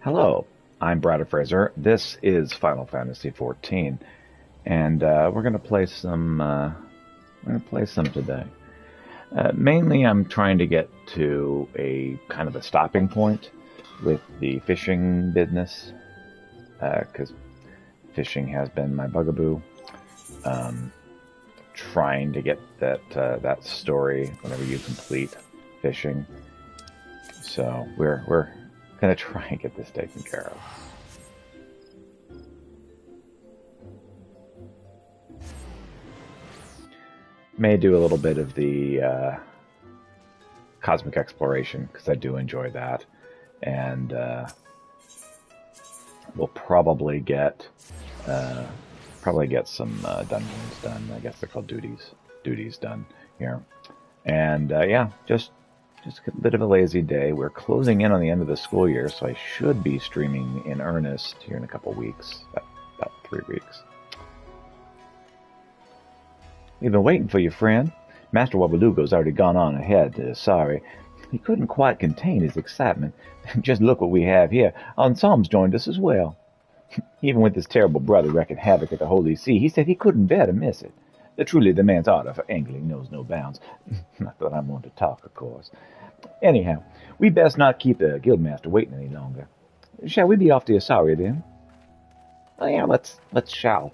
Hello, I'm Brad Fraser. This is Final Fantasy XIV, and we're gonna play some. We're gonna play some today. Mainly, I'm trying to get to a kind of a stopping point with the fishing business, because fishing has been my bugaboo. Um, Trying to get that story whenever you complete fishing. So we're gonna try and get this taken care of. May do a little bit of the cosmic exploration because I do enjoy that, and we'll uh, probably get some dungeons done. I guess they're called duties done here, and yeah, just a bit of a lazy day. We're closing in on the end of the school year, so I should be streaming in earnest here in a couple weeks, about 3 weeks. We've been waiting for you, friend. Master Wabalugo's already gone on ahead. Sorry. He couldn't quite contain his excitement. Just look what we have here. Anselm's joined us as well. Even with his terrible brother wreaking havoc at the Holy See, he said he couldn't bear to miss it. Truly, the man's ardor for angling knows no bounds. Not that I'm one to talk, of course. Anyhow, we best not keep the guildmaster waiting any longer. Shall we be off to Isaria then? Oh yeah, let's shall.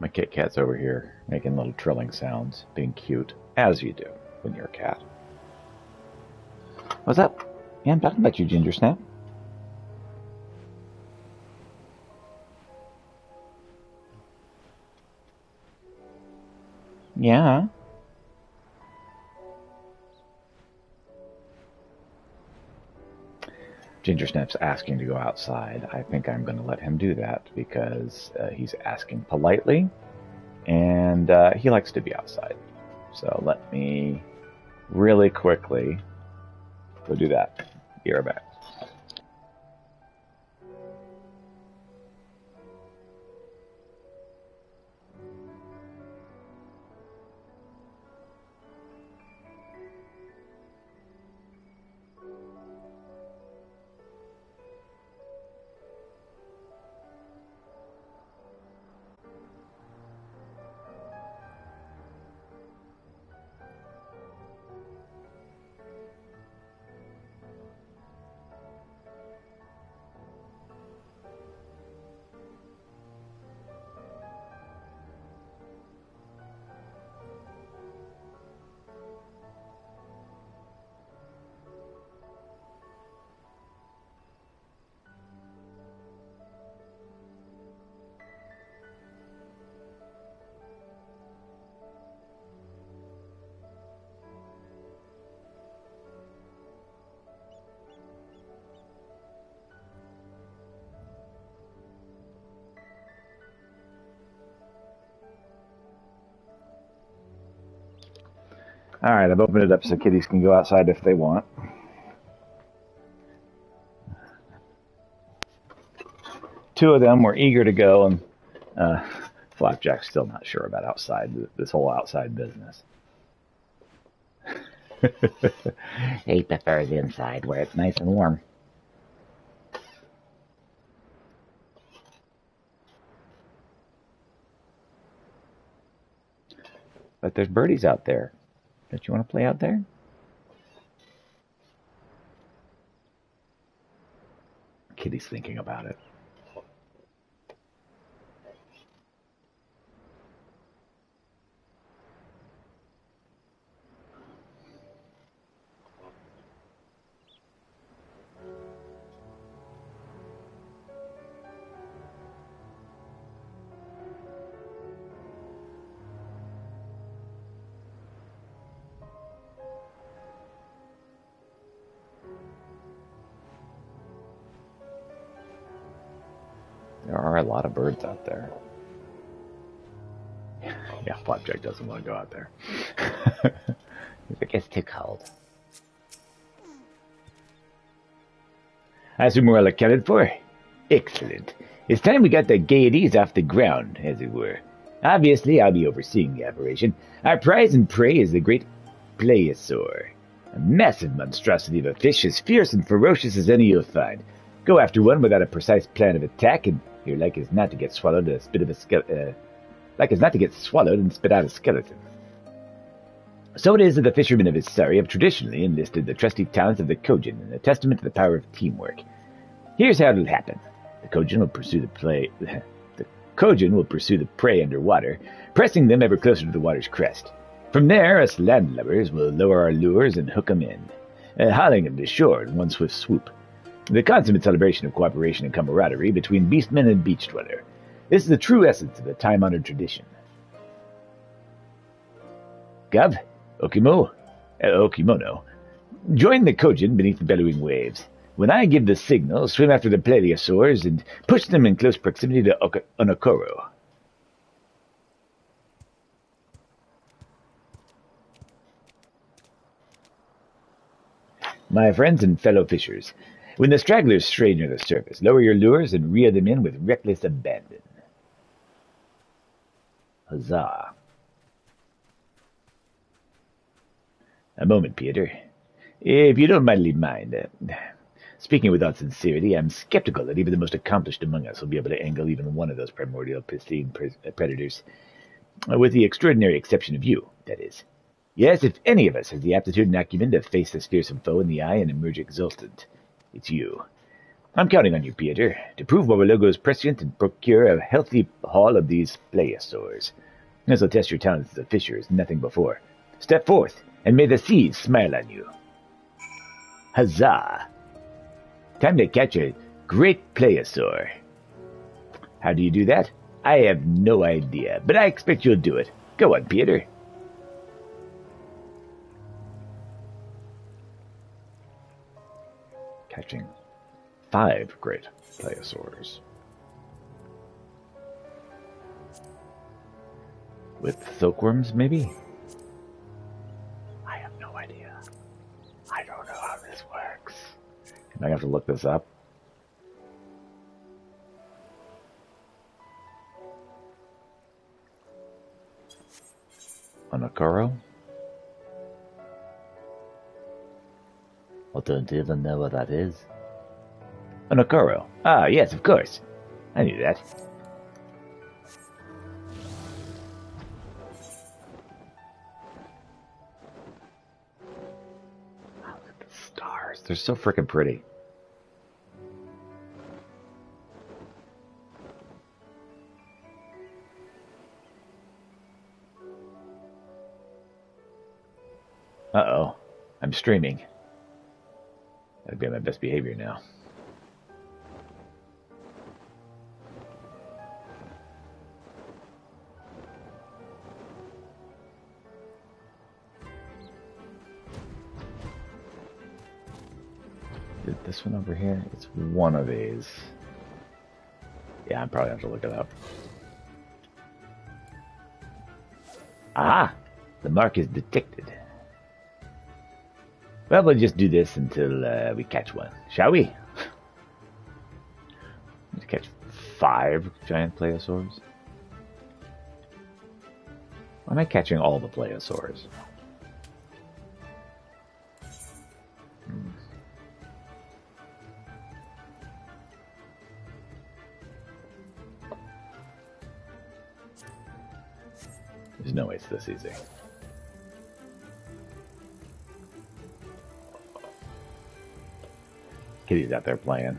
My Kit Kat's over here making little trilling sounds, being cute, as you do when you're a cat. What's up? Yeah, I'm talking about you, Ginger Snap. Yeah. Ginger Snap's asking to go outside. I think I'm going to let him do that because he's asking politely, and he likes to be outside. So let me really quickly go do that. Be right back. All right, I've opened it up so kitties can go outside if they want. Two of them were eager to go, and uh, Flapjack's still not sure about this whole outside business. He prefers inside where it's nice and warm. But there's birdies out there. Don't you want to play out there? Kitty's thinking about it. There are a lot of birds out there. Yeah, Flapjack doesn't want to go out there. It gets too cold. As we're well accounted for. Excellent. It's time we got the gaieties off the ground, as it were. Obviously, I'll be overseeing the operation. Our prize and prey is the great Plesiosaur. A massive monstrosity of a fish as fierce and ferocious as any you'll find. Go after one without a precise plan of attack, and you're like as not to get swallowed and spit out a skeleton. So it is that the fishermen of Isari have traditionally enlisted the trusty talents of the Kojin in a testament to the power of teamwork. Here's how it'll happen. The Kojin will pursue the prey underwater, pressing them ever closer to the water's crest. From there, us landlubbers will lower our lures and hook them in, hauling them to shore in one swift swoop. The consummate celebration of cooperation and camaraderie between beastmen and beach dweller. This is the true essence of the time-honored tradition. Gov, Okimono, join the Kojin beneath the bellowing waves. When I give the signal, swim after the Plesiosaurs and push them in close proximity to Onokoro. My friends and fellow fishers, when the stragglers stray near the surface, lower your lures and reel them in with reckless abandon. Huzzah. A moment, Peter. If you don't mind, speaking without sincerity, I'm skeptical that even the most accomplished among us will be able to angle even one of those primordial piscine predators. With the extraordinary exception of you, that is. Yes, if any of us has the aptitude and acumen to face this fearsome foe in the eye and emerge exultant, it's you. I'm counting on you, Peter, to prove Wawalugo's prescient and procure a healthy haul of these Plesiosaurs. This will test your talents as a fisher as nothing before. Step forth, and may the seas smile on you. Huzzah! Time to catch a great Plesiosaur. How do you do that? I have no idea, but I expect you'll do it. Go on, Peter. Catching 5 great Plesiosaurs. With silkworms, maybe? I have no idea. I don't know how this works. I have to look this up. Onokoro? I don't even know what that is. Onokoro. Ah, yes, of course. I knew that. Oh, look at the stars. They're so freaking pretty. Uh-oh. I'm streaming. Gotta be on my best behavior now. This one over here, it's one of these. Yeah, I probably have to look it up. Ah! The mark is detected. Well, we'll just do this until we catch one, shall we? Let's catch 5 giant Plesiosaurs. Why am I catching all the Plesiosaurs? There's no way it's this easy. Kitty's out there playing.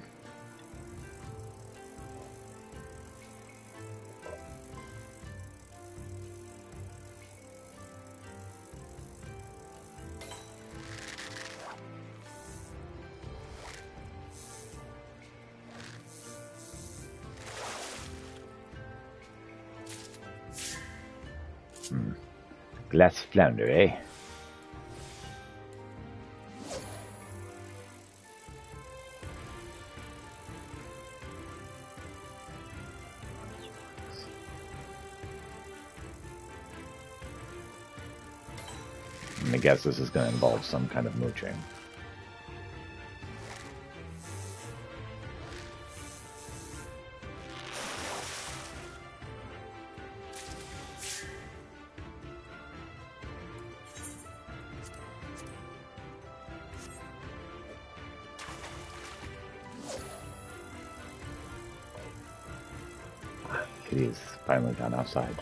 Glass flounder, eh? gonna guess this is gonna involve some kind of mooching. Kitty's finally gone outside.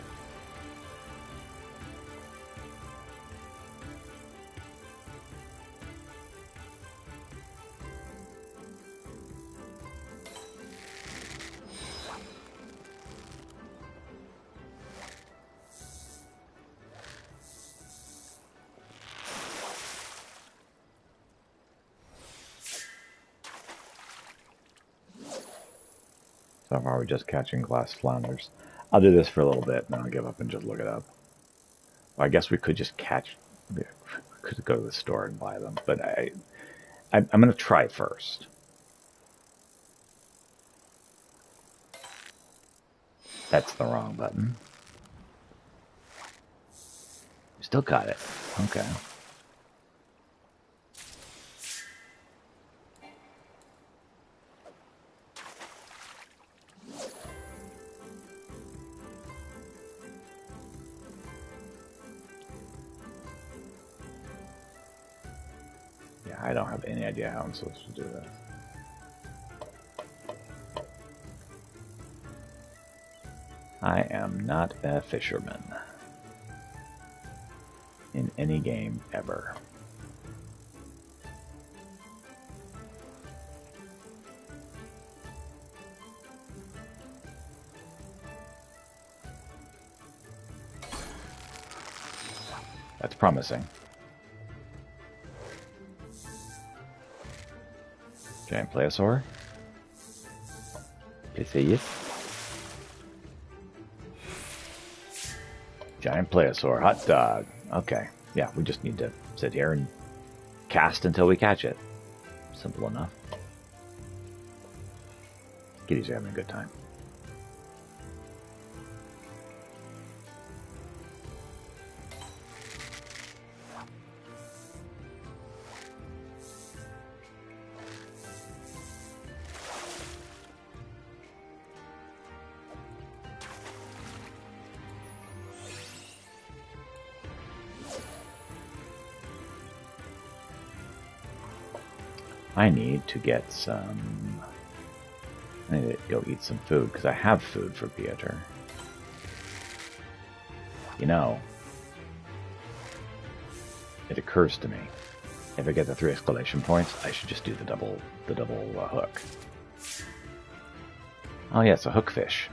So far, we're just catching glass flounders. I'll do this for a little bit, and then I'll give up and just look it up. Well, I guess we could just catch. We could go to the store and buy them, but I'm going to try first. That's the wrong button. Still got it. Okay. I don't have any idea how I'm supposed to do that. I am not a fisherman in any game ever. That's promising. Giant plesiosaur. Plesiosaurus. Giant plesiosaur. Hot dog. Okay. Yeah, we just need to sit here and cast until we catch it. Simple enough. Kitty's having a good time. I need to get some... I need to go eat some food, because I have food for Pieter. You know, it occurs to me, if I get the 3 exclamation points, I should just do the double hook. Oh yeah, it's a hookfish.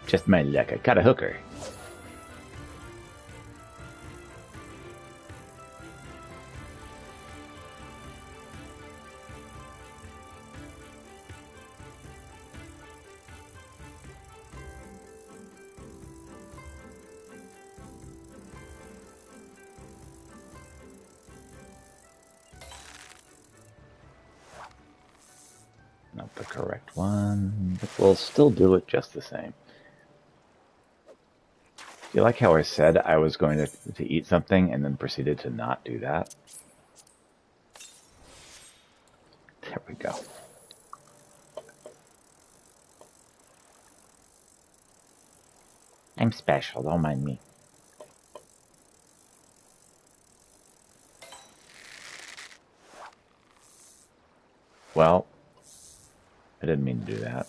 Just my luck, I caught a hooker. Not the correct one, but we'll still do it just the same. Do you like how I said I was going to eat something and then proceeded to not do that? There we go. I'm special, don't mind me. Well, I didn't mean to do that.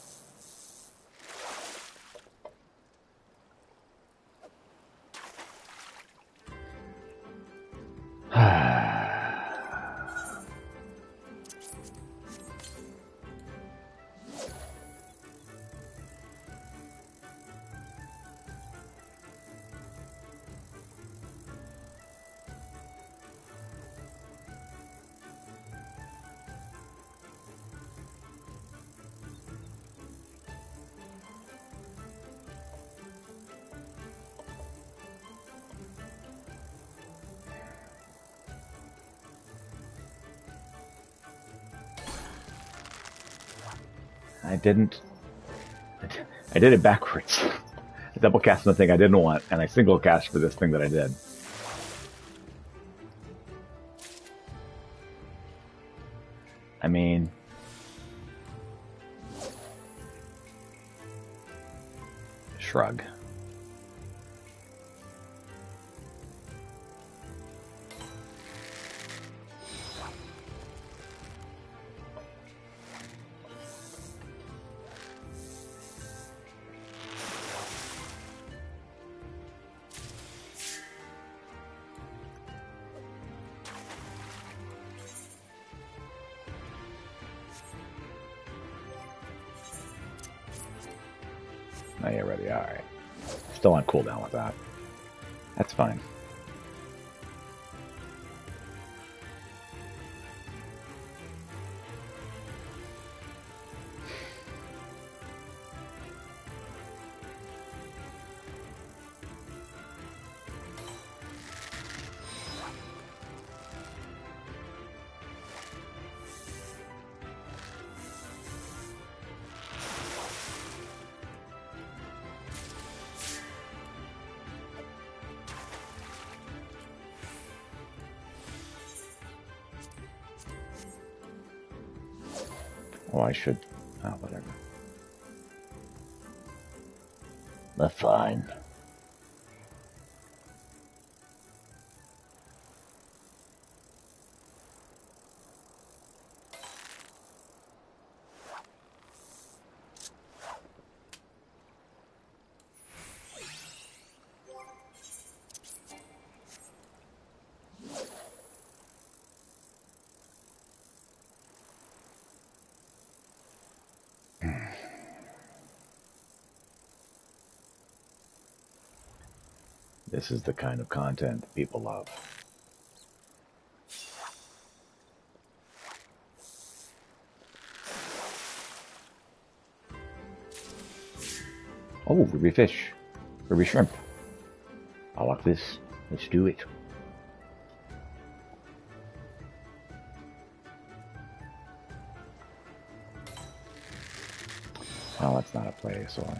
I did it backwards. double cast the thing I didn't want, and I single cast for this thing that I did. I mean, shrug. Oh, you're ready. All right. Still on cooldown with that. That's fine. Oh, I should. Oh, whatever. That's fine. This is the kind of content that people love. Oh, ruby fish. Ruby shrimp. I like this. Let's do it. Oh, that's not a plesiosaur.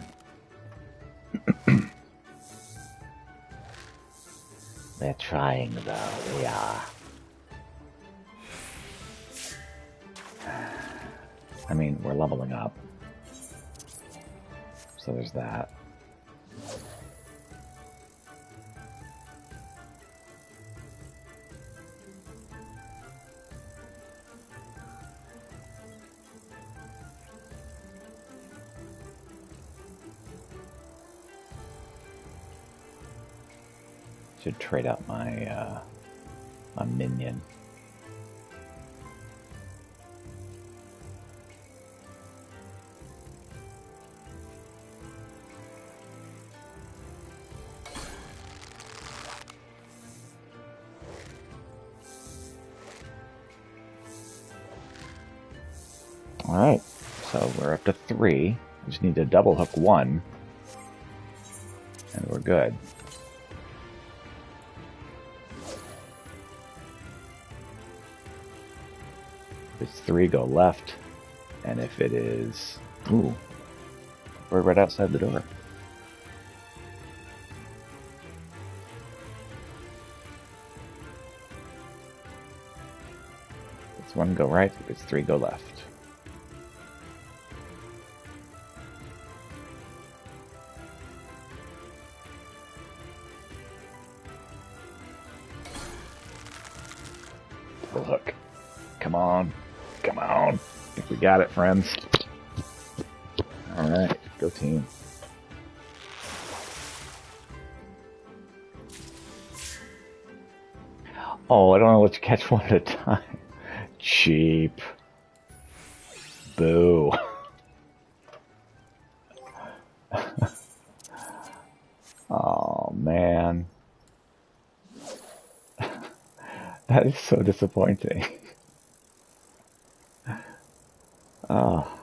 They're trying, though. They are. I mean, we're leveling up. So there's that. Should trade out my my minion. All right, so we're up to 3. We just need to double hook 1, and we're good. If it's 3, go left, and if it is, ooh, we're right outside the door. If it's 1, go right. If it's 3, go left. Double hook. Come on. Come on. I think we got it, friends. Alright, go team. Oh, I don't want to let you catch one at a time. Cheap. Boo. Oh, man. That is so disappointing. Oh.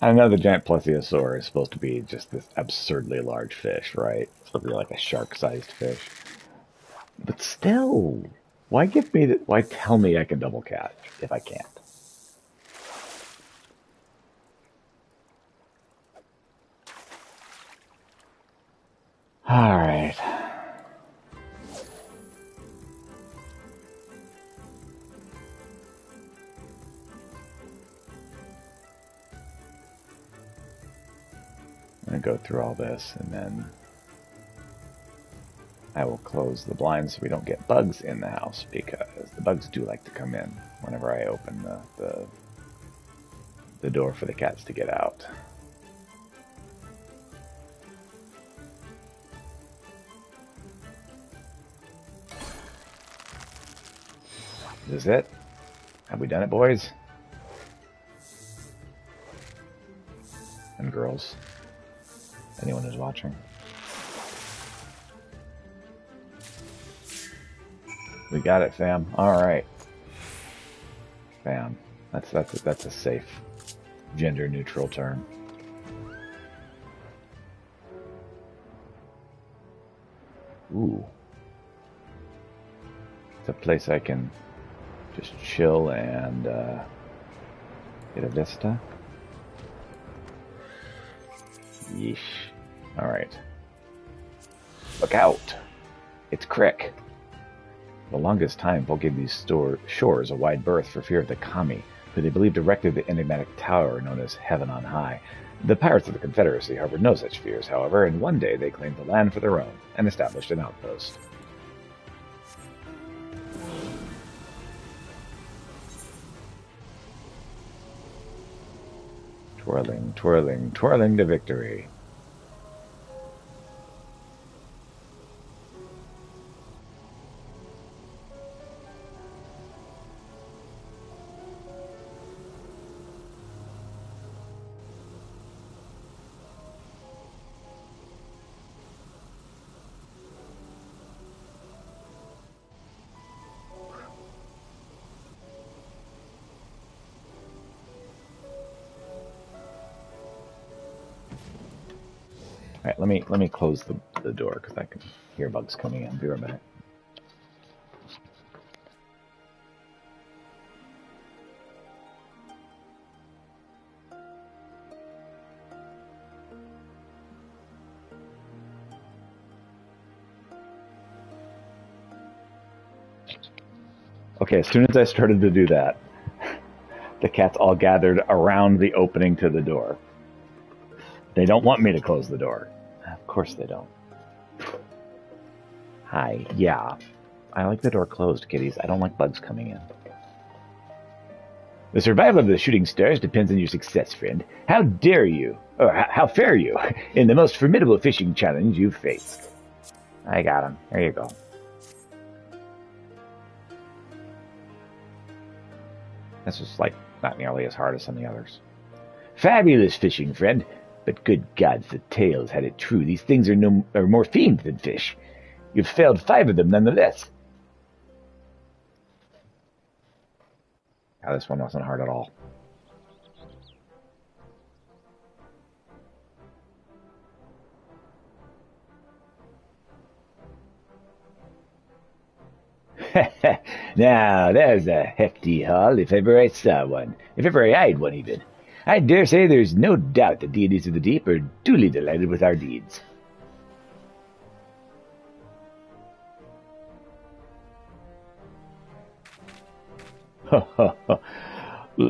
I know the giant plesiosaur is supposed to be just this absurdly large fish, right? It's supposed to be like a shark-sized fish. But still, why give me that? Why tell me I can double catch if I can't? All right. I'm going to go through all this, and then I will close the blinds so we don't get bugs in the house, because the bugs do like to come in whenever I open the door for the cats to get out. Is this it? Have we done it, boys? And girls. Anyone who's watching. We got it, fam. Alright. Fam. That's a safe gender neutral term. Ooh. It's a place I can just chill and get a vista. Yeesh. Alright. Look out! It's Crick. For the longest time, folk gave these shores a wide berth for fear of the Kami, who they believed erected the enigmatic tower known as Heaven on High. The pirates of the Confederacy harbored no such fears, however, and one day they claimed the land for their own and established an outpost. Twirling, twirling, twirling to victory. Alright, let me close the door because I can hear bugs coming in. Be right back. Okay, as soon as I started to do that, the cats all gathered around the opening to the door. They don't want me to close the door. Of course they don't. Hi. Yeah. I like the door closed, kitties. I don't like bugs coming in. The survival of the shooting stars depends on your success, friend. How dare you, or how fare you, in the most formidable fishing challenge you've faced? I got him. There you go. This was, like, not nearly as hard as some of the others. Fabulous fishing, friend. But good gods, the tales had it true. These things are more fiends than fish. You've failed 5 of them nonetheless. This one wasn't hard at all. Now, there's a hefty haul, if ever I saw one. If ever I eyed one, even. I dare say there's no doubt the deities of the deep are duly delighted with our deeds.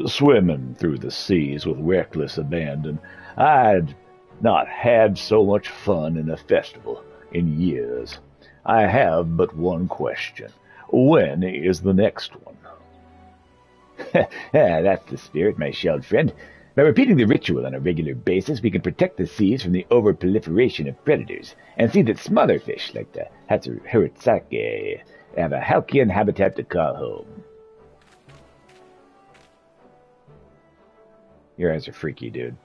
Swimming through the seas with reckless abandon, I'd not had so much fun in a festival in years. I have but one question. When is the next one? That's the spirit, my shelled friend. By repeating the ritual on a regular basis, we can protect the seas from the over-proliferation of predators, and see that smaller fish like the Hatsururitsake have a halcyon habitat to call home. Your eyes are freaky, dude.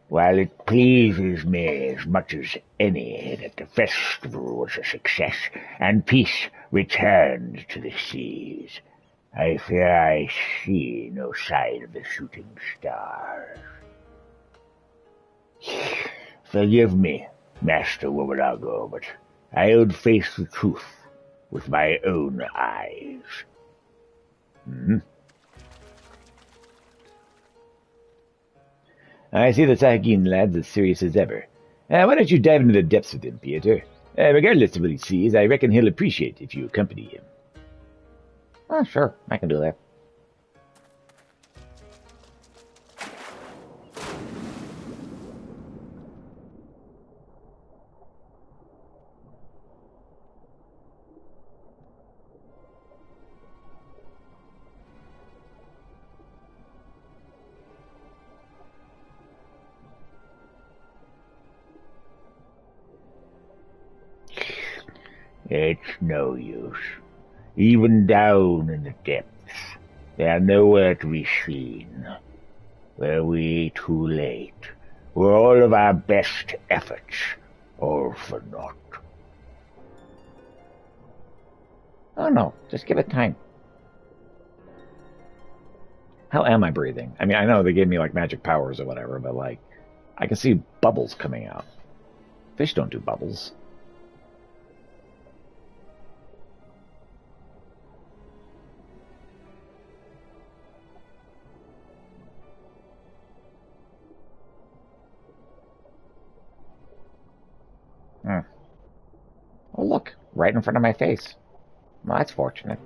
While it pleases me as much as any that the festival was a success, and peace returned to the seas, I fear I see no sign of the shooting stars. Forgive me, Master Womanago, but I would face the truth with my own eyes. Hmm. I see the Sahakin lad's as serious as ever. Why don't you dive into the depths with him, Piotr? Regardless of what he sees, I reckon he'll appreciate if you accompany him. Oh, sure, I can do that. It's no use. Even down in the depths, they are nowhere to be seen. Were we too late? Were all of our best efforts all for naught? Oh no, just give it time. How am I breathing? I mean, I know they gave me like magic powers or whatever, but like, I can see bubbles coming out. Fish don't do bubbles. Hmm. Oh, look, right in front of my face. Well, that's fortunate.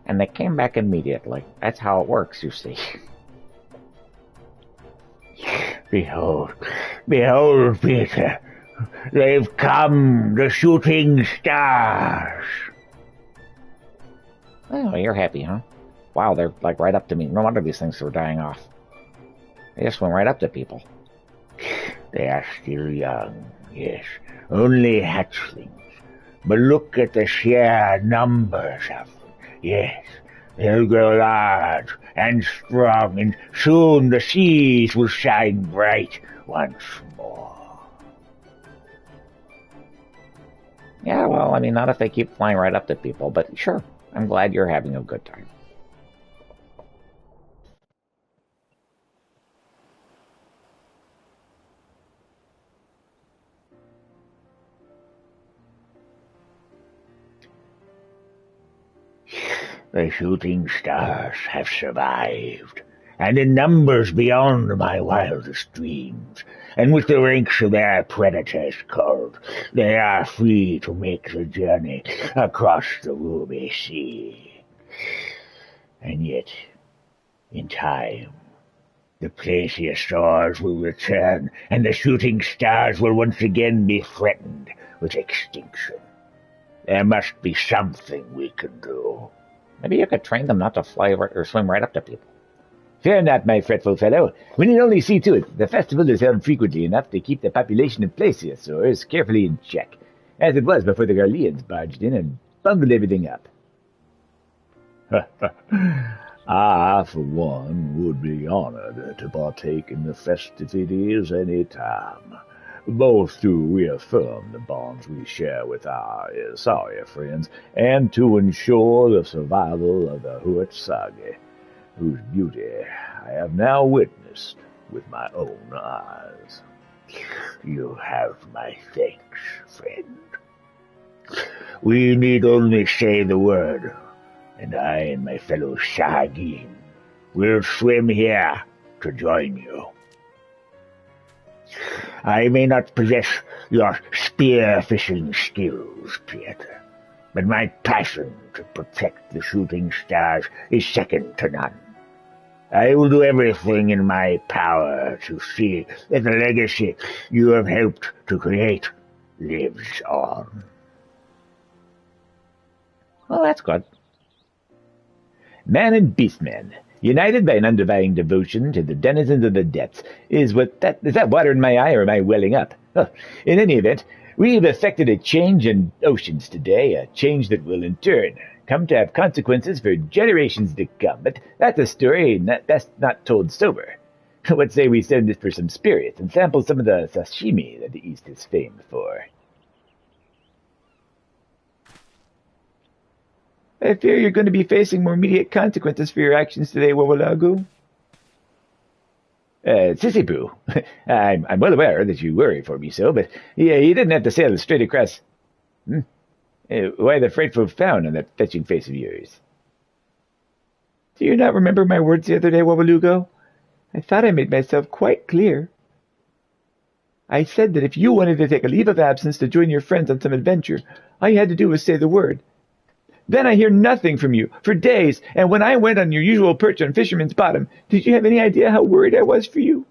And they came back immediately. That's how it works, you see. Behold, behold, Peter. They've come, the shooting stars. Oh, you're happy, huh? Wow, they're like right up to me. No wonder these things were dying off. They just went right up to people. They are still young, yes, only hatchlings. But look at the sheer numbers of them. Yes, they'll grow large and strong, and soon the seas will shine bright once more. Yeah, well, I mean, not if they keep flying right up to people, but sure, I'm glad you're having a good time. The shooting stars have survived, and in numbers beyond my wildest dreams, and with the ranks of their predators culled, they are free to make the journey across the Ruby Sea. And yet, in time, the plesiosaurs will return, and the shooting stars will once again be threatened with extinction. There must be something we can do. Maybe you could train them not to fly or swim right up to people. Fear not, my fretful fellow. We need only see to it. The festival is held frequently enough to keep the population of plesiosaurs carefully in check, as it was before the Garleans barged in and bungled everything up. I, for one, would be honored to partake in the festivities any time, both to reaffirm the bonds we share with our Isaria friends, and to ensure the survival of the Huatsagi, whose beauty I have now witnessed with my own eyes. You have my thanks, friend. We need only say the word, and I and my fellow Sahagin will swim here to join you. I may not possess your spear-fishing skills, Piotr, but my passion to protect the shooting stars is second to none. I will do everything in my power to see that the legacy you have helped to create lives on. Well, that's good. Man and beastman, united by an undying devotion to the denizens of the depths, is that water in my eye, or am I welling up? In any event, we've effected a change in oceans today, a change that will in turn come to have consequences for generations to come. But that's a story best not told sober. What say we send it for some spirits and sample some of the sashimi that the East is famed for? I fear you're going to be facing more immediate consequences for your actions today, Wawalagu. Sissy-poo, I'm well aware that you worry for me so, but yeah, you didn't have to sail straight across. Why the frightful frown on that fetching face of yours? Do you not remember my words the other day, Wawalugo? I thought I made myself quite clear. I said that if you wanted to take a leave of absence to join your friends on some adventure, all you had to do was say the word. Then I hear nothing from you for days, and when I went on your usual perch on Fisherman's Bottom, did you have any idea how worried I was for you?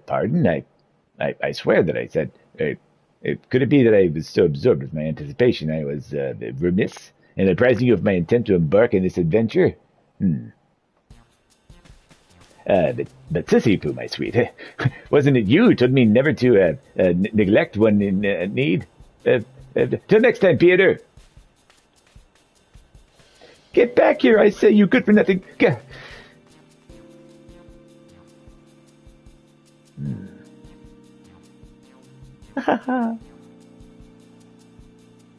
Pardon? I swear that I said... could it be that I was so absorbed with my anticipation I was remiss in apprising you of my intent to embark on this adventure? But Sissy-Poo, my sweet, wasn't it you who told me never to neglect one in need? Till next time, Peter. Get back here, I say, you good-for-nothing... Yeah,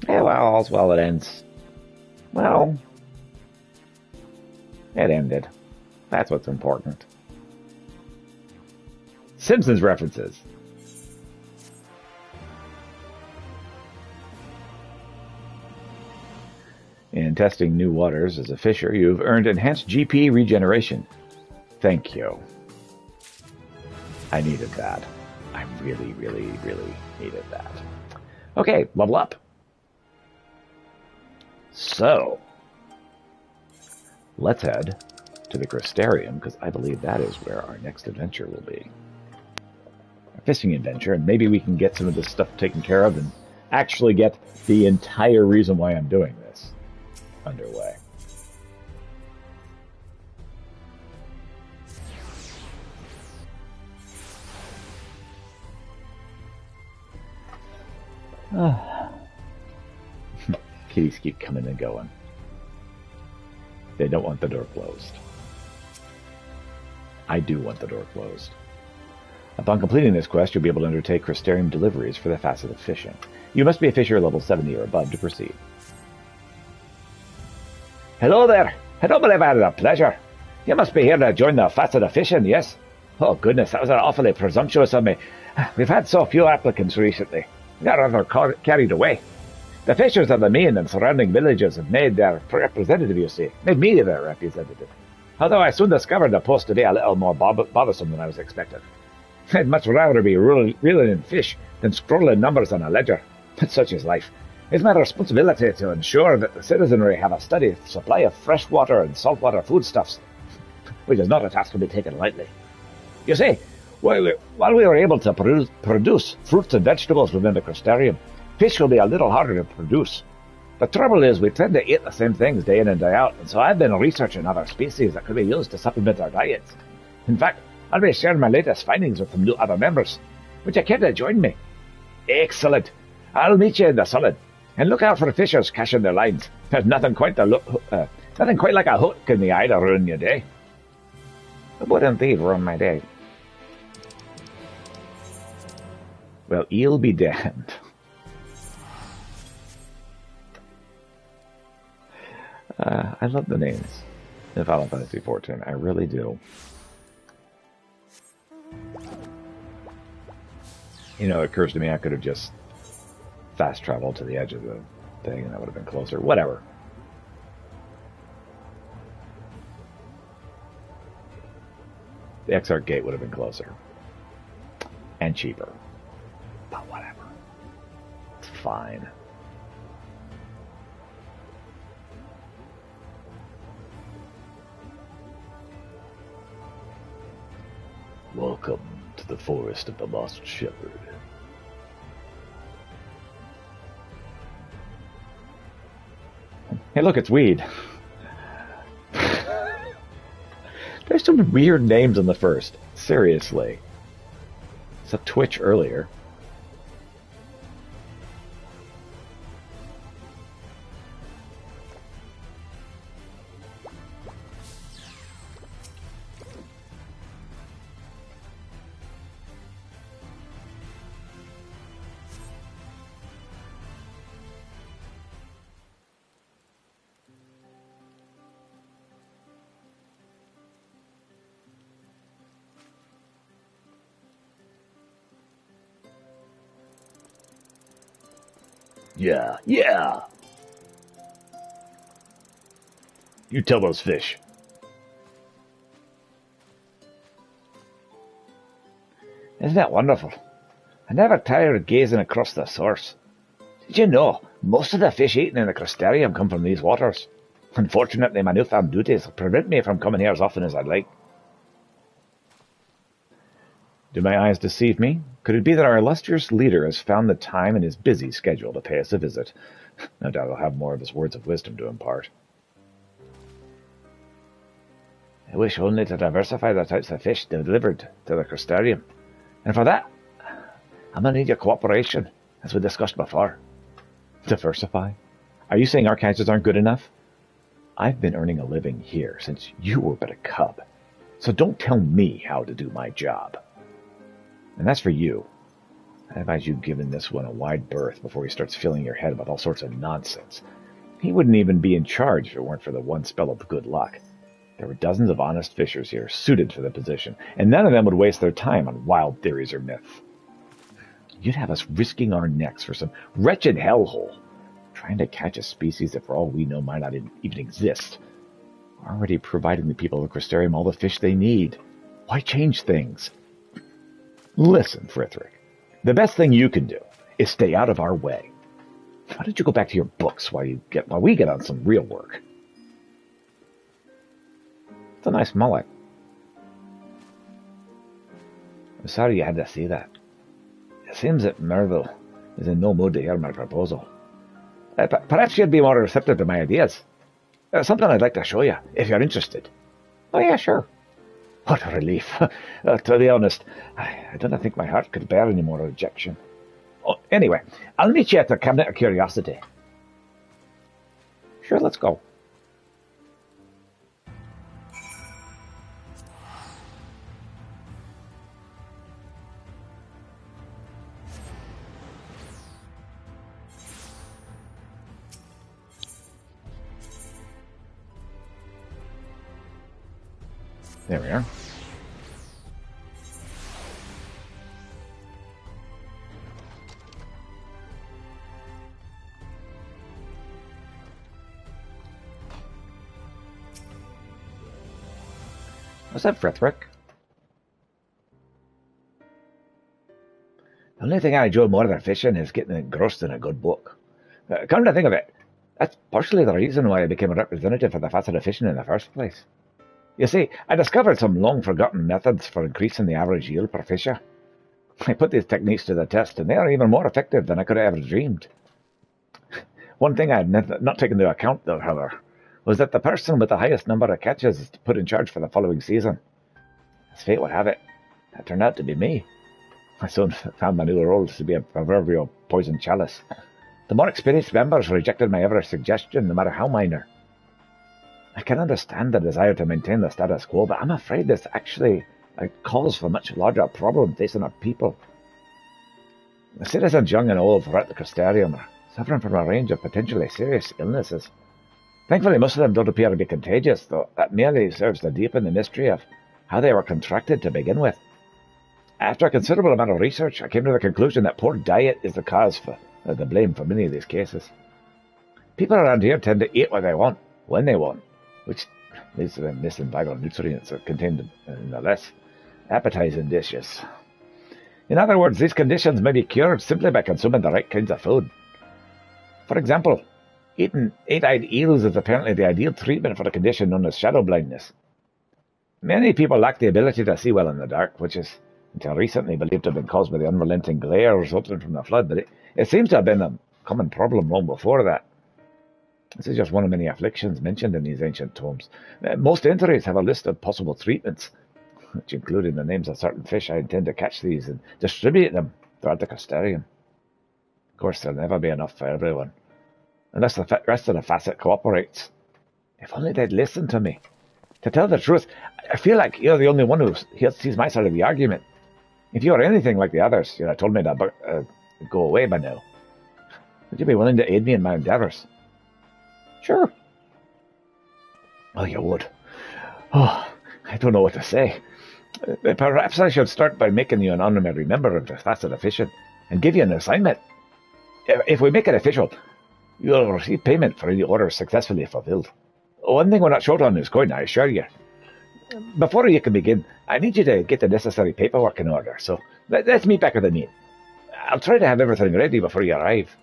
well, all's well that ends. Well, it ended. That's what's important. Simpsons references. In testing new waters as a fisher, you've earned enhanced GP regeneration. Thank you. I needed that. I really, really, really needed that. Okay, level up. So, let's head to the Crystarium, because I believe that is where our next adventure will be. A fishing adventure, and maybe we can get some of this stuff taken care of and actually get the entire reason why I'm doing this underway. Kitties keep coming and going. They don't want the door closed. I do want the door closed. Upon completing this quest, you'll be able to undertake Crystarium deliveries for the facet of fishing. You must be a fisher level 70 or above to proceed. Hello there! I don't believe I had a pleasure. You must be here to join the facet of fishing, yes? Oh goodness, that was awfully presumptuous of me. We've had so few applicants recently. We got rather carried away. The fishers of the main and surrounding villages have made their representative, you see. Made me their representative. Although I soon discovered the post to be a little more bothersome than I was expecting. I'd much rather be reeling in fish than scrolling numbers on a ledger. But such is life. It's my responsibility to ensure that the citizenry have a steady supply of fresh water and saltwater foodstuffs, which is not a task to be taken lightly. You see, while we were able to produce fruits and vegetables within the Crystarium, fish will be a little harder to produce. The trouble is we tend to eat the same things day in and day out, and so I've been researching other species that could be used to supplement our diets. In fact, I'll be sharing my latest findings with some new other members. Would you care to join me? Excellent. I'll meet you in the Solid. And look out for fishers cashing their lines. There's nothing quite like a hook in the eye to ruin your day. It would indeed ruin my day. Well, you'll be damned. I love the names in Final Fantasy XIV. I really do. You know, it occurs to me I could have just fast traveled to the edge of the thing and that would have been closer. Whatever. The Exarch Gate would have been closer. And cheaper. But whatever. It's fine. Welcome to the Forest of the Lost Shepherd. Hey, look, it's Weed. There's some weird names in the first. Seriously. It's a Twitch earlier. Yeah. You tell those fish. Isn't it wonderful? I never tire of gazing across the source. Did you know most of the fish eaten in the crustarium come from these waters? Unfortunately, my newfound duties prevent me from coming here as often as I'd like. Do my eyes deceive me? Could it be that our illustrious leader has found the time in his busy schedule to pay us a visit? No doubt I'll have more of his words of wisdom to impart. I wish only to diversify the types of fish delivered to the crustarium. And for that, I'm going to need your cooperation, as we discussed before. Diversify? Are you saying our catches aren't good enough? I've been earning a living here since you were but a cub, so don't tell me how to do my job. And as for you, I advise you giving this one a wide berth before he starts filling your head with all sorts of nonsense. He wouldn't even be in charge if it weren't for the one spell of good luck. There were dozens of honest fishers here suited for the position, and none of them would waste their time on wild theories or myths. You'd have us risking our necks for some wretched hellhole, trying to catch a species that for all we know might not even exist. We're already providing the people of the crustarium all the fish they need. Why change things? Listen, Frithric, the best thing you can do is stay out of our way. Why don't you go back to your books while we get on some real work? It's a nice mullet. I'm sorry you had to see that. It seems that Merville is in no mood to hear my proposal. Perhaps you'd be more receptive to my ideas. Something I'd like to show you, if you're interested. Oh yeah, sure. What a relief. To be honest, I don't think my heart could bear any more rejection. Oh, anyway, I'll meet you at the Cabinet of Curiosity. Sure, let's go. There we are. What's that, Frithric? The only thing I enjoy more than fishing is getting engrossed in a good book. Come to think of it, that's partially the reason why I became a representative for the facet of fishing in the first place. You see, I discovered some long-forgotten methods for increasing the average yield per fisher. I put these techniques to the test, and they are even more effective than I could have ever dreamed. One thing I had not taken into account, though, however, was that the person with the highest number of catches is put in charge for the following season. As fate would have it, that turned out to be me. I soon found my new role to be a proverbial poison chalice. The more experienced members rejected my every suggestion, no matter how minor. I can understand the desire to maintain the status quo, but I'm afraid this actually a cause for much larger problem facing our people. The citizens young and old throughout the crustarium are suffering from a range of potentially serious illnesses. Thankfully, most of them don't appear to be contagious, though that merely serves to deepen the mystery of how they were contracted to begin with. After a considerable amount of research, I came to the conclusion that poor diet is the cause for the blame for many of these cases. People around here tend to eat what they want, when they want, which leads to them missing vital nutrients contained in the less appetizing dishes. In other words, these conditions may be cured simply by consuming the right kinds of food. For example, eating eight-eyed eels is apparently the ideal treatment for a condition known as shadow blindness. Many people lack the ability to see well in the dark, which is until recently believed to have been caused by the unrelenting glare resulting from the flood, but it seems to have been a common problem long before that. This is just one of many afflictions mentioned in these ancient tomes. Most entries have a list of possible treatments, which including the names of certain fish. I intend to catch these and distribute them throughout the crustarium. Of course, there'll never be enough for everyone, unless the rest of the facet cooperates. If only they'd listen to me. To tell the truth, I feel like you're the only one who sees my side of the argument. If you were anything like the others, you'd have told me to go away by now. Would you be willing to aid me in my endeavours? Sure. Oh, you would. Oh, I don't know what to say. Perhaps I should start by making you an honorary member of the facet of fishing and give you an assignment. If we make it official, you'll receive payment for any orders successfully fulfilled. one thing we're not short on is coin, I assure you. Before you can begin, I need you to get the necessary paperwork in order, so let's meet back at the meet. I'll try to have everything ready before you arrive.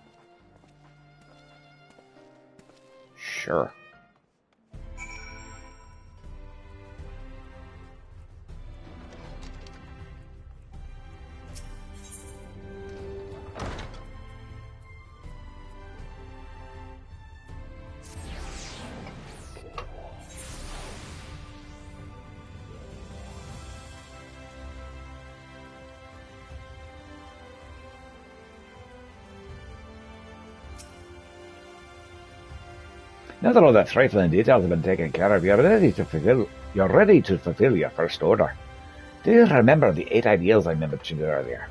Sure. Now that all the trifling details have been taken care of, you're ready to fulfill your first order. Do you remember the 8 ideals I mentioned earlier?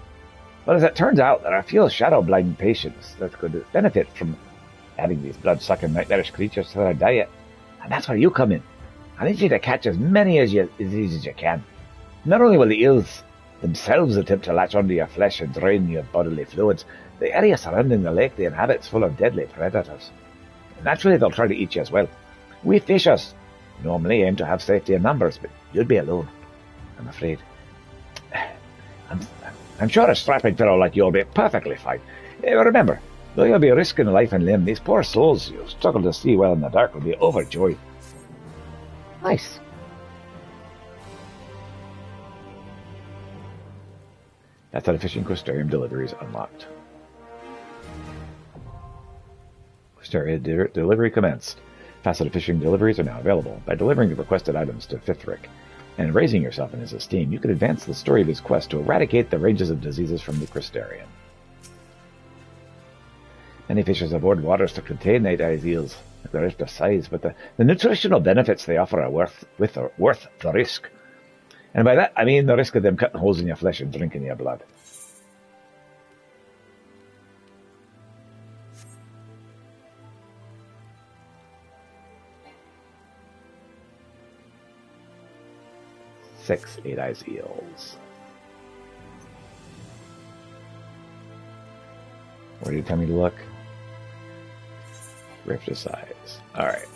Well, as it turns out, there are a few shadow-blind patients that could benefit from adding these blood-sucking nightmarish creatures to their diet. And that's where you come in. I need you to catch as many as easy as you can. Not only will the eels themselves attempt to latch onto your flesh and drain your bodily fluids, the area surrounding the lake they inhabit is full of deadly predators. Naturally, they'll try to eat you as well. We fishers normally aim to have safety in numbers, but you'll be alone, I'm afraid. I'm sure a strapping fellow like you'll be perfectly fine. Remember, though you'll be risking life and limb, these poor souls who struggle to see well in the dark will be overjoyed. Nice. That's how the fishing Crystarium deliveries unlocked. Delivery commenced. Faceted fishing deliveries are now available. By delivering the requested items to Fithric and raising yourself in his esteem, you can advance the story of his quest to eradicate the ranges of diseases from the Crystarium. Many fishers avoid waters to contain night-eyed eels, like the rift of size, but the nutritional benefits they offer are worth the risk. And by that, I mean the risk of them cutting holes in your flesh and drinking your blood. Six 8-eyes eels. Where do you tell me to look? Rift of size. Alright.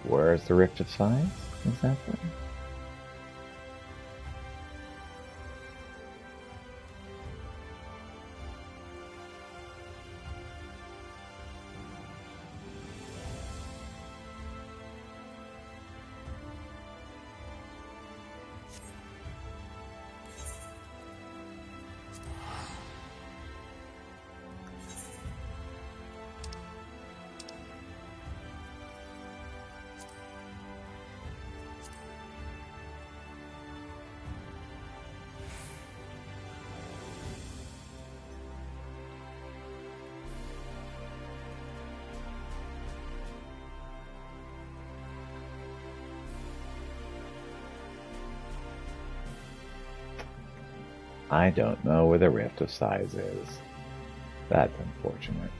Where's the Rift of Size? Exactly. I don't know where the Rift of Size is. That's unfortunate.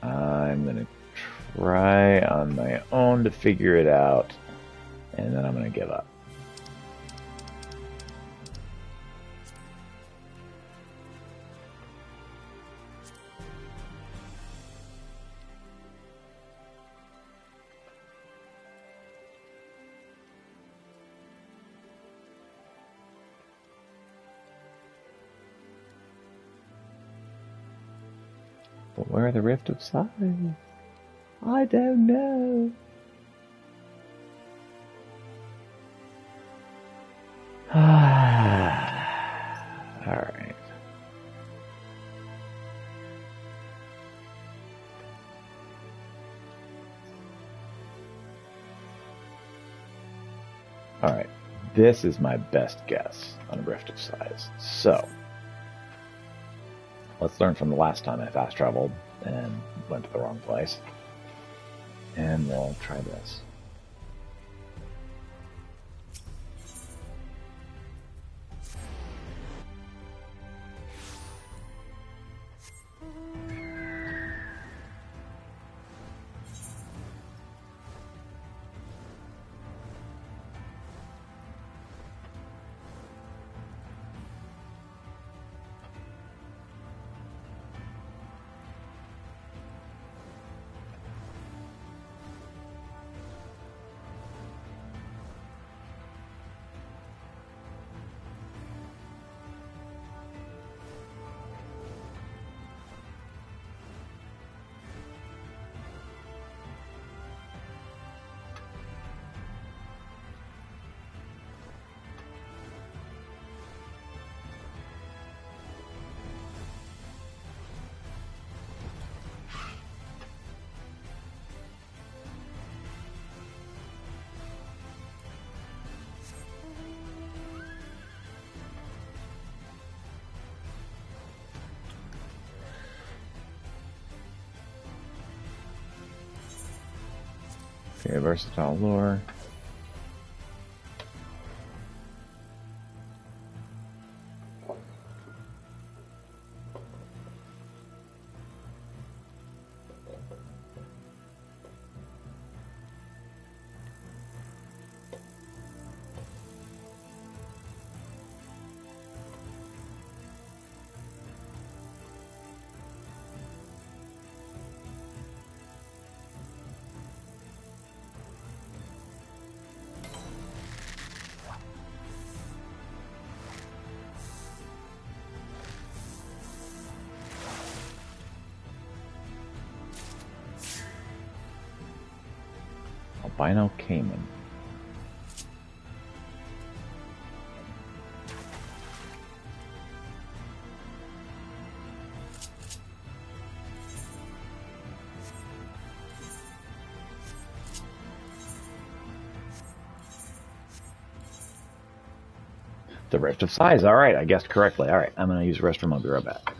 I'm going to try on my own to figure it out, and then I'm going to give up. But where the Rift of Size? I don't know. Alright. Alright, this is my best guess on a rift of size. So, let's learn from the last time I fast traveled and went to the wrong place. And we'll try this. Okay, versatile lore. Albino Cayman. The Rift of Size. All right, I guessed correctly. All right, I'm going to use the restroom. I'll be right back.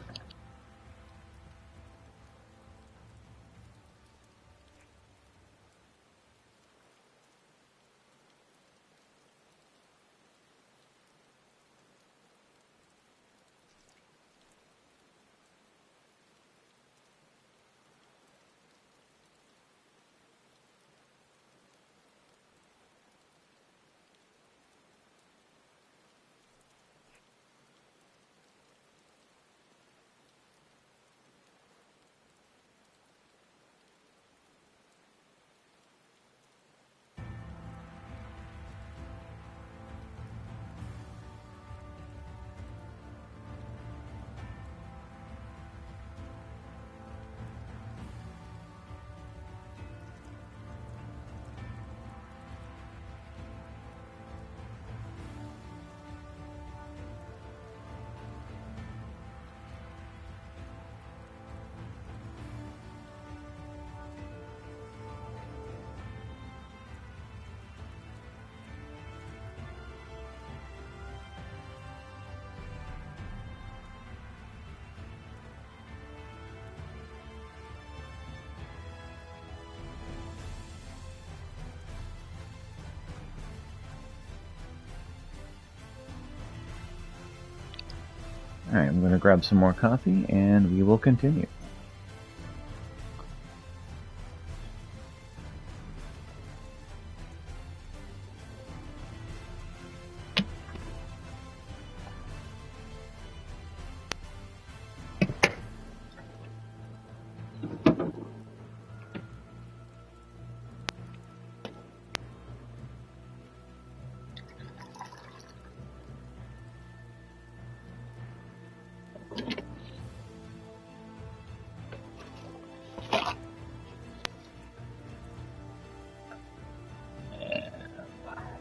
Alright, I'm going to grab some more coffee and we will continue.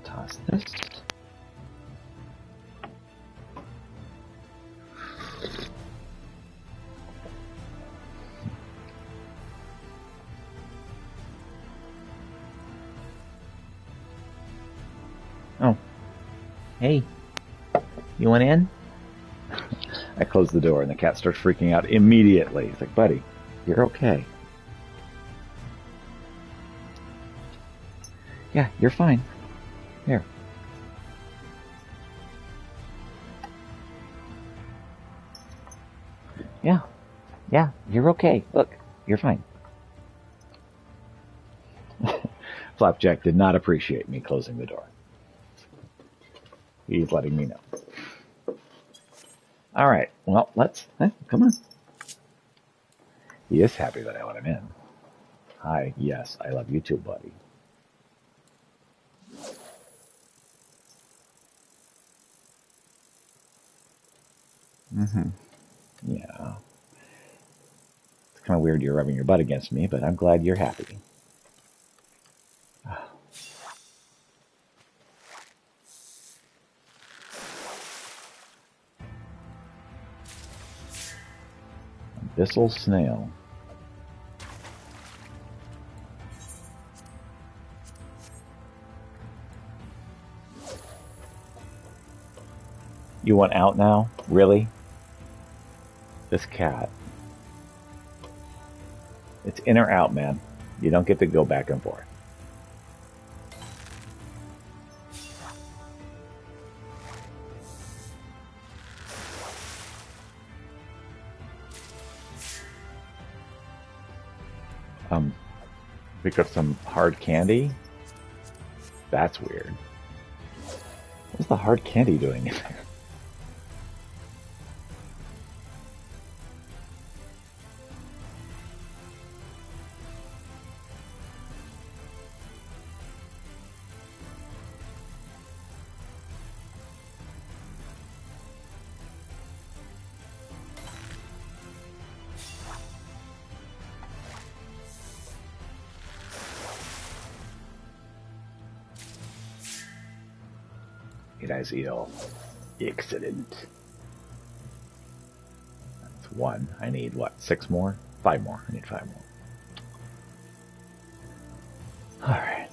Toss this. Oh. Hey. You want in? I close the door and the cat starts freaking out immediately. It's like, buddy, you're okay. Yeah, you're fine. Here. Yeah. Yeah, you're okay. Look, you're fine. Flapjack did not appreciate me closing the door. He's letting me know. All right. Well, come on. He is happy that I let him in. Hi. Yes, I love you too, buddy. Mm-hmm. Yeah. It's kind of weird you're rubbing your butt against me, but I'm glad you're happy. Abyssal snail. You want out now? Really? This cat. It's in or out, man. You don't get to go back and forth. Pick up some hard candy? That's weird. What's the hard candy doing in there? It is ill. Excellent. That's one. I need what? 6 more? 5 more. I need 5 more. Alright.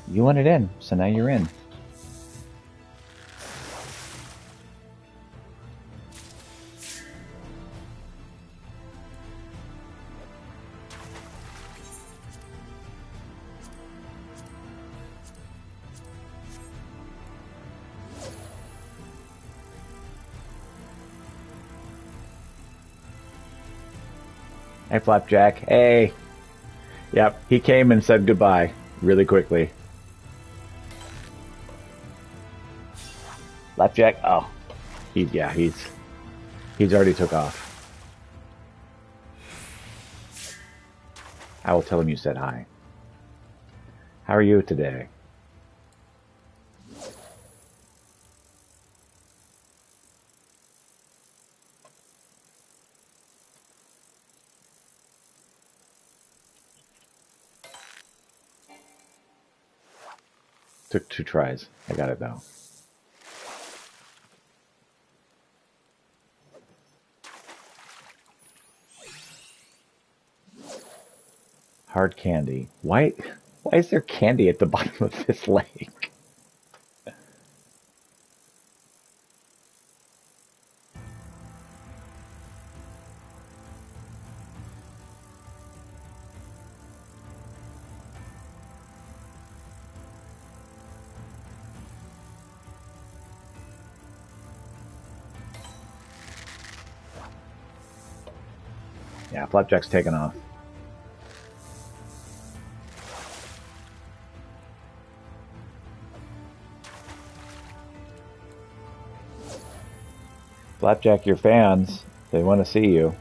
You wanted in, so now you're in. Hey, Flapjack. Hey. Yep, he came and said goodbye really quickly. Flapjack? Oh. He's already took off. I will tell him you said hi. How are you today? Took 2 tries. I got it though. Hard candy. Why is there candy at the bottom of this lake? Yeah, Flapjack's taken off. Flapjack, your fans, they want to see you.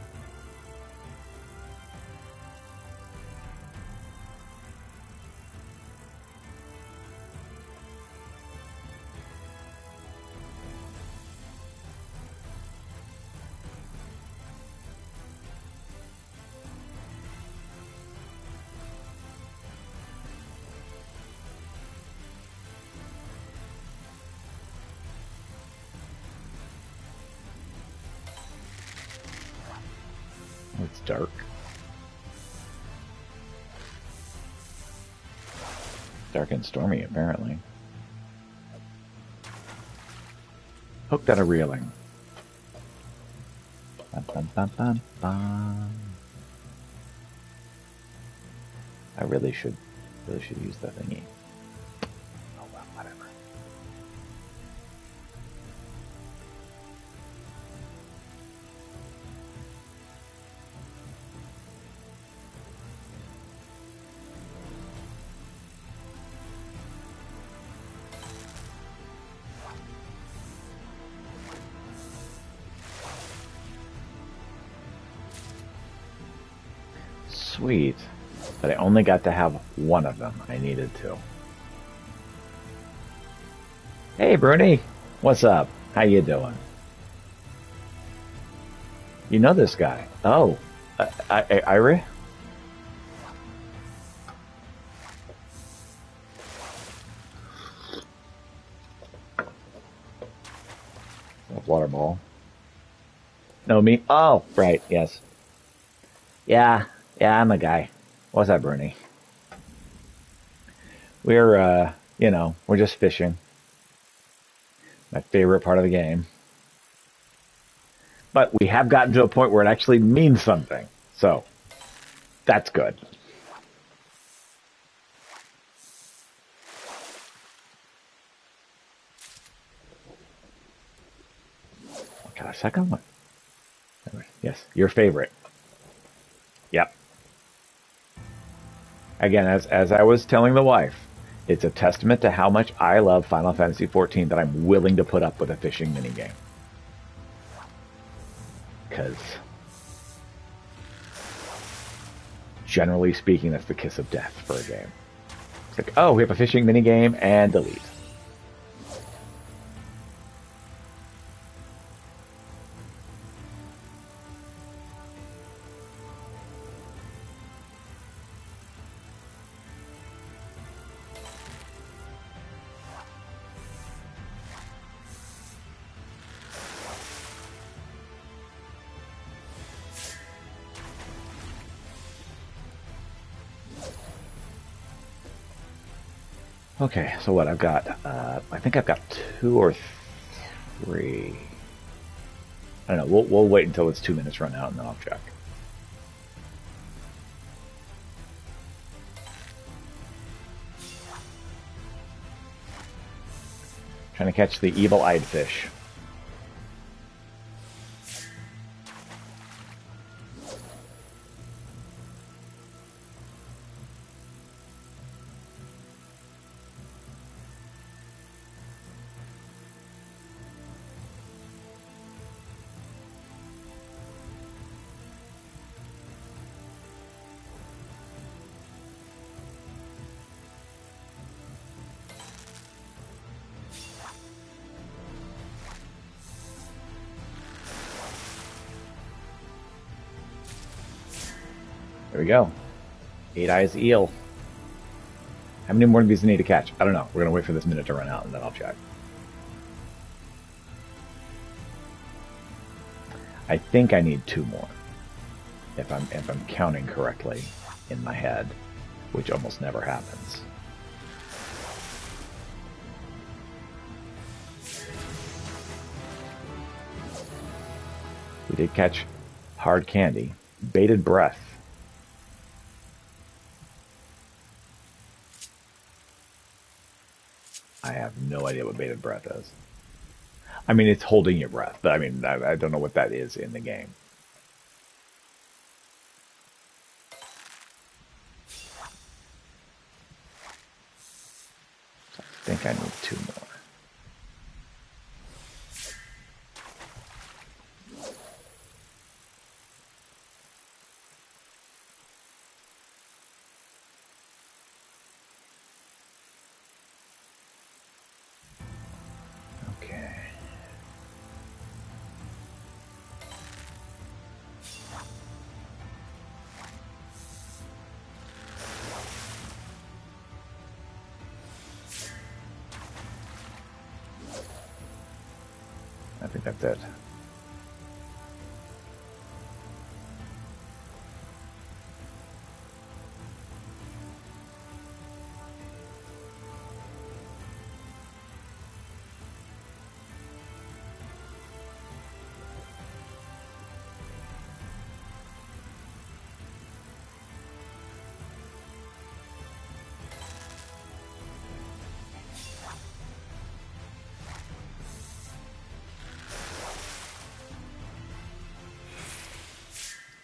It's dark. Dark and stormy, apparently. Hooked on a reeling. Bum, bum, bum, bum, bum. I really should use that thingy. Oh well, whatever. Sweet. But I only got to have one of them. I needed to. Hey, Bruni. What's up? How you doing? You know this guy. Oh. Ira? Water ball. No, me? Oh, right. Yes. Yeah, I'm a guy. What's up, Bruni? We're, we're just fishing. My favorite part of the game. But we have gotten to a point where it actually means something. So, that's good. Got a second one? Yes, your favorite. Yep. Again, as I was telling the wife, it's a testament to how much I love Final Fantasy XIV that I'm willing to put up with a fishing minigame. Because, generally speaking, that's the kiss of death for a game. It's like, oh, we have a fishing minigame, and delete. Okay, so what I've got, I think I've got 2 or 3. I don't know, we'll wait until it's 2 minutes run out and then I'll check. Trying to catch the evil-eyed fish. There we go. 8 eyes eel. How many more of these do I need to catch? I don't know. We're going to wait for this minute to run out and then I'll check. I think I need 2 more. If I'm counting correctly in my head, which almost never happens. We did catch hard candy. Bated breath. I have no idea what bated breath is. I mean, it's holding your breath, but I mean, I don't know what that is in the game. I think I need 2 more. I think that's it.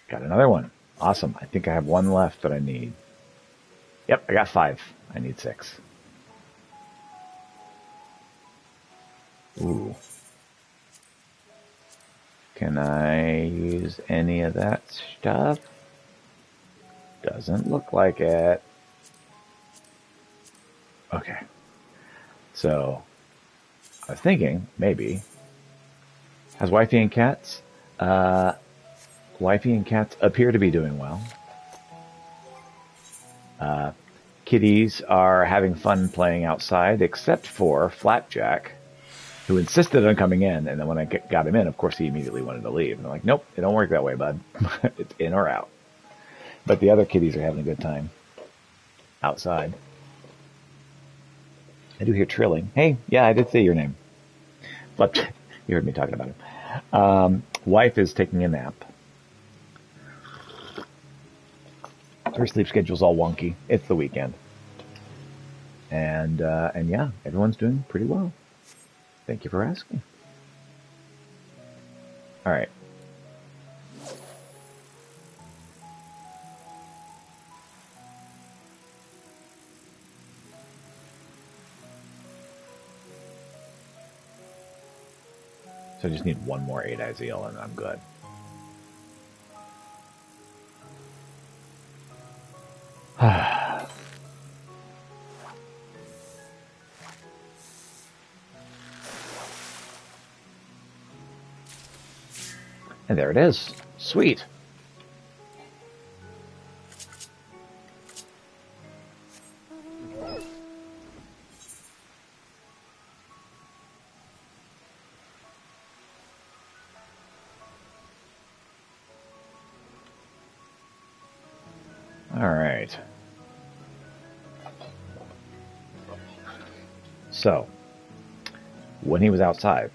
Got another one. Awesome. I think I have one left that I need. Yep, I got 5. I need 6. Ooh. Can I use any of that stuff? Doesn't look like it. Okay. So, I was thinking, maybe. Has Wifey and Cats? Wifey and Cats appear to be doing well. Kitties are having fun playing outside, except for Flapjack, who insisted on coming in, and then when I got him in, of course, he immediately wanted to leave. And I'm like, nope, it don't work that way, bud. It's in or out. But the other kitties are having a good time outside. I do hear trilling. Hey, yeah, I did say your name. But you heard me talking about him. Wife is taking a nap. Her sleep schedule's all wonky. It's the weekend. And yeah, everyone's doing pretty well. Thank you for asking. All right. So I just need one more 8-eyed zeal and I'm good. And there it is. Sweet. All right. So, when he was outside,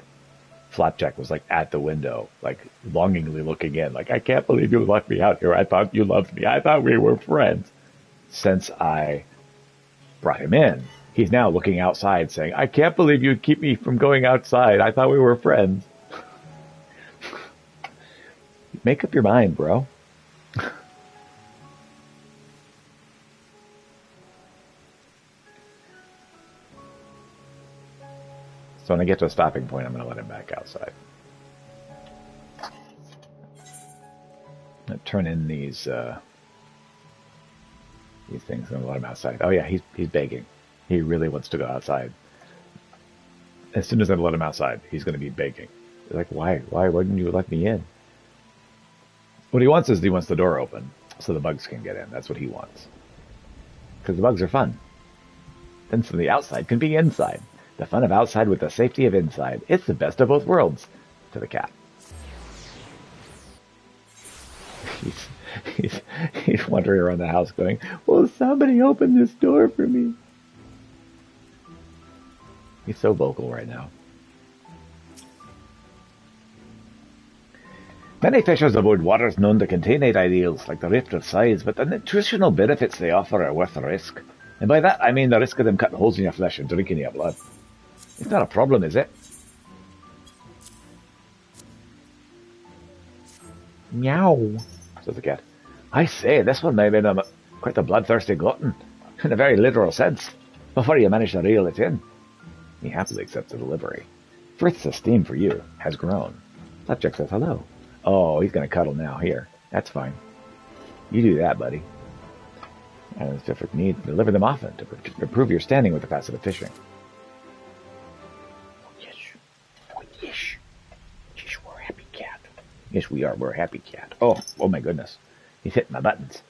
Flapjack was like at the window, like longingly looking in, like, I can't believe you left me out here. I thought you loved me. I thought we were friends. Since I brought him in, he's now looking outside saying, I can't believe you keep me from going outside. I thought we were friends. Make up your mind, bro. So when I get to a stopping point, I'm going to let him back outside. Turn in these things and let him outside. Oh yeah, he's begging. He really wants to go outside. As soon as I let him outside, he's going to be begging. Like, why? Why wouldn't you let me in? What he wants is he wants the door open so the bugs can get in. That's what he wants. Because the bugs are fun. Then from the outside can be inside. The fun of outside with the safety of inside. It's the best of both worlds. To the cat. He's wandering around the house going, will somebody open this door for me? He's so vocal right now. Many fishers avoid waters known to contain 8-eyed eels, like the Rift of Sighs, but the nutritional benefits they offer are worth the risk. And by that I mean the risk of them cutting holes in your flesh and drinking your blood. It's not a problem, is it? Meow, says the cat. I say, this one may have been quite a bloodthirsty glutton, in a very literal sense, before you manage to reel it in. He happily accepts the delivery. Frith's esteem for you has grown. Flapjack says hello. Oh, he's going to cuddle now. Here, that's fine. You do that, buddy. And if you need, deliver them often to improve your standing with the facet of fishing. Yes, we're a happy cat. Yes, we are. We're a happy cat. Oh my goodness. He's hitting my buttons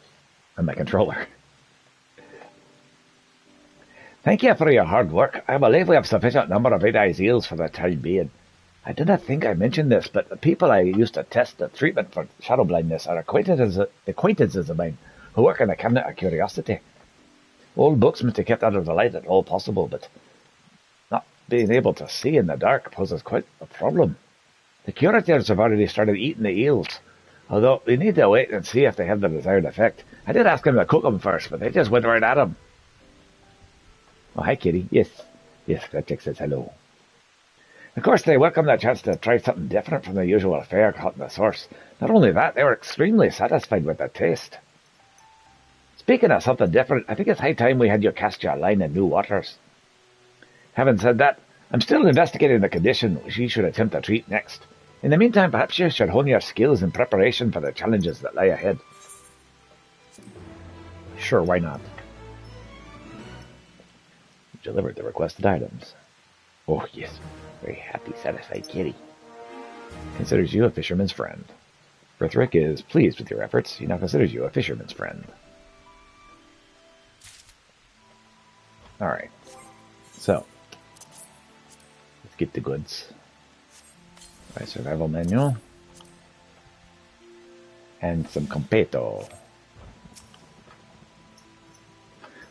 on my controller. Thank you for your hard work. I believe we have sufficient number of 8-eyed eels for the time being. I do not think I mentioned this, but the people I used to test the treatment for shadow blindness are acquaintances of mine who work in the Cabinet of Curiosity. Old books must be kept out of the light at all possible, but not being able to see in the dark poses quite a problem. The curators have already started eating the eels, although we need to wait and see if they have the desired effect. I did ask them to cook them first, but they just went right at them. Oh, hi, kitty. Yes, Flapjack says hello. Of course, they welcome the chance to try something different from the usual fare caught in the source. Not only that, they were extremely satisfied with the taste. Speaking of something different, I think it's high time we had you cast your line in new waters. Having said that, I'm still investigating the condition which you should attempt to treat next. In the meantime, perhaps you should hone your skills in preparation for the challenges that lie ahead. Sure, why not? You delivered the requested items. Oh, yes. Very happy, satisfied kitty. Considers you a fisherman's friend. Frithric is pleased with your efforts. He now considers you a fisherman's friend. Alright. So, let's get the goods. My survival menu. And some completo.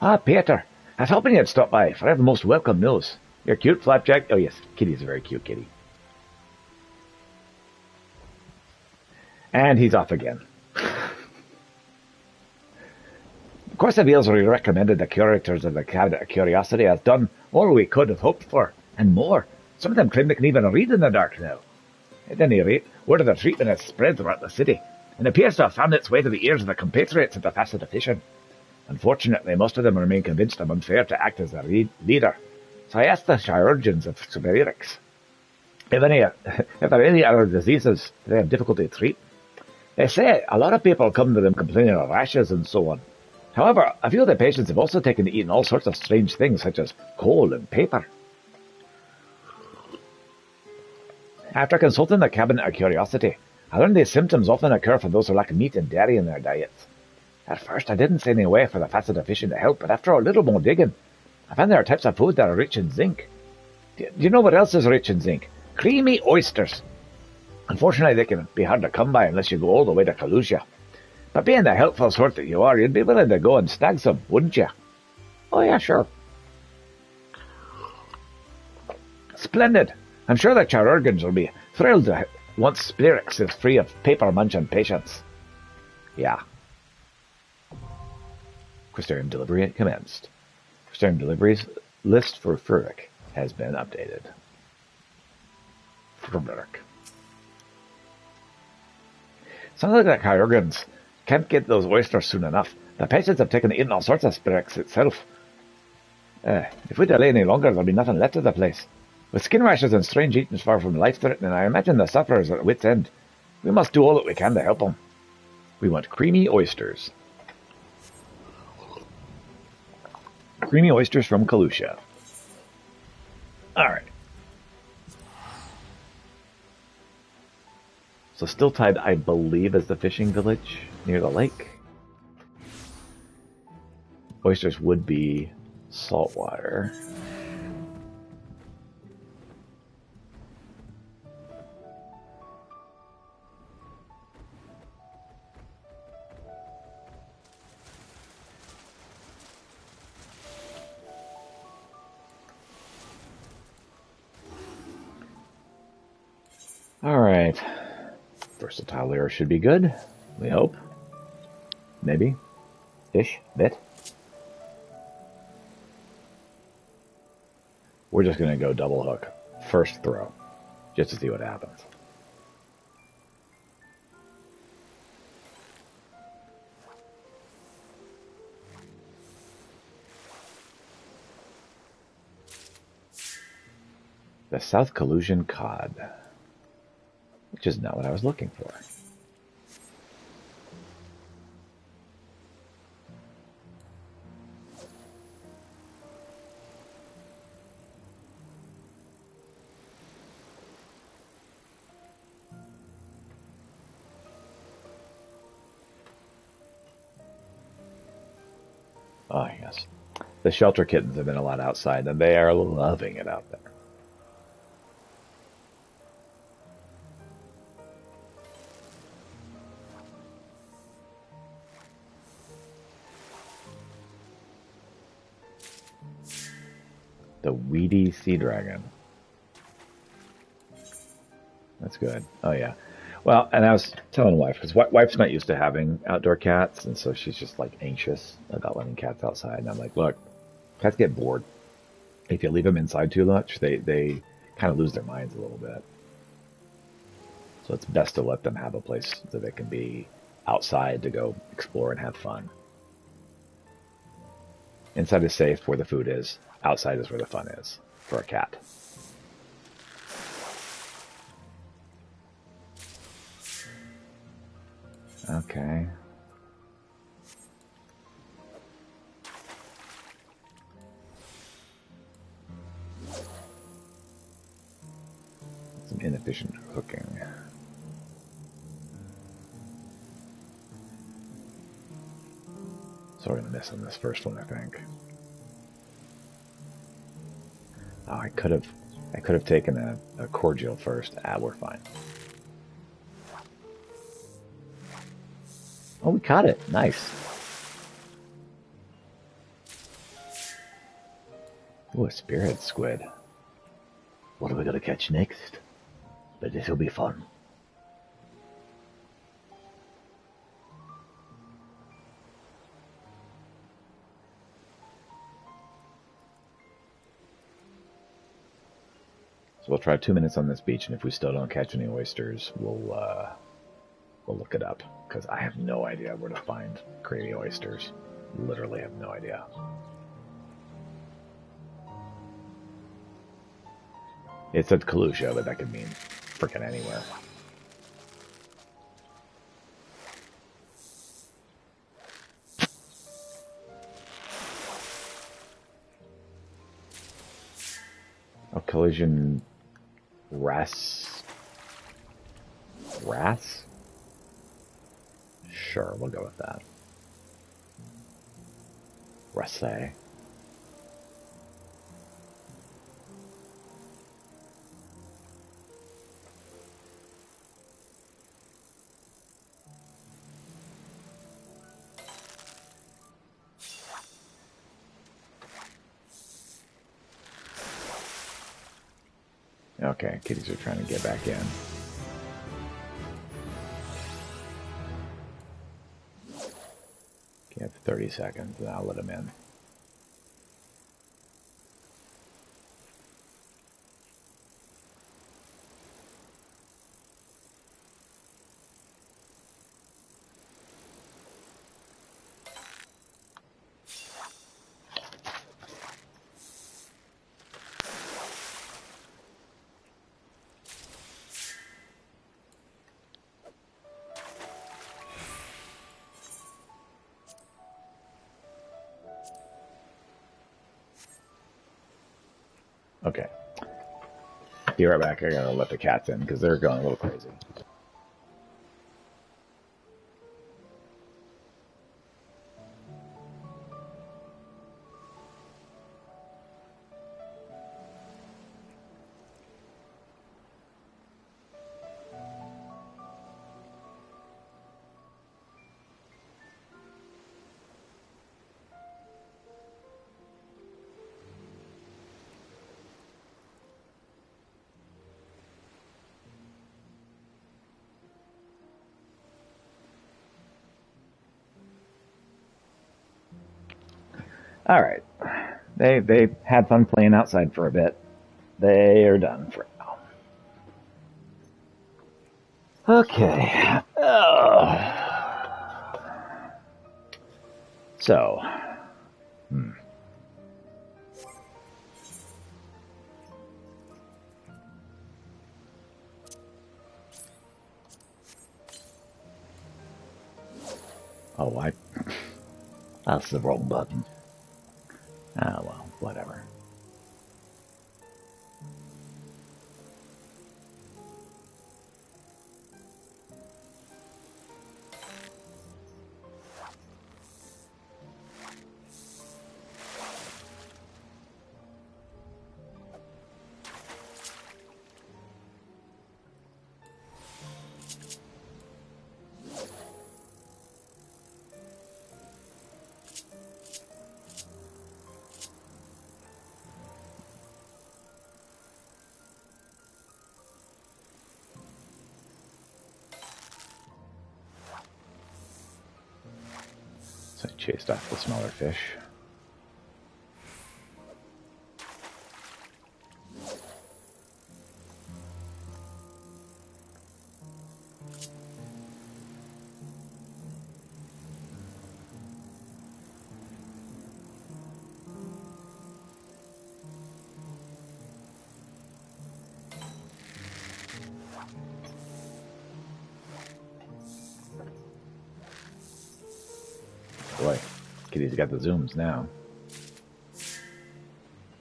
Ah, Peter. I was hoping you'd stop by, for I have the most welcome news. You're cute, Flapjack. Oh yes, Kitty's a very cute kitty. And he's off again. Of course, the Beals recommended the curators of the Cabinet of Curiosity has done all we could have hoped for, and more. Some of them claim they can even read in the dark now. At any rate, word of their treatment has spread throughout the city, and appears to have found its way to the ears of the compatriots of the Facet Fission. Unfortunately, most of them remain convinced I'm unfair to act as their leader, so I asked the chirurgeons of Superirix if there are any other diseases they have difficulty to treat. They say a lot of people come to them complaining of rashes and so on. However, a few of the patients have also taken to eating all sorts of strange things such as coal and paper. After consulting the Cabinet of Curiosity, I learned these symptoms often occur for those who lack meat and dairy in their diets. At first, I didn't see any way for the Facet Fission to help, but after a little more digging, I found there are types of food that are rich in zinc. Do you know what else is rich in zinc? Creamy oysters. Unfortunately, they can be hard to come by unless you go all the way to Kalusia. But being the helpful sort that you are, you'd be willing to go and snag some, wouldn't you? Oh yeah, sure. Splendid. I'm sure the chirurgeons will be thrilled to once Spirix is free of paper-munching patients. Yeah. Crystarium delivery commenced. Crystarium deliveries list for Frithric has been updated. Frithric. Sounds like the chirurgeons can't get those oysters soon enough. The patients have taken to eating all sorts of Spirix itself. If we delay any longer, there'll be nothing left of the place. With skin rashes and strange eatings far from life-threatening, I imagine the sufferers are at wit's end. We must do all that we can to help them. We want creamy oysters. Creamy oysters from Kalusia. Alright. So Stilltide, I believe, is the fishing village near the lake. Oysters would be saltwater. Alright. Versatile lure should be good. We hope. Maybe. Ish. Bit. We're just going to go double hook. First throw. Just to see what happens. The South Kalusian cod. Which is not what I was looking for. Oh, yes. The shelter kittens have been allowed outside, and they are loving it out there. The weedy sea dragon. That's good. Oh, yeah. Well, and I was telling wife, because wife's not used to having outdoor cats, and so she's just, like, anxious about letting cats outside. And I'm like, look, cats get bored. If you leave them inside too much, they kind of lose their minds a little bit. So it's best to let them have a place that they can be outside to go explore and have fun. Inside is safe where the food is. Outside is where the fun is for a cat. Okay. Some inefficient hooking. So we're gonna miss on this first one, I think. Oh, I could have taken a cordial first. Ah, we're fine. Oh, we caught it. Nice. Ooh, a spearhead squid. What are we gonna catch next? But this'll be fun. So we'll try 2 minutes on this beach, and if we still don't catch any oysters, we'll look it up, because I have no idea where to find creamy oysters. Literally have no idea. It said Kalusha, but that could mean freaking anywhere. Oh, collision. Wrasse? Sure, we'll go with that. Wrasse. Okay, kitties are trying to get back in. Okay, 30 seconds, and I'll let them in. Okay. Be right back. I gotta let the cats in because they're going a little crazy. All right. They had fun playing outside for a bit. They are done for now. Okay. So. Oh, that's the wrong button. Ah, well, whatever. So I chased off the smaller fish. Kitty's got the zooms now.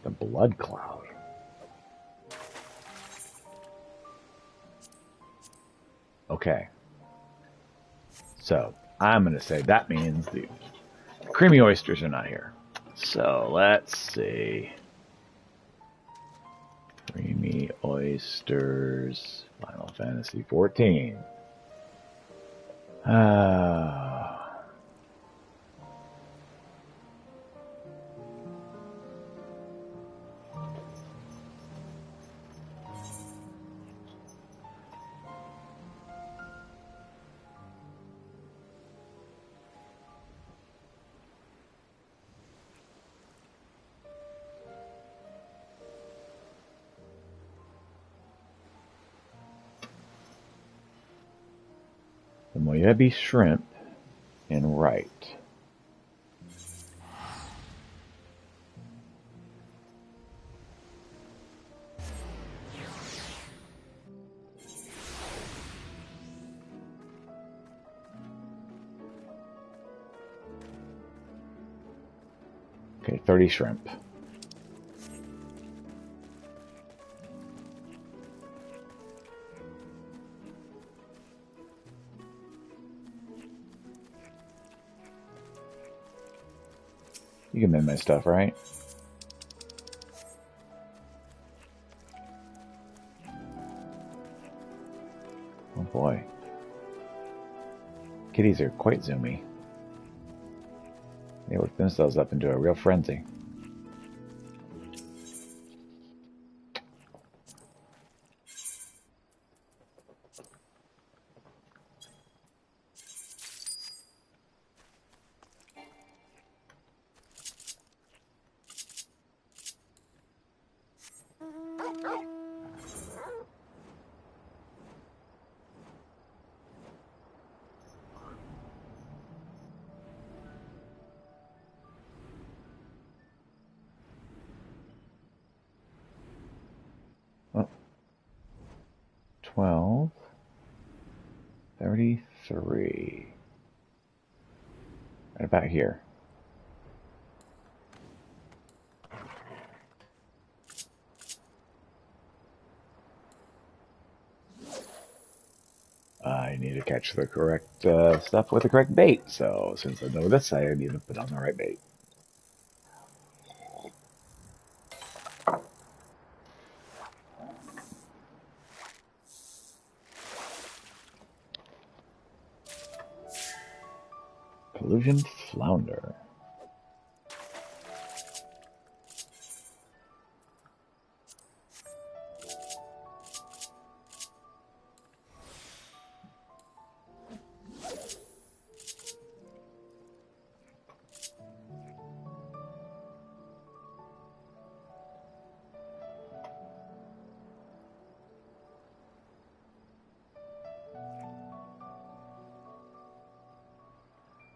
The blood cloud. Okay. So, I'm going to say that means the creamy oysters are not here. So, let's see. Creamy oysters. Final Fantasy 14. The Moyebi shrimp and right. Okay, 30 shrimp. You can mend my stuff, right? Oh boy. Kitties are quite zoomy. They work themselves up into a real frenzy. Oh. 12. 33. Right about here. I need to catch the correct stuff with the correct bait. So since I know this, I need to put on the right bait. Peruvian flounder.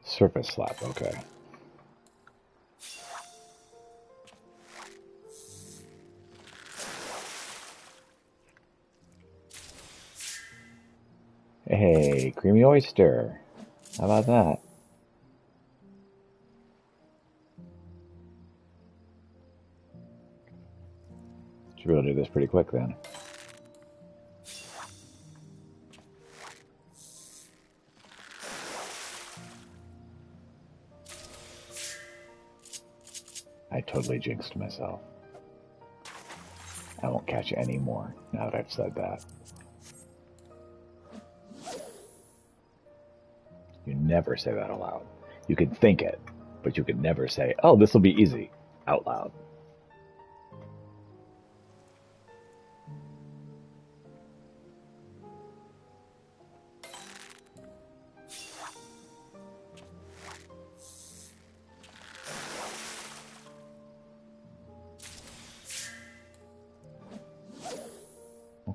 Surface slap, okay. Hey, creamy oyster. How about that? Should be able to do this pretty quick then. I totally jinxed myself. I won't catch any more now that I've said that. You never say that aloud. You can think it, but you can never say, oh, this will be easy, out loud.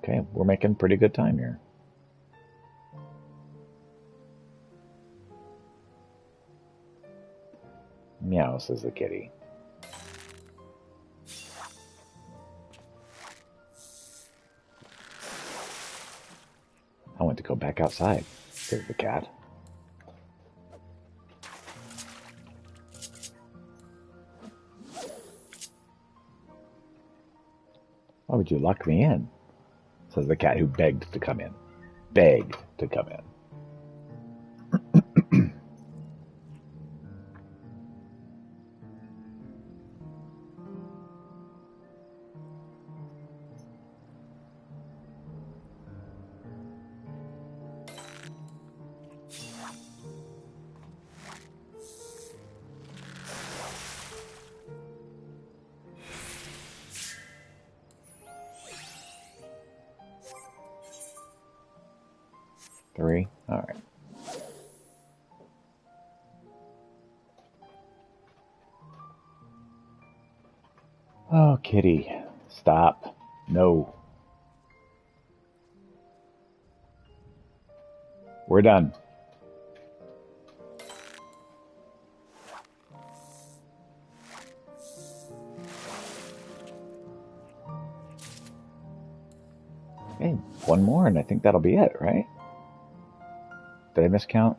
Okay, we're making pretty good time here. Meow, says the kitty. I want to go back outside, says the cat. Why would you lock me in? Says the cat who begged to come in. Begged to come in. Three? Alright. Oh, kitty. Stop. No. We're done. Okay, one more and I think that'll be it, right? Did I miscount?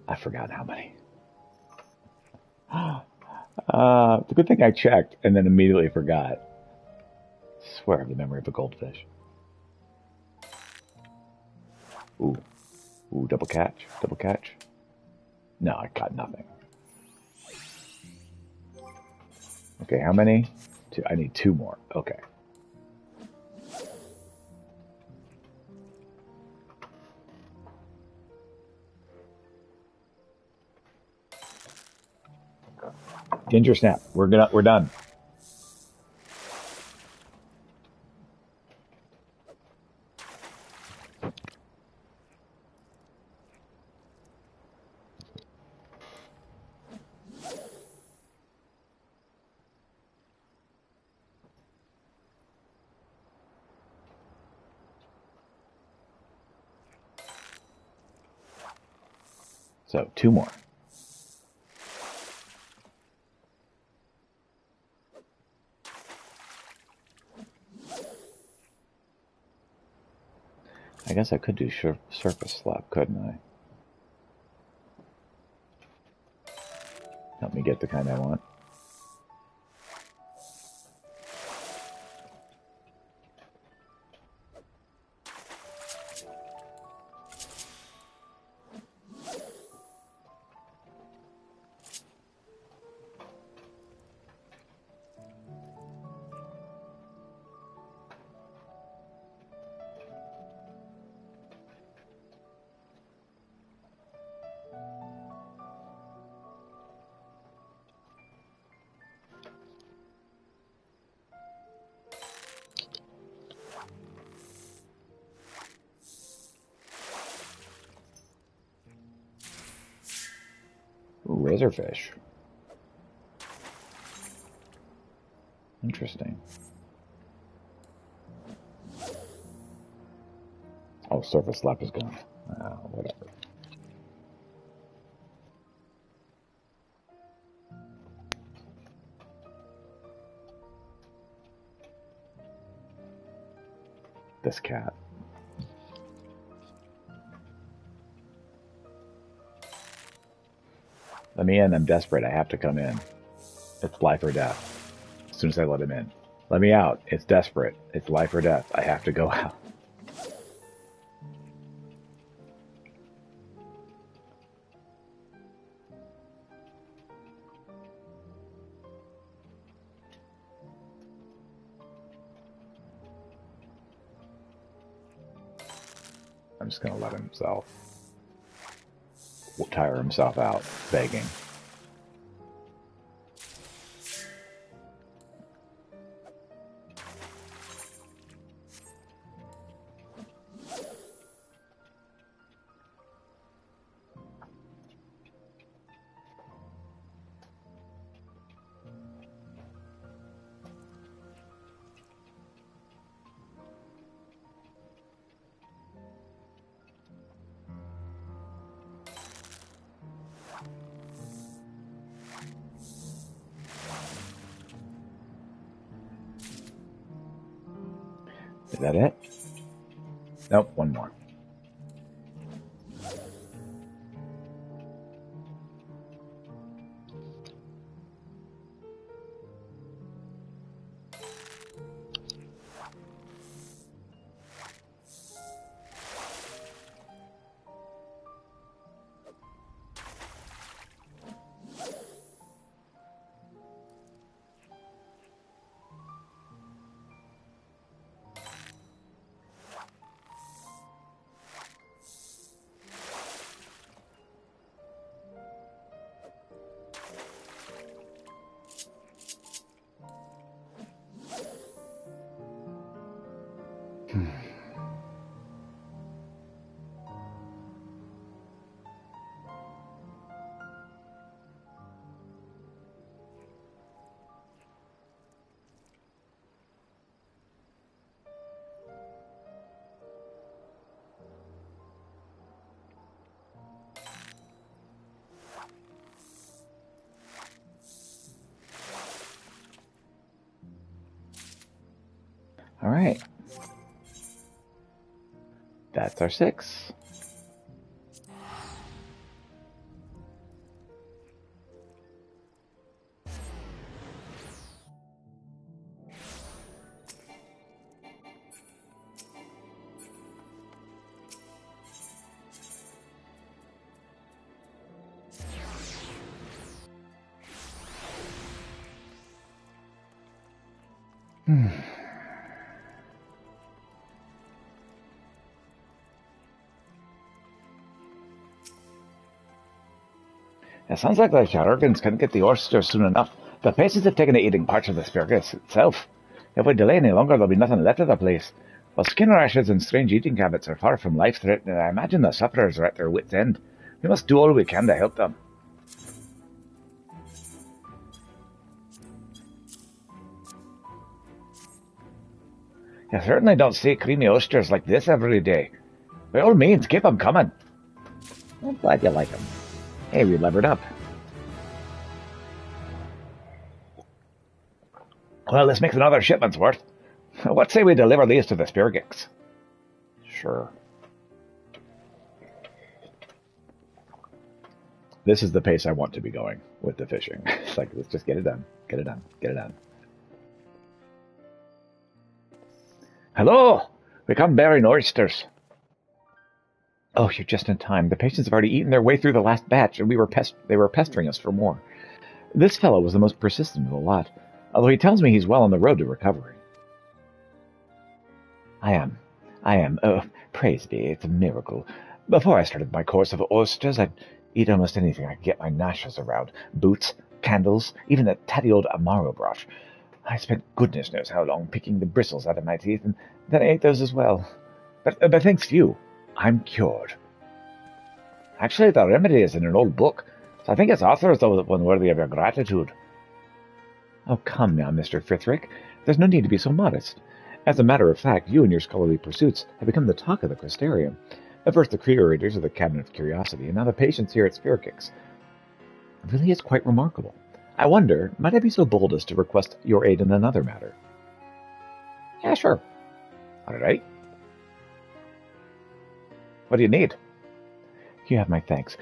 I forgot how many. It's a good thing I checked and then immediately forgot. I swear I have the memory of a goldfish. Ooh. Ooh, double catch. Double catch. No, I caught nothing. Okay, how many? Two. I need two more. Okay. Ginger snap. We're done. So, two more. I guess I could do surface slap, couldn't I? Help me get the kind I want. Ooh, razorfish. Interesting. Oh, surface slap is gone. Whatever. This cat. Let me in. I'm desperate. I have to come in. It's life or death. As soon as I let him in. Let me out. It's desperate. It's life or death. I have to go out. I'm just going to let himself tire himself out, begging. Is that it? Nope, one more. right. That's our 6. It sounds like the Chirurgeons couldn't get the oysters soon enough. The patients have taken to eating parts of the asparagus itself. If we delay any longer, there'll be nothing left of the place. While skin rashes and strange eating habits are far from life-threatening, I imagine the sufferers are at their wits' end. We must do all we can to help them. You certainly don't see creamy oysters like this every day. By all means, keep them coming. I'm glad you like them. Hey, we levered up. Well, this makes another shipment's worth. What say we deliver these to the Spirgix? Sure. This is the pace I want to be going with the fishing. It's like, let's just get it done. Get it done. Get it done. Hello! We come bearing oysters. Oh, you're just in time. The patients have already eaten their way through the last batch, and they were pestering us for more. This fellow was the most persistent of the lot, although he tells me he's well on the road to recovery. I am. Oh, praise be, it's a miracle. Before I started my course of oysters, I'd eat almost anything I could get my gnashes around. Boots, candles, even that tatty old Amaro brush. I spent goodness knows how long picking the bristles out of my teeth, and then I ate those as well. But thanks to you, I'm cured. Actually, the remedy is in an old book, so I think its author is the one worthy of your gratitude. Oh, come now, Mr. Frithric. There's no need to be so modest. As a matter of fact, you and your scholarly pursuits have become the talk of the Crystarium. At first the curators of the Cabinet of Curiosity, and now the patients here at Spirgix. It really is quite remarkable. I wonder, might I be so bold as to request your aid in another matter? Yeah, sure. All right. What do you need? You have my thanks.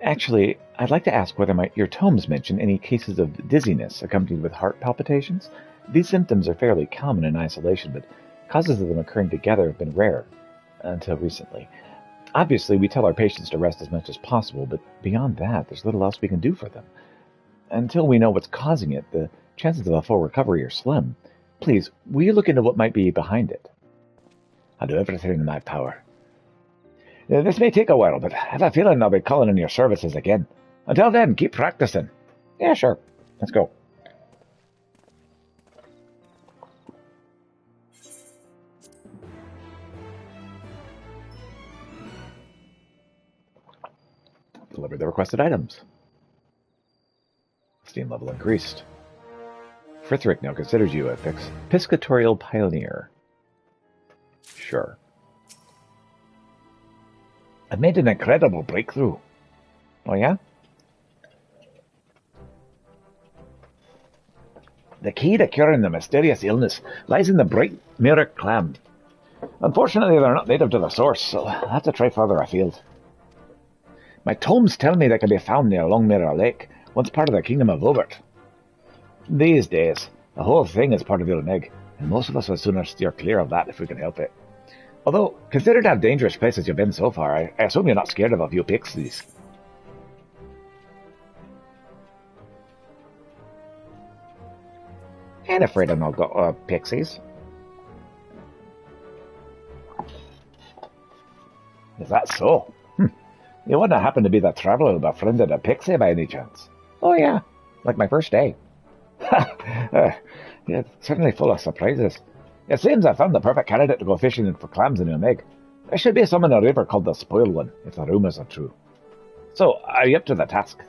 Actually, I'd like to ask whether your tomes mention any cases of dizziness accompanied with heart palpitations. These symptoms are fairly common in isolation, but causes of them occurring together have been rare until recently. Obviously, we tell our patients to rest as much as possible, but beyond that, there's little else we can do for them. Until we know what's causing it, the chances of a full recovery are slim. Please, will you look into what might be behind it? I'll do everything in my power. This may take a while, but I have a feeling I'll be calling in your services again. Until then, keep practicing. Yeah, sure. Let's go. Deliver the requested items. Steam level increased. Frithric now considers you a piscatorial pioneer. Sure. I've made an incredible breakthrough. Oh, yeah? The key to curing the mysterious illness lies in the bright mirror clam. Unfortunately, they're not native to the source, so I'll have to try further afield. My tomes tell me they can be found near Longmirror Lake, once part of the Kingdom of Obert. These days, the whole thing is part of Ilmig, and most of us would sooner steer clear of that if we can help it. Although, considering how dangerous places you've been so far, I assume you're not scared of a few pixies. Ain't afraid of no pixies. Is that so? You wouldn't happen to be the traveller who befriended a pixie by any chance? Oh yeah, like my first day. Yeah, certainly full of surprises. It seems I found the perfect candidate to go fishing for clams in Ilmig. There should be some in a river called the Spoiled One, if the rumours are true. So, are you up to the task?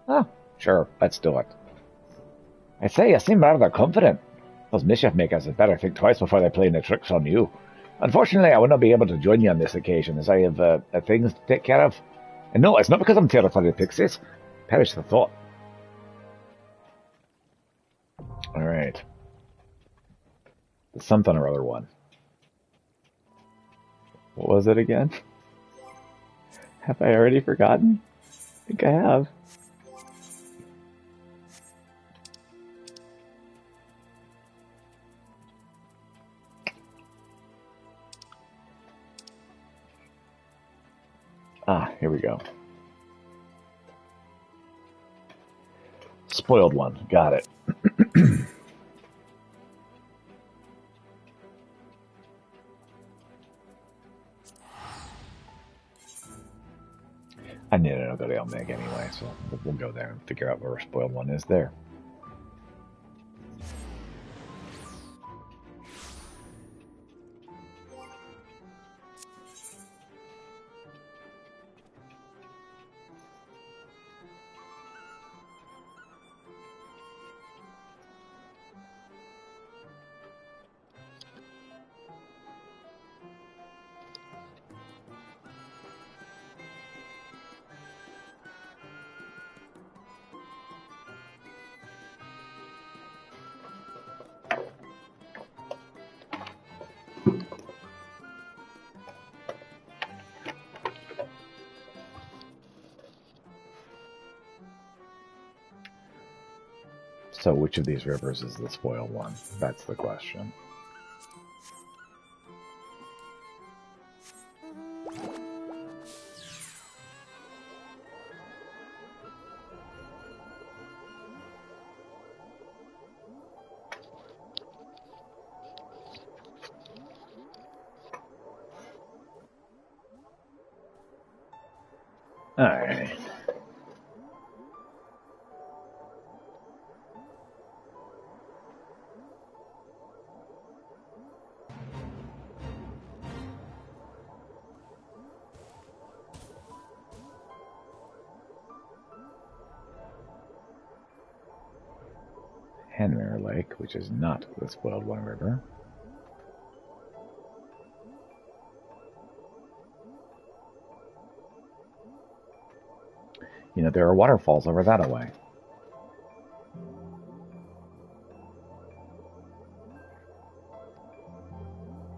Oh, sure, let's do it. I say, you seem rather confident. Those mischief makers had better think twice before they play any tricks on you. Unfortunately, I will not be able to join you on this occasion, as I have things to take care of. And no, it's not because I'm terrified of pixies. Perish the thought. Alright. something or other one. What was it again? Have I already forgotten? I think I have. Ah, here we go. Spoiled one. Got it. I need to go to Elmeg anyway, so we'll go there and figure out where our spoiled one is there. So which of these rivers is the spoiled one? That's the question. All right. Hanmer Lake, which is not the spoiled one river. You know, there are waterfalls over that away.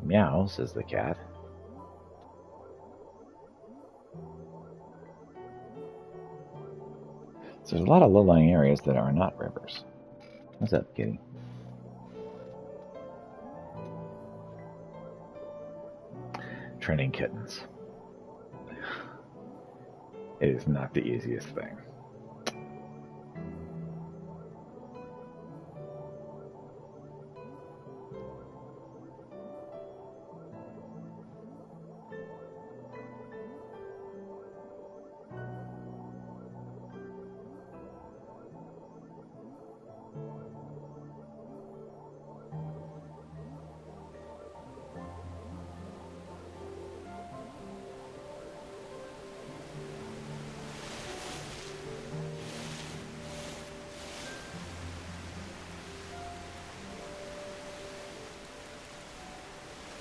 Meow, says the cat. So there's a lot of low-lying areas that are not rivers. What's up, kitty? Training kittens. It is not the easiest thing.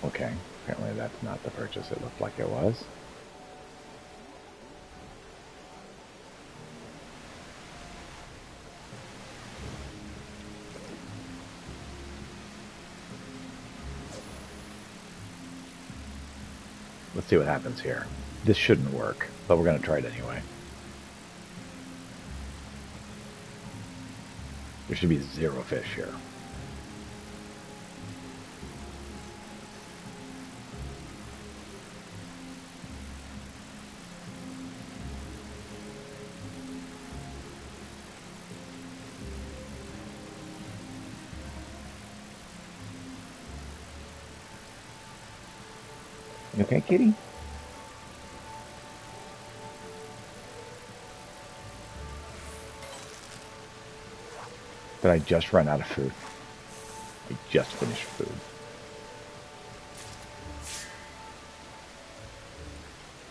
Okay, apparently that's not the purchase it looked like it was. Let's see what happens here. This shouldn't work, but we're going to try it anyway. There should be 0 fish here. You okay, kitty? Did I just run out of food? I just finished food.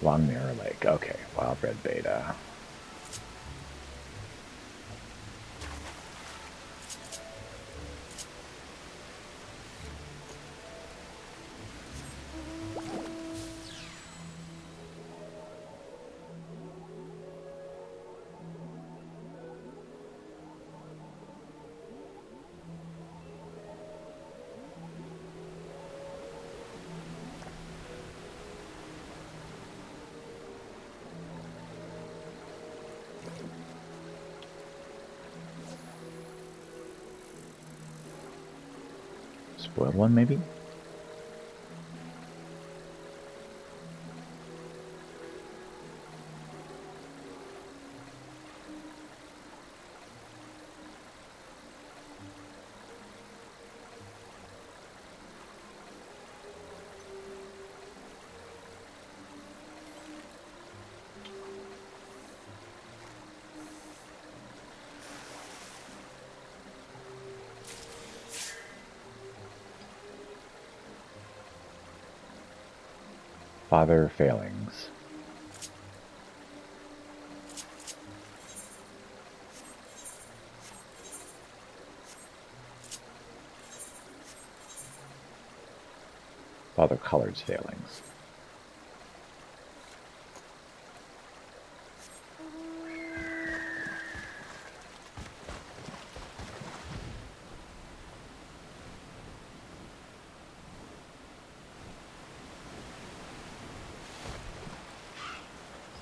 Long Mirror Lake. Okay, wild red beta. Spoiled one, maybe? Father failings. Father Collard's failings.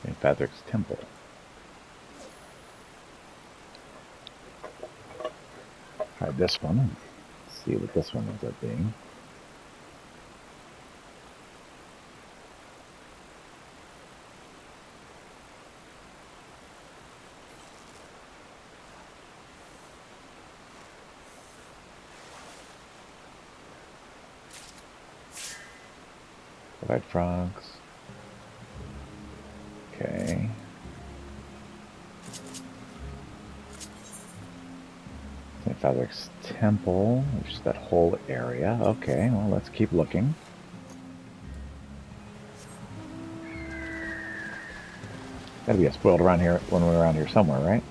St. Patrick's Temple. Try this one. Let's see what this one ends up being. White frogs. Okay. St. Patrick's Temple, which is that whole area. Okay, well, let's keep looking. Gotta be a spoiled around here when we're around here somewhere, right?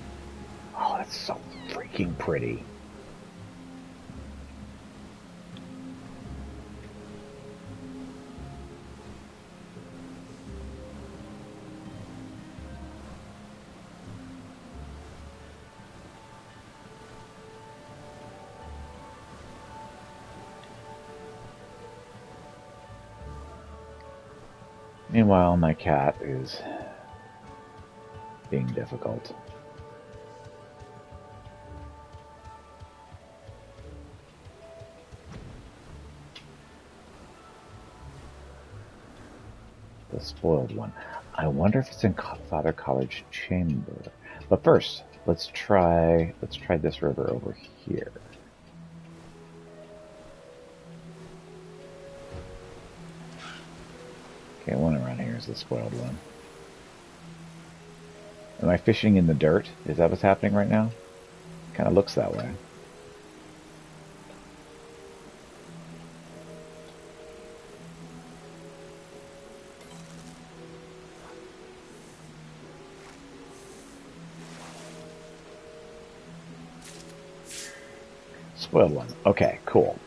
Oh, that's so freaking pretty. Meanwhile, my cat is being difficult. The spoiled one. I wonder if it's in Father Collard's chamber. But first, let's try this river over here. Okay, one around here is the spoiled one. Am I fishing in the dirt? Is that what's happening right now? Kind of looks that way. Spoiled one. Okay, cool.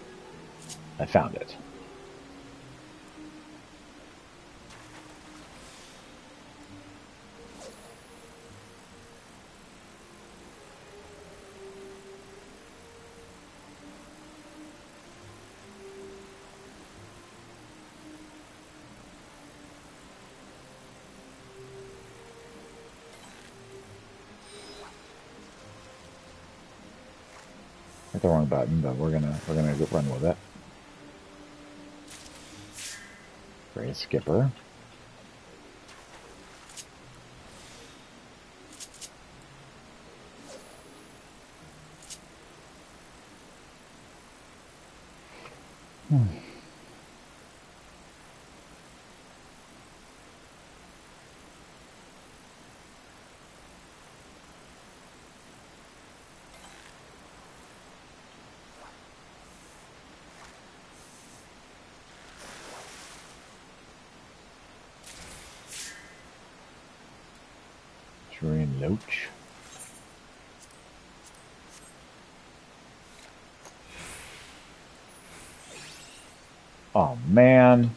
I found it. Hit the wrong button, but we're gonna run with it. Great skipper. Turian Loach. Oh man.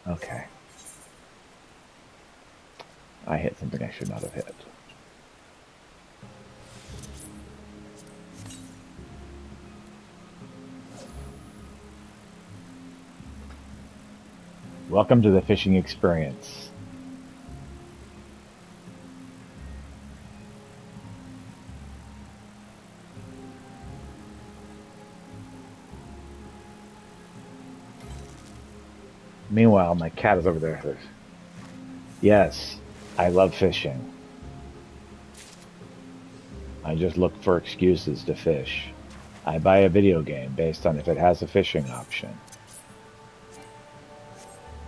Okay. I hit something I should not have hit. Welcome to the fishing experience. Meanwhile, my cat is over there. Yes, I love fishing. I just look for excuses to fish. I buy a video game based on if it has a fishing option.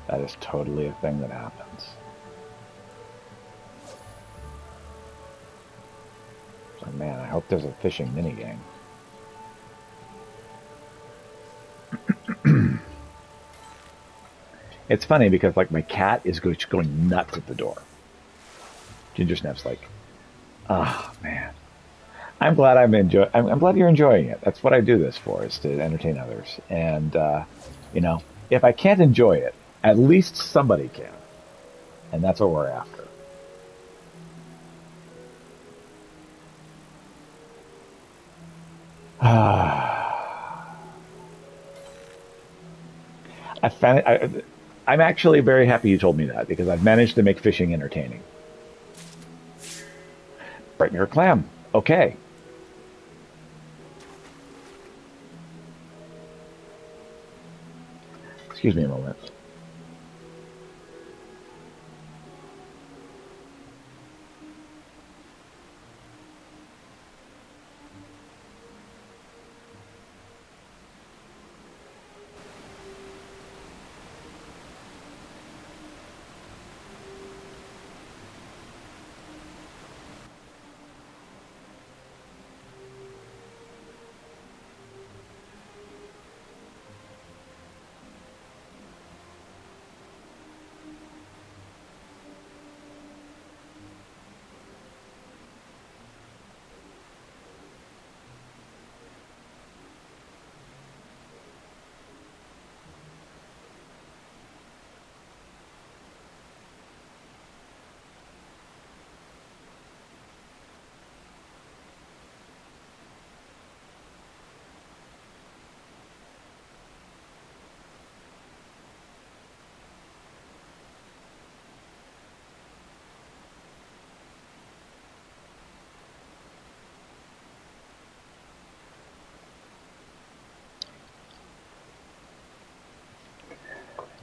That is totally a thing that happens. So man, I hope there's a fishing minigame. It's funny because like my cat is going nuts at the door. Ginger Snap's like, oh man. I'm glad I'm glad you're enjoying it. That's what I do this for, is to entertain others. And you know, if I can't enjoy it, at least somebody can. And that's what we're after. I'm actually very happy you told me that, because I've managed to make fishing entertaining. Bright Mirror Clam. Okay. Excuse me a moment.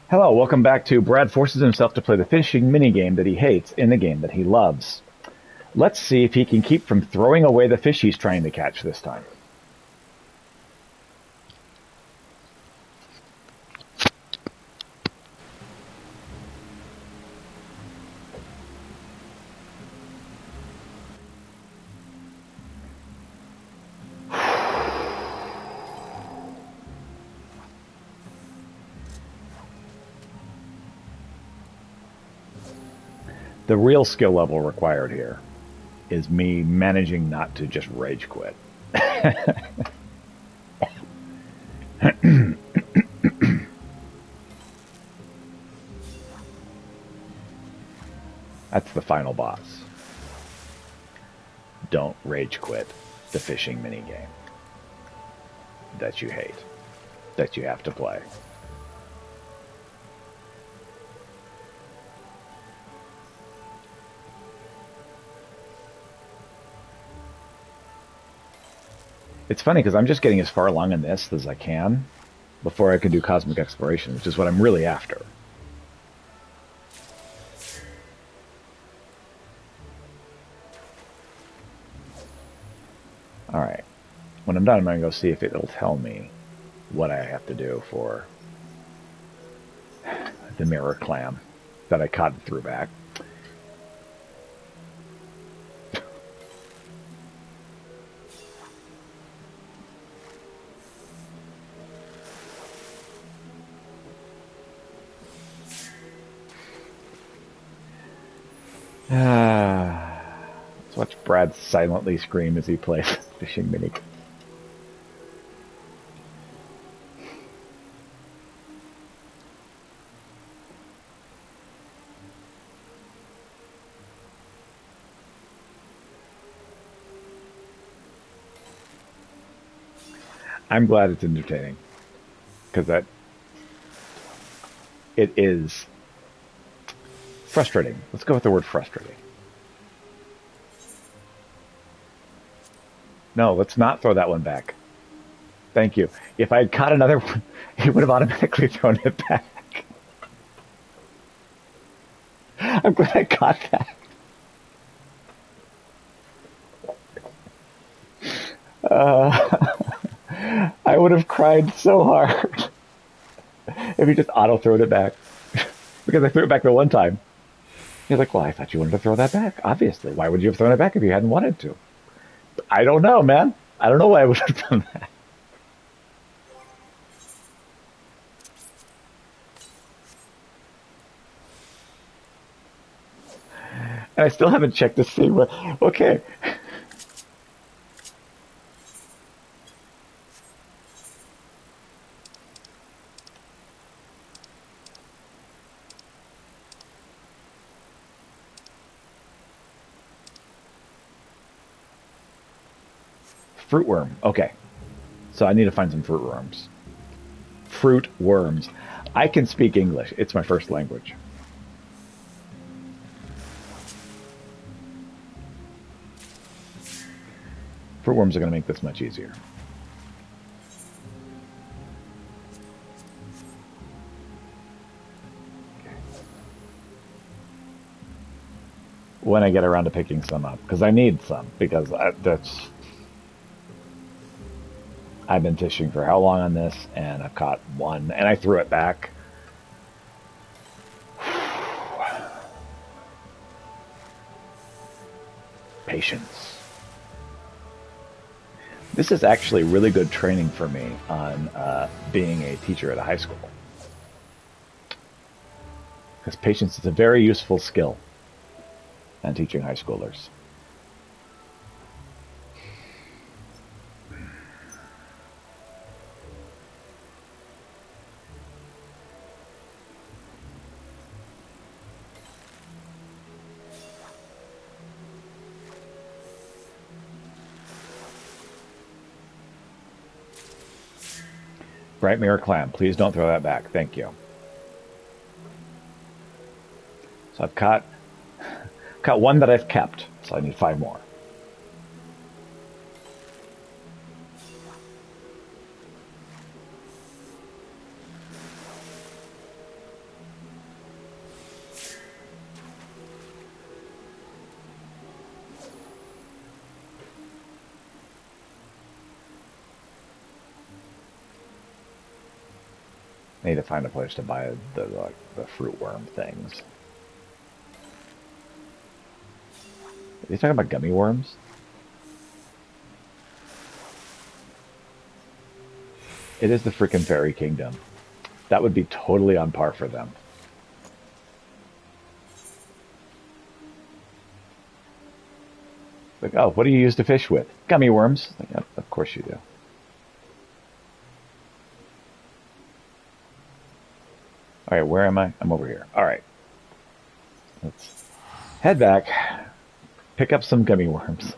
Hello, welcome back to Brad Forces Himself to Play the Fishing Minigame that he hates in the game that he loves. Let's see if he can keep from throwing away the fish he's trying to catch this time. The real skill level required here is me managing not to just rage quit. That's the final boss. Don't rage quit the fishing minigame that you hate, that you have to play. It's funny because I'm just getting as far along in this as I can before I can do cosmic exploration, which is what I'm really after. Alright. When I'm done, I'm going to go see if it'll tell me what I have to do for the mirror clam that I caught and threw back. Let's watch Brad silently scream as he plays fishing mini. I'm glad it's entertaining, because it is frustrating. Let's go with the word frustrating. No, let's not throw that one back. Thank you. If I had caught another one, it would have automatically thrown it back. I'm glad I got that. I would have cried so hard if he just auto throwed it back. Because I threw it back the one time. He's like, well, I thought you wanted to throw that back. Obviously. Why would you have thrown it back if you hadn't wanted to? I don't know, man. I don't know why I would have done that. And I still haven't checked to see what... Okay. Fruit worm. Okay. So I need to find some fruit worms. Fruit worms. I can speak English. It's my first language. Fruit worms are going to make this much easier. Okay. When I get around to picking some up, because I need some, because I've been fishing for how long on this, and I've caught one, and I threw it back. Patience. This is actually really good training for me on being a teacher at a high school. Because patience is a very useful skill in teaching high schoolers. Bright Mirror Clam, please don't throw that back. Thank you. So I've caught one that I've kept, so I need 5 more. I need to find a place to buy the fruit worm things. Are you talking about gummy worms? It is the freaking fairy kingdom. That would be totally on par for them. Like, oh, what do you use to fish with? Gummy worms. Like, oh, of course you do. All right, where am I? I'm over here. All right. Let's head back, pick up some gummy worms,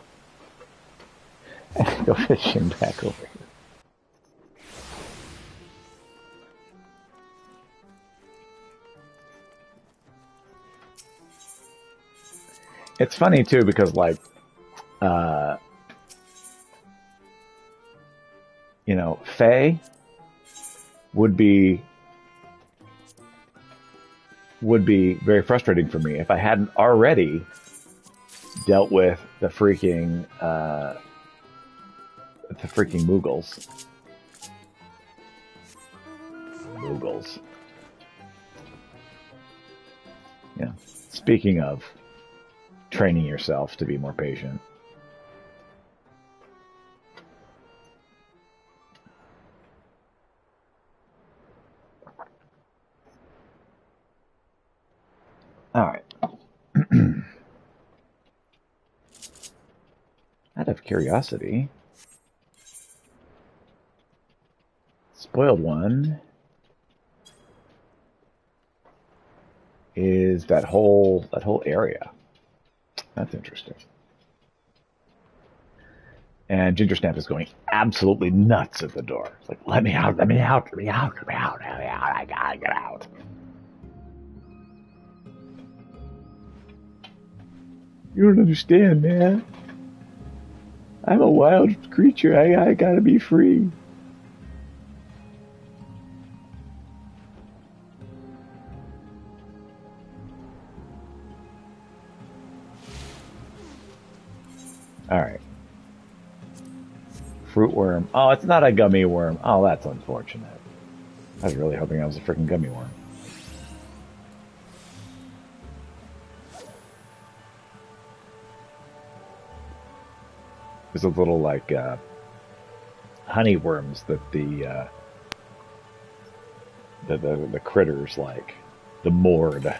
and go fishing back over here. It's funny, too, because, like, you know, Faye would be very frustrating for me if I hadn't already dealt with the freaking Moogles. Moogles. Yeah. Speaking of training yourself to be more patient. All right. Out of curiosity, spoiled one is that whole area. That's interesting. And Ginger Snap is going absolutely nuts at the door. It's like, let me out, let me out, let me out, let me out, let me out, I gotta get out. You don't understand, man. I'm a wild creature. I gotta be free. Alright. Fruit worm. Oh, it's not a gummy worm. Oh, that's unfortunate. I was really hoping I was a freaking gummy worm. There's a little, like, honey worms that the critters like. The Mord.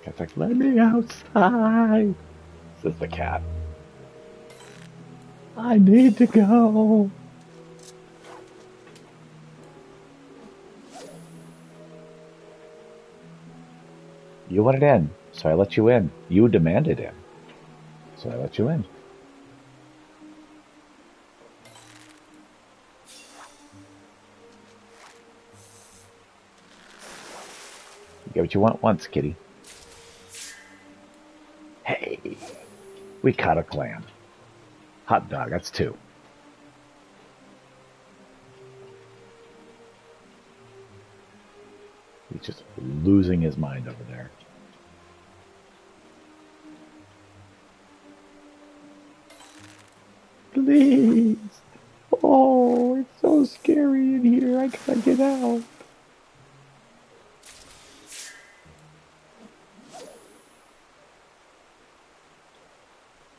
It's like, let me outside, says the cat. I need to go. You wanted in, so I let you in. You demanded in, so I let you in. You get what you want once, kitty. Hey, we caught a clam. Hot dog, that's 2. He's just losing his mind over there. Please. Oh, it's so scary in here. I gotta get out.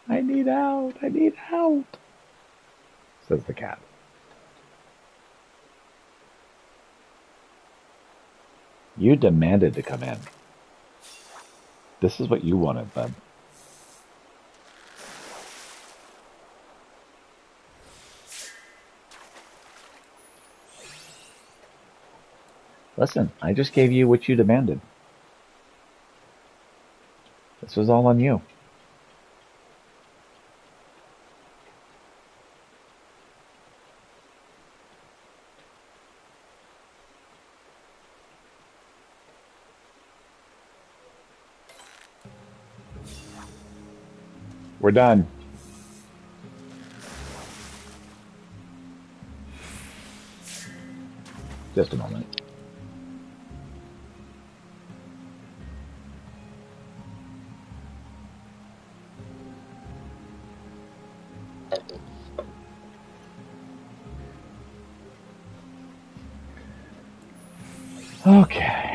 I need out. I need out, says the cat. You demanded to come in. This is what you wanted, bud. Listen, I just gave you what you demanded. This was all on you. We're done. Just a moment. Okay.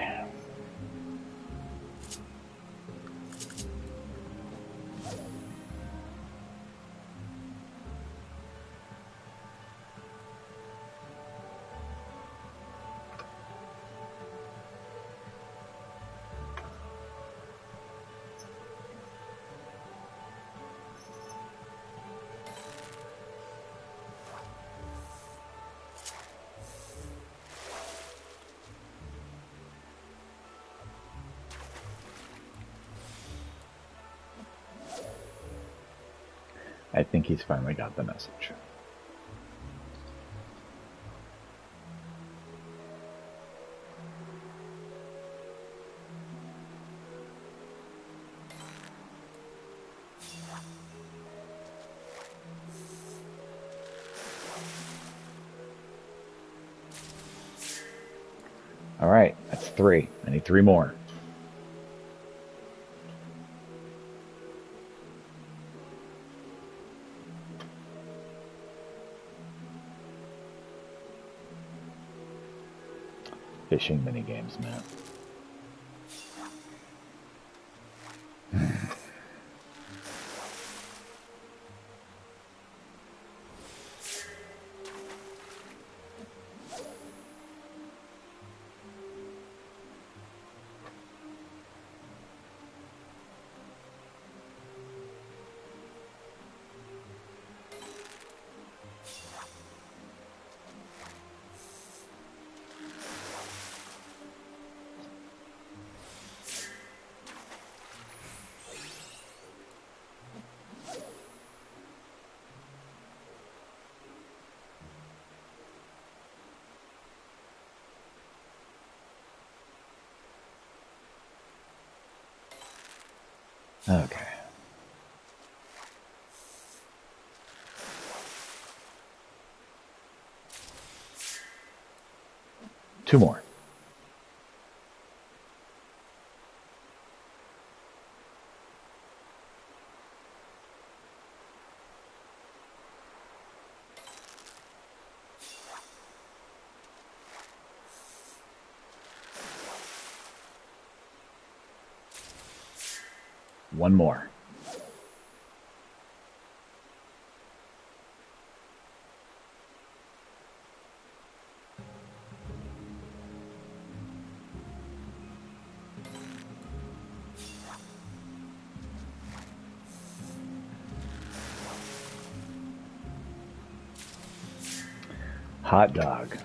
I think he's finally got the message. All right, that's 3. I need 3 more. Fishing mini games, man. Okay. Two more. One more. Hot dog.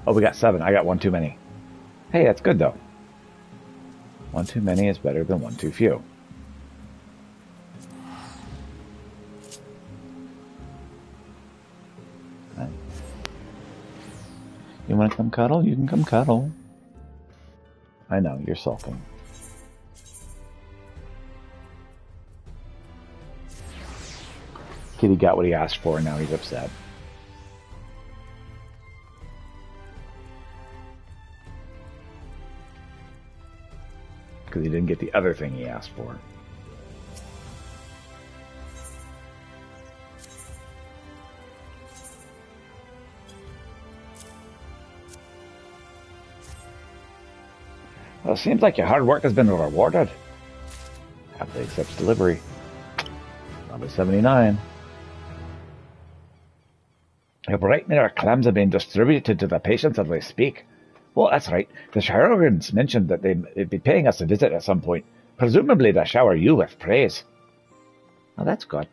Oh, we got 7. I got 1 too many. Hey, that's good though. 1 too many is better than 1 too few. Okay. You want to come cuddle? You can come cuddle. I know, you're sulking. Kitty got what he asked for and now he's upset. Because he didn't get the other thing he asked for. Well, it seems like your hard work has been rewarded. Happily accepts delivery. Number 79. Your Brightmere clams have been distributed to the patients as we speak. Well, that's right. The Shirogans mentioned that they'd be paying us a visit at some point, presumably to shower you with praise. Oh, that's good.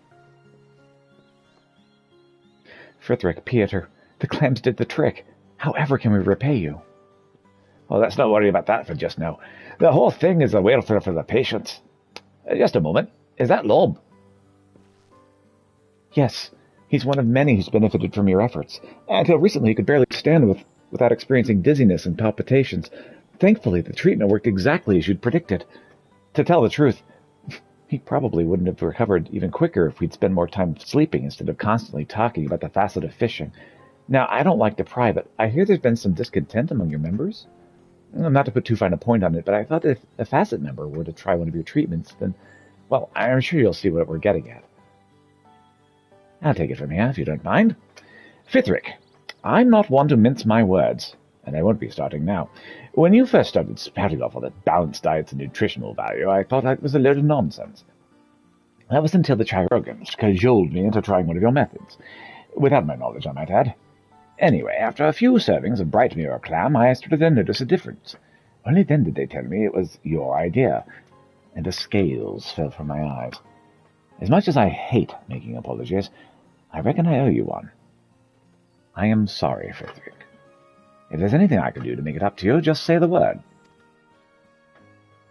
Frithric, Pieter, the clams did the trick. However can we repay you? Well, let's not worry about that for just now. The whole thing is a welfare for the patients. Just a moment. Is that Lob? Yes. He's one of many who's benefited from your efforts. Until recently, he could barely stand without experiencing dizziness and palpitations. Thankfully, the treatment worked exactly as you'd predicted. To tell the truth, he probably wouldn't have recovered even quicker if we'd spent more time sleeping instead of constantly talking about the facet of fishing. Now, I don't like to pry, but I hear there's been some discontent among your members. Not to put too fine a point on it, but I thought if a facet member were to try one of your treatments, then, well, I'm sure you'll see what we're getting at. I'll take it from here, if you don't mind. Frithric, I'm not one to mince my words, and I won't be starting now. When you first started spouting off all that balanced diets and nutritional value, I thought that was a load of nonsense. That was until the Chirogans cajoled me into trying one of your methods. Without my knowledge, I might add. Anyway, after a few servings of Brightmere clam, I started to notice a difference. Only then did they tell me it was your idea, and the scales fell from my eyes. As much as I hate making apologies, I reckon I owe you one. I am sorry, Frithric. If there's anything I can do to make it up to you, just say the word.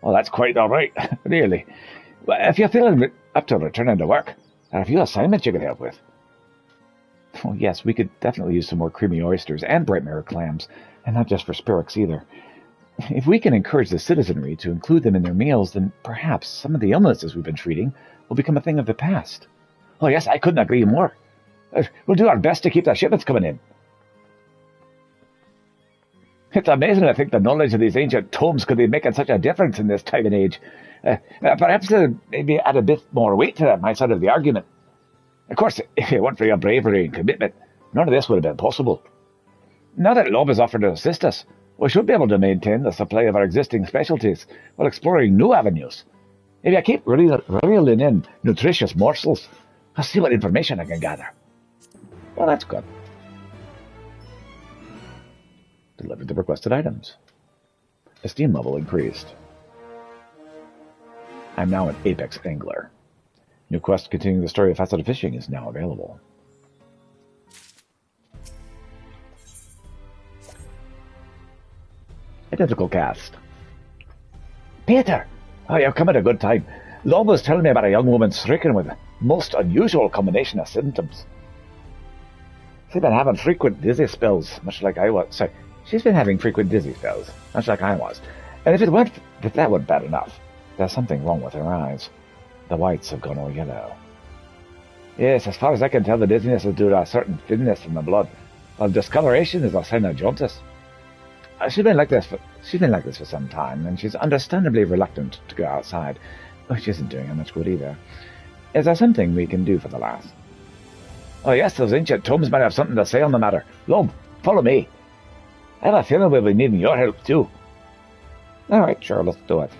Well, that's quite all right, really. But if you're feeling up to returning to work, there are a few assignments you can help with. Oh, yes, we could definitely use some more creamy oysters and Brightmere clams, and not just for Spirix either. If we can encourage the citizenry to include them in their meals, then perhaps some of the illnesses we've been treating will become a thing of the past. Oh, yes, I couldn't agree more. We'll do our best to keep the shipments coming in. It's amazing to think the knowledge of these ancient tomes could be making such a difference in this time and age. Perhaps maybe add a bit more weight to my side of the argument. Of course, if it weren't for your bravery and commitment, none of this would have been possible. Now that Lob has offered to assist us, we should be able to maintain the supply of our existing specialties while exploring new avenues. If I keep reeling in nutritious morsels, I'll see what information I can gather. Well, that's good. Delivered the requested items. Esteem level increased. I'm now an Apex Angler. New quest continuing the story of Facet of Fishing is now available. Identical cast. Peter! Oh, you've come at a good time. Lob was telling me about a young woman stricken with a most unusual combination of symptoms. She's been having frequent dizzy spells, much like I was. Sorry, she's been having frequent dizzy spells, much like I was. And if that weren't bad enough, there's something wrong with her eyes. The whites have gone all yellow. Yes, as far as I can tell, the dizziness is due to a certain thinness in the blood, while discoloration is a sign of jaundice. She's been like this for some time, and she's understandably reluctant to go outside, which isn't doing her much good either. Is there something we can do for the lass? Oh yes, those ancient tomes might have something to say on the matter. Loam, follow me. I have a feeling we'll be needing your help too. All right, sure, let's do it.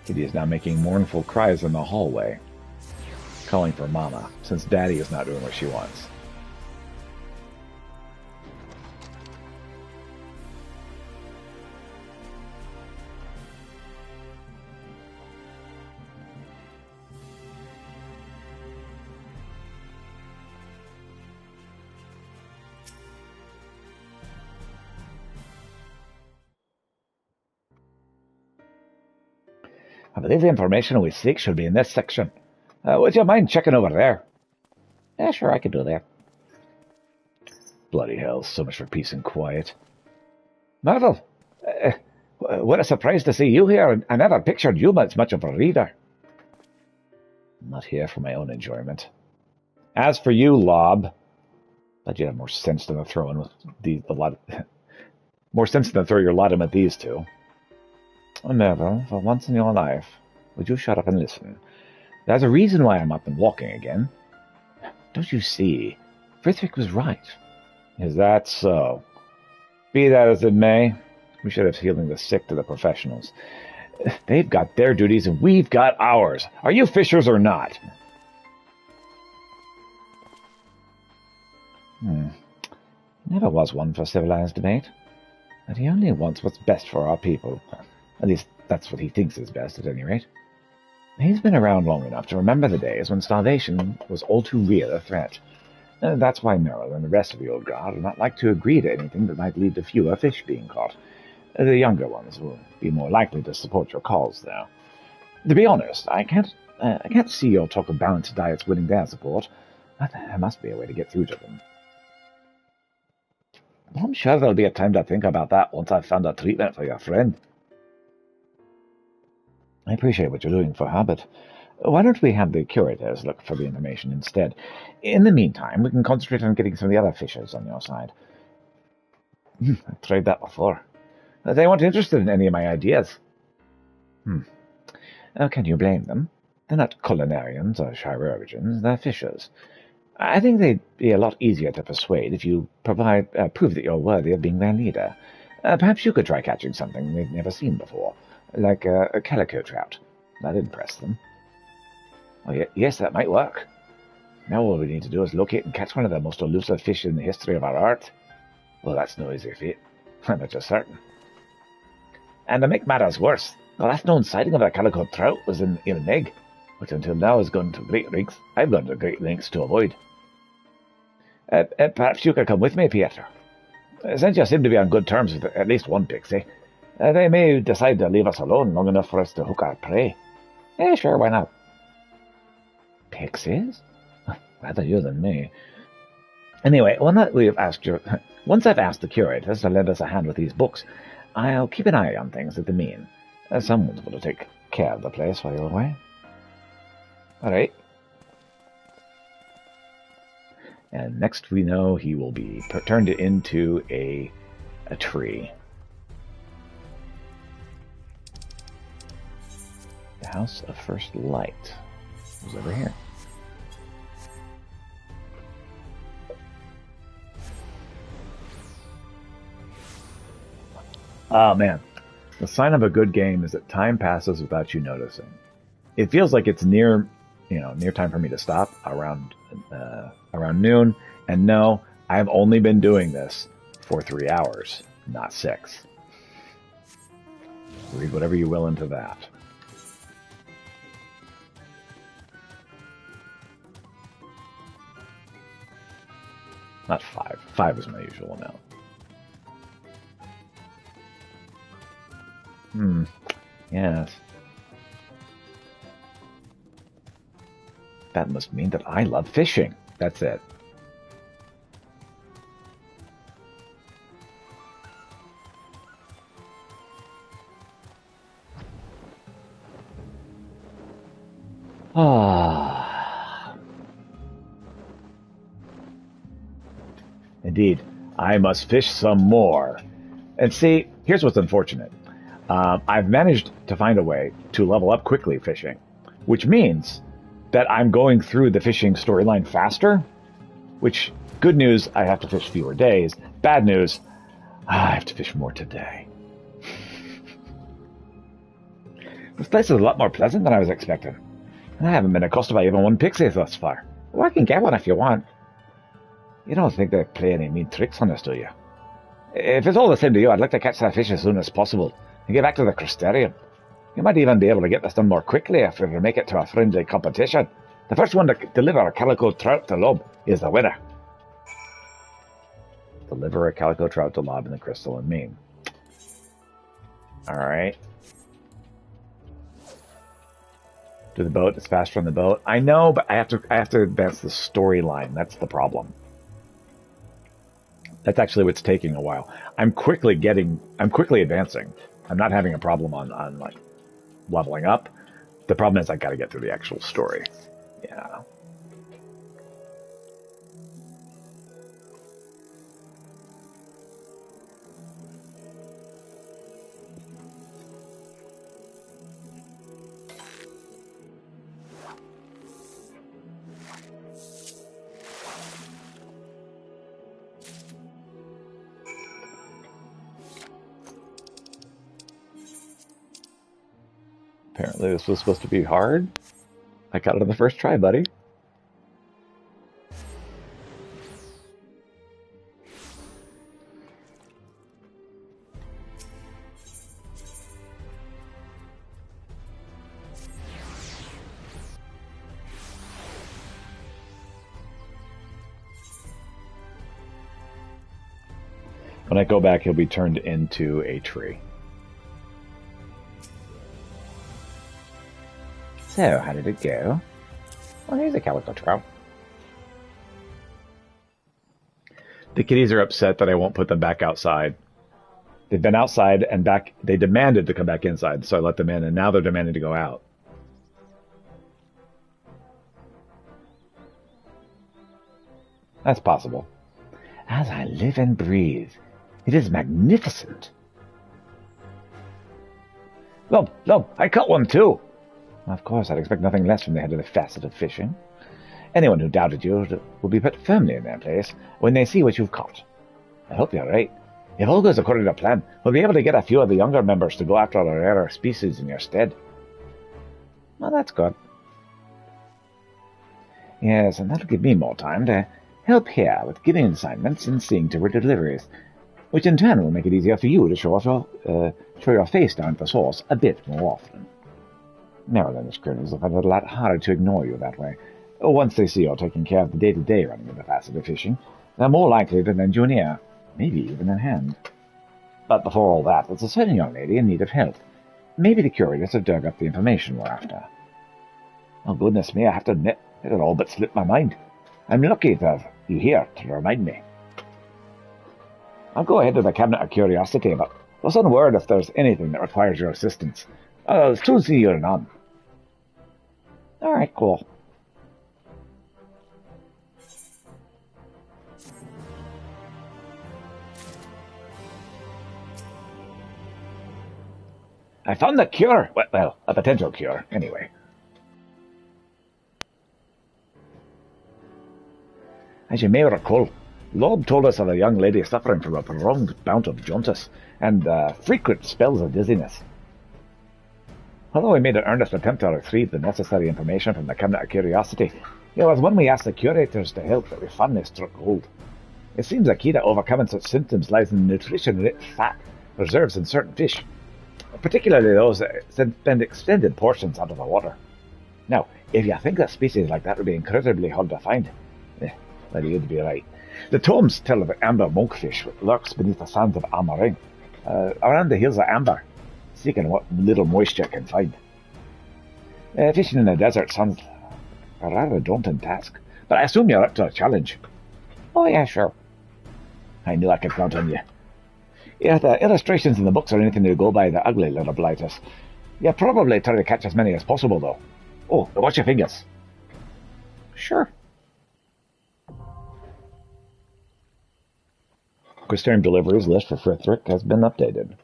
Kitty is now making mournful cries in the hallway, calling for Mama, since Daddy is not doing what she wants. I believe the information we seek should be in this section. Would you mind checking over there? Yeah, sure, I can do that. Bloody hell, so much for peace and quiet. Marvel, what a surprise to see you here. I never pictured you as much of a reader. I'm not here for my own enjoyment. As for you, Lob, bet you have more sense than to throw in with more sense than to throw your lot in with these two. Oh, Marvel, for once in your life, would you shut up and listen? There's a reason why I'm up and walking again. Don't you see? Frithwick was right. Is that so? Be that as it may, we should have healing the sick to the professionals. They've got their duties and we've got ours. Are you fishers or not? Never was one for civilized debate. But he only wants what's best for our people. At least that's what he thinks is best, at any rate. He's been around long enough to remember the days when starvation was all too real a threat. That's why Merrill and the rest of the old guard do not like to agree to anything that might lead to fewer fish being caught. The younger ones will be more likely to support your cause, though. To be honest, I can't see your talk of balanced diets winning their support, but there must be a way to get through to them. I'm sure there'll be a time to think about that once I've found a treatment for your friend. I appreciate what you're doing for her, but why don't we have the curators look for the information instead? In the meantime, we can concentrate on getting some of the other fishers on your side. I've tried that before. They weren't interested in any of my ideas. Can you blame them? They're not culinarians or chirurgeons, they're fishers. I think they'd be a lot easier to persuade if you prove that you're worthy of being their leader. Perhaps you could try catching something they've never seen before, like a calico trout. That'd impress them. Oh, yes, that might work. Now all we need to do is locate and catch one of the most elusive fish in the history of our art. Well, that's no easy feat, I'm just certain. And to make matters worse, the last known sighting of a calico trout was in Ilmeg, which until now has gone to I've gone to great lengths to avoid. Perhaps you could come with me, Pietro. Since you seem to be on good terms with at least one pixie, they may decide to leave us alone long enough for us to hook our prey. Sure, why not? Pixies? Rather you than me. Anyway, once I've asked the curators to lend us a hand with these books, I'll keep an eye on things at the mean. Someone's going to take care of the place while you're away. All right. And next we know he will be turned into a tree. The House of First Light is over here. Oh man, the sign of a good game is that time passes without you noticing. It feels like it's near time for me to stop around noon. And no, I've only been doing this for 3 hours, not 6. Read whatever you will into that. Not 5. 5 is my usual amount. Yes. That must mean that I love fishing. That's it. Ah. Indeed, I must fish some more. And see, here's what's unfortunate. I've managed to find a way to level up quickly fishing, which means that I'm going through the fishing storyline faster, which, good news, I have to fish fewer days. Bad news, I have to fish more today. This place is a lot more pleasant than I was expecting. I haven't been accosted by even one pixie thus far. Well, I can get one if you want. You don't think they play any mean tricks on us, do you? If it's all the same to you, I'd like to catch that fish as soon as possible and get back to the Crystarium. You might even be able to get this done more quickly if we make it to a friendly competition. The first one to deliver a calico trout to Lob is the winner. Deliver a calico trout to Lob in the crystalline mean. Alright. To the boat, it's faster on the boat. I know, but I have to advance the storyline. That's the problem. That's actually what's taking a while. I'm quickly advancing. I'm not having a problem on like leveling up. The problem is I got to get through the actual story. Yeah. Apparently this was supposed to be hard. I got it on the first try, buddy. When I go back, he'll be turned into a tree. So, how did it go? Well, here's a calico trout. The kitties are upset that I won't put them back outside. They've been outside and back. They demanded to come back inside, so I let them in, and now they're demanding to go out. That's possible. As I live and breathe, it is magnificent. Look, I caught one too. Of course, I'd expect nothing less from the head of the facet of fishing. Anyone who doubted you will be put firmly in their place when they see what you've caught. I hope you're right. If all goes according to plan, we'll be able to get a few of the younger members to go after a rarer species in your stead. Well, that's good. Yes, and that'll give me more time to help here with giving assignments and seeing to deliveries, which in turn will make it easier for you to show your face down at the source a bit more often. Nevertheless, critters will find it a lot harder to ignore you that way. Once they see you're taking care of the day-to-day running of the facet of fishing, they're more likely to lend you an ear, maybe even a hand. But before all that, there's a certain young lady in need of help. Maybe the curators have dug up the information we're after. Oh, goodness me, I have to admit, it had all but slipped my mind. I'm lucky to have you here to remind me. I'll go ahead to the Cabinet of Curiosity, but we'll send word if there's anything that requires your assistance. I'll soon see you anon. Alright, cool. I found the cure. Well, a potential cure, anyway. As you may recall, Lob told us of a young lady suffering from a prolonged bout of jaundice and frequent spells of dizziness. Although we made an earnest attempt to retrieve the necessary information from the Cabinet of Curiosity, it was when we asked the curators to help that we finally struck gold. It seems the key to overcoming such symptoms lies in the nutrition-rich fat reserves in certain fish, particularly those that spend extended portions under the water. Now, if you think that species like that would be incredibly hard to find, well, you'd be right. The tomes tell of an amber monkfish which lurks beneath the sands of Amaring, around the hills of Amber, seeking what little moisture it can find. Fishing in the desert sounds A rather daunting task, but I assume you're up to a challenge. Oh yeah, sure. I knew I could count on you. Yeah, the illustrations in the books are anything to go by, the ugly little blighters. Yeah, probably try to catch as many as possible, though. Oh, watch your fingers. Sure. Quistarium deliveries list for Frithric has been updated.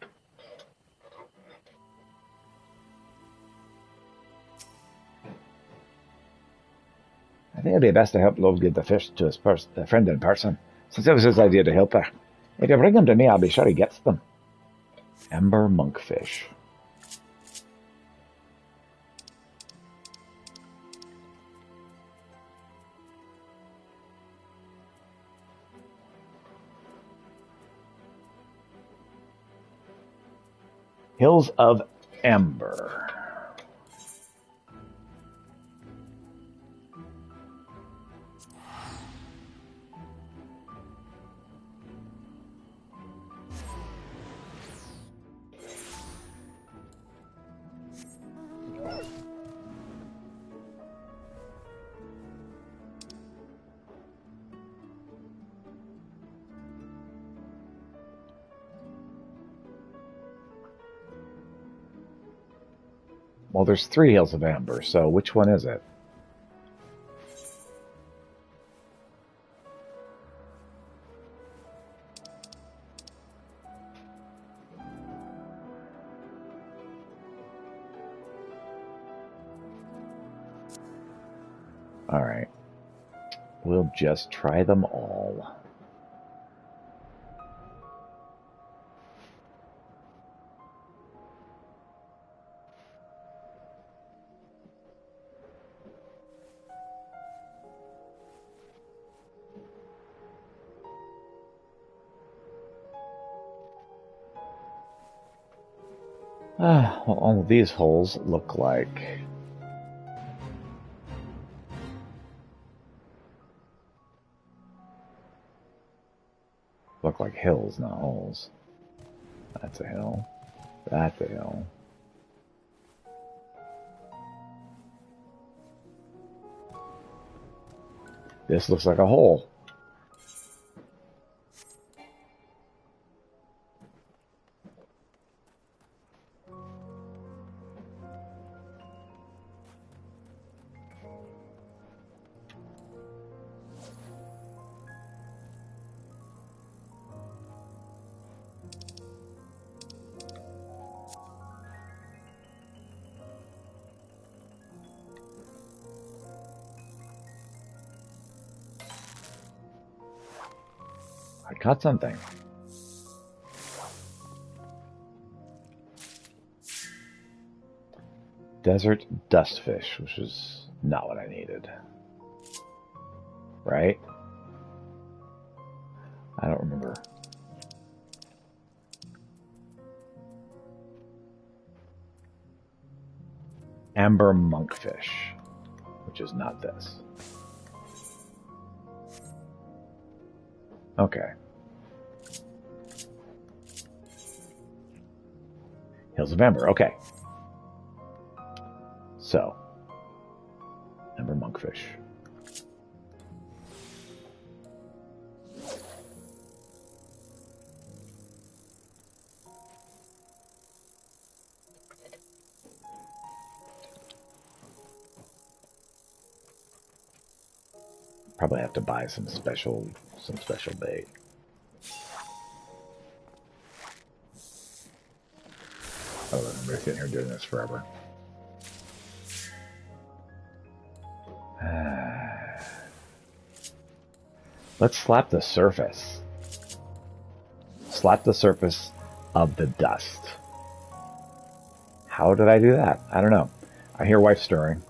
I think it'd be best to help Love give the fish to his friend in person, since it was his idea to help her. If you bring him to me, I'll be sure he gets them. Ember monkfish. Hills of Ember. Well, there's 3 Hills of Amber, so which one is it? Alright. We'll just try them all. Well, all of these holes look like hills, not holes. That's a hill. That's a hill. This looks like a hole. I caught something. Desert dustfish, which is not what I needed. Right? I don't remember. Amber monkfish, which is not this. Okay. Hills of Amber, okay. So, Amber monkfish. Probably have to buy some special bait. Oh, I'm really sitting here doing this forever. Let's slap the surface. Slap the surface of the dust. How did I do that? I don't know. I hear wife stirring.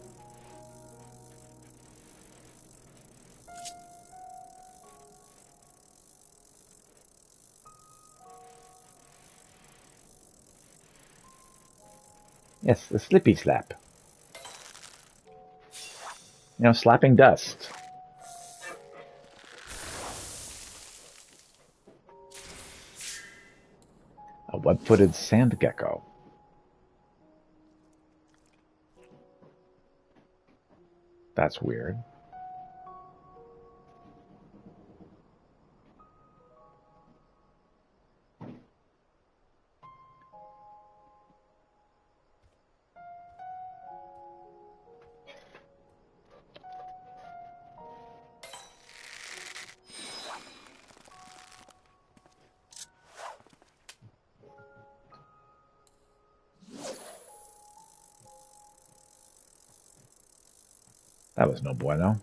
Yes, the slippy slap. You know, slapping dust. A web-footed sand gecko. That's weird. That was no bueno.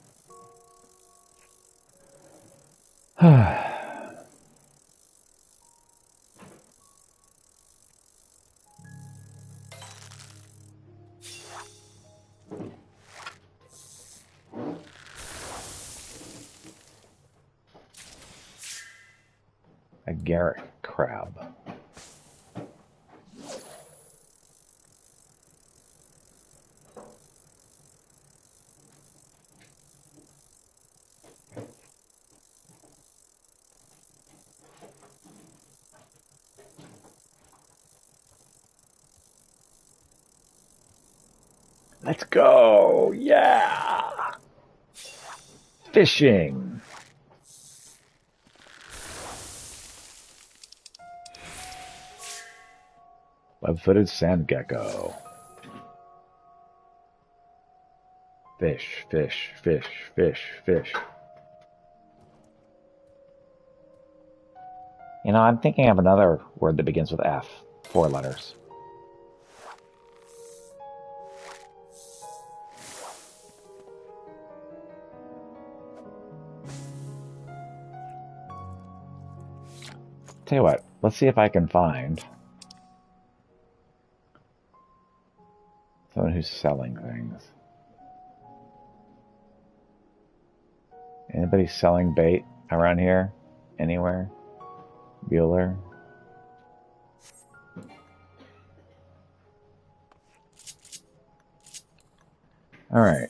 A Garrett crab. Let's go! Yeah! Fishing! Web-footed sand gecko. Fish, fish, fish, fish, fish. You know, I'm thinking of another word that begins with F. 4 letters. Tell you what, let's see if I can find someone who's selling things. Anybody selling bait around here? Anywhere? Bueller? Alright.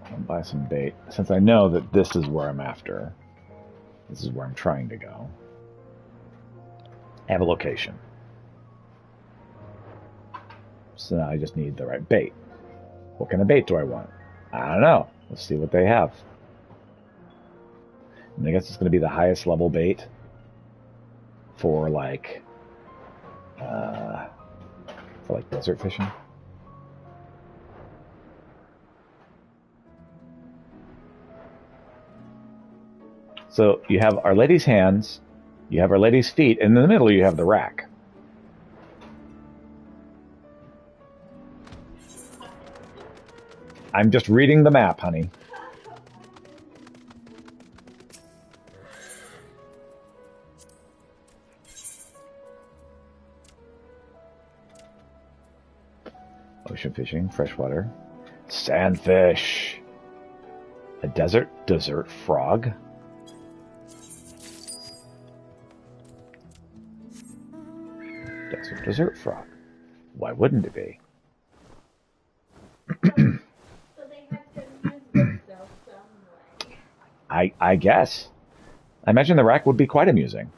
I'll buy some bait. Since I know that this is where I'm after. This is where I'm trying to go. I have a location. So now I just need the right bait. What kind of bait do I want? I don't know. Let's see what they have. And I guess it's going to be the highest level bait for like desert fishing. So you have Our Lady's hands, you have Our Lady's feet, and in the middle you have the rack. I'm just reading the map, honey. Ocean fishing, freshwater, sandfish, a desert frog. Desert frog. Why wouldn't it be? So they have to amuse themselves some way. I guess. I imagine the rack would be quite amusing.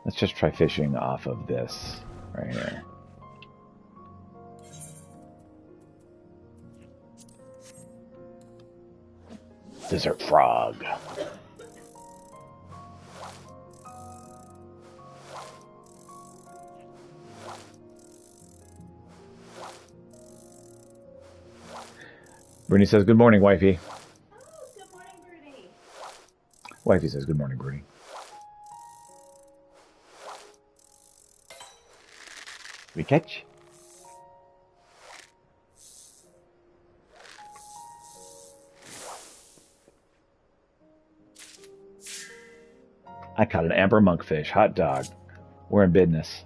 Let's just try fishing off of this right here. Desert frog. Bruni says, good morning, wifey. Oh, good morning, Bruni. Wifey says, good morning, Bruni. We catch? I caught an amber monkfish. Hot dog. We're in business.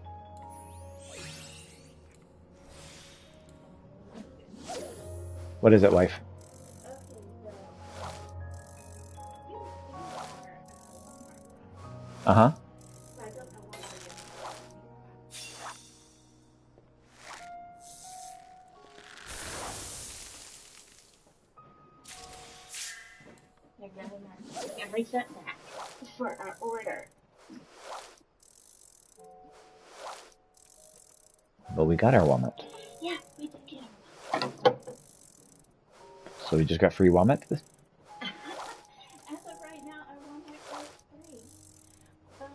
What is it, wife? Uh-huh. I'd rather not take every cent back for our order. But we got our Womit. Yeah, we did get them. So we just got free Womit? As of right now, our Walmart is free. But,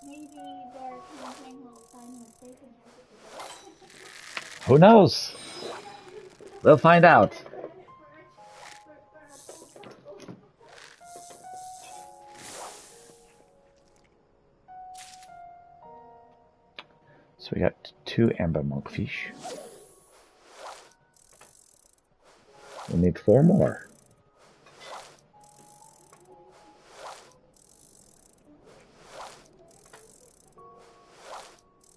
maybe their campaign will find a mistake and have it together. Who knows? We'll find out. So we got 2 amber monkfish. We need 4 more.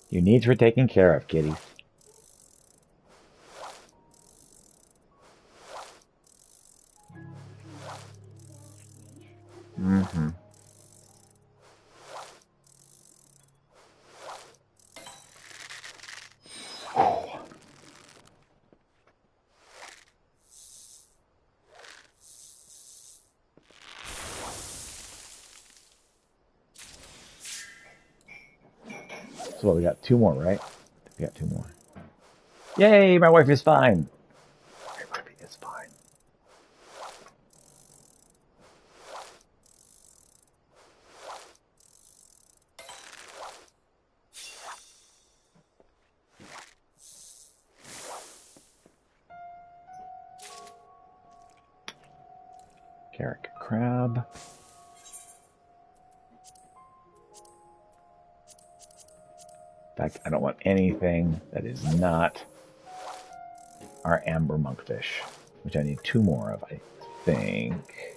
Your needs were taken care of, kitties. Mm-hmm. So we got 2 more, right? We got 2 more. Yay, my wife is fine. My wife is fine. Carrot crab. In fact, I don't want anything that is not our amber monkfish, which I need 2 more of, I think.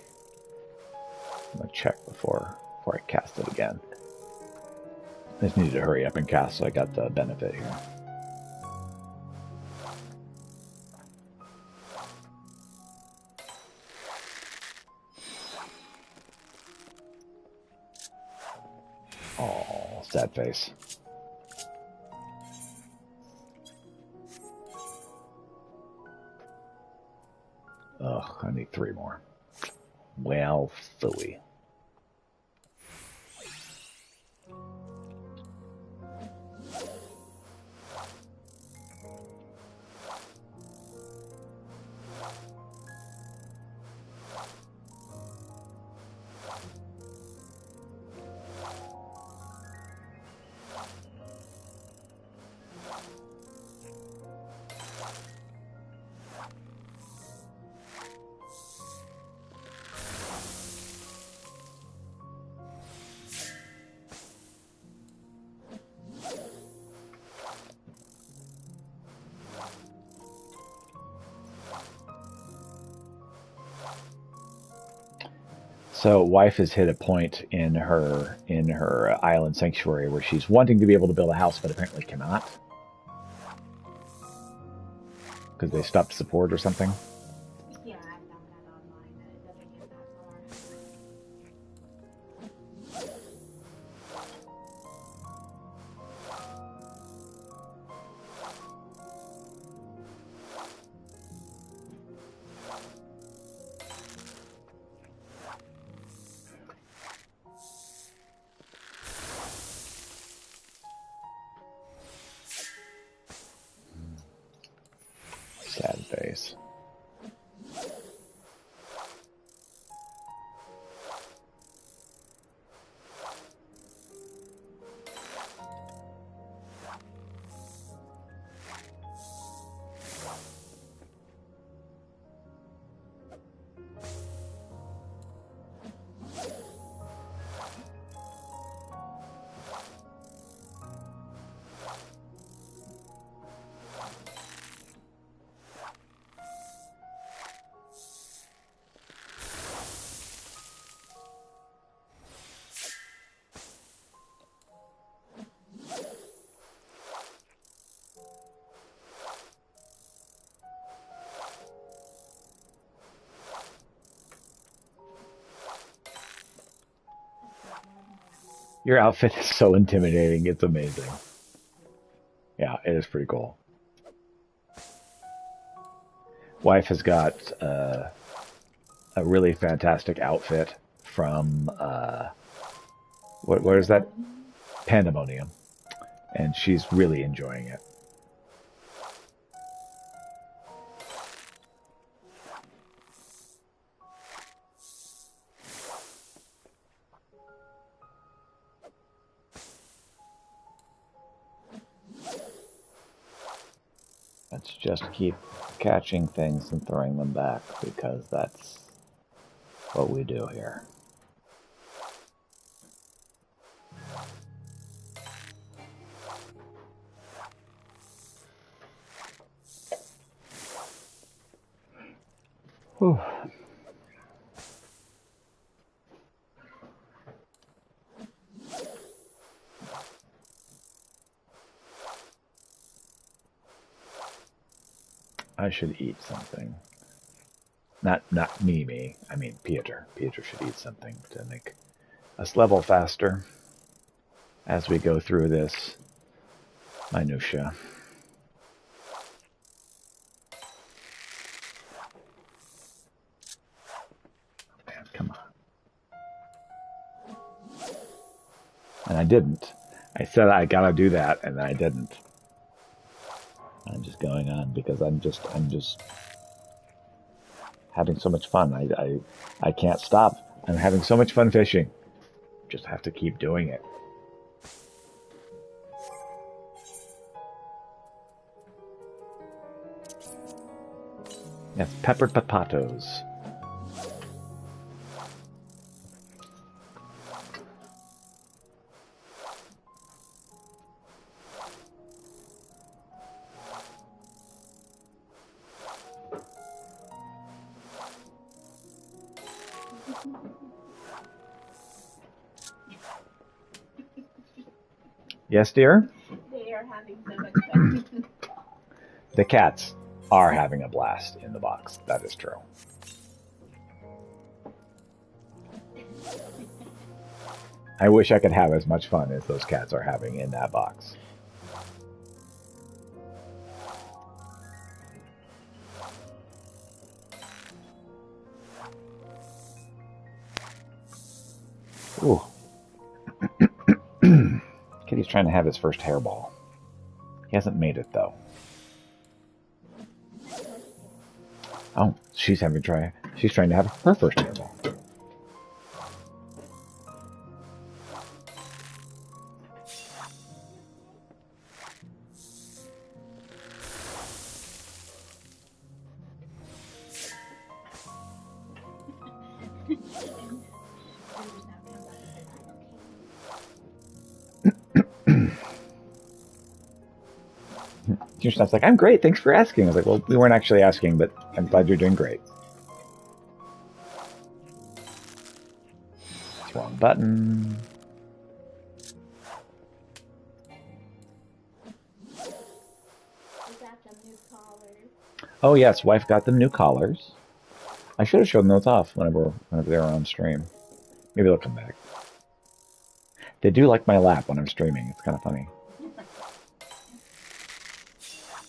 I'm gonna check before I cast it again. I just needed to hurry up and cast so I got the benefit here. Oh, sad face. Ugh, I need 3 more. Well, phooey. So, wife has hit a point in her island sanctuary where she's wanting to be able to build a house, but apparently cannot because they stopped support or something. Yeah, I found that online that it doesn't get that far. Sad face. Your outfit is so intimidating. It's amazing. Yeah, it is pretty cool. Wife has got a really fantastic outfit from what is that? Pandemonium, and she's really enjoying it. Let's just keep catching things and throwing them back because that's what we do here. Whew. I should eat something. Not me. I mean Peter. Peter should eat something to make us level faster as we go through this minutia. Man, come on. And I didn't. I said I gotta do that, and I didn't. I'm just going on because I'm just having so much fun. I can't stop. I'm having so much fun fishing. Just have to keep doing it. Yes, peppered potatoes. Yes, dear? They are having so much fun. The cats are having a blast in the box. That is true. I wish I could have as much fun as those cats are having in that box. Ooh. Kitty's trying to have his first hairball. He hasn't made it, though. Oh, she's trying to have her first hairball. Kirsten's like, I'm great, thanks for asking. I was like, well, we weren't actually asking, but I'm glad you're doing great. It's wrong button. Oh yes, wife got them new collars. I should have shown those off whenever they were on stream. Maybe they'll come back. They do like my lap when I'm streaming. It's kind of funny.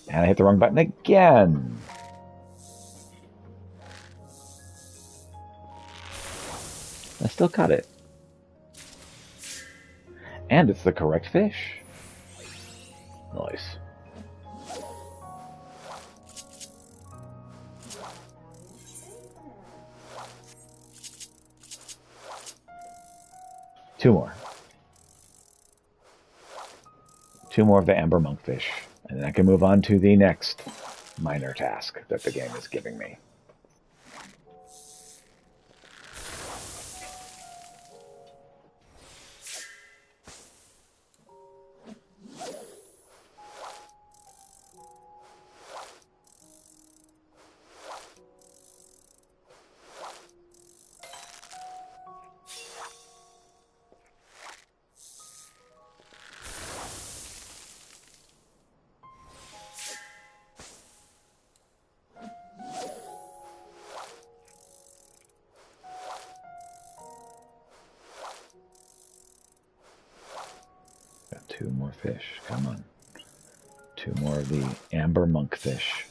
And I hit the wrong button again. I still got it. And it's the correct fish. Nice. Two more. Two more of the amber monkfish. And then I can move on to the next minor task that the game is giving me. Two more fish. Come on. Two more of the amber monkfish.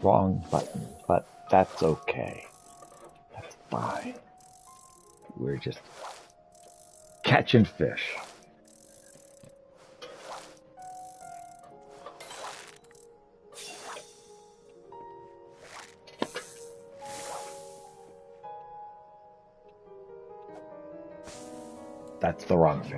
wrong button, but that's okay. That's fine. We're just catching fish. That's the wrong fish.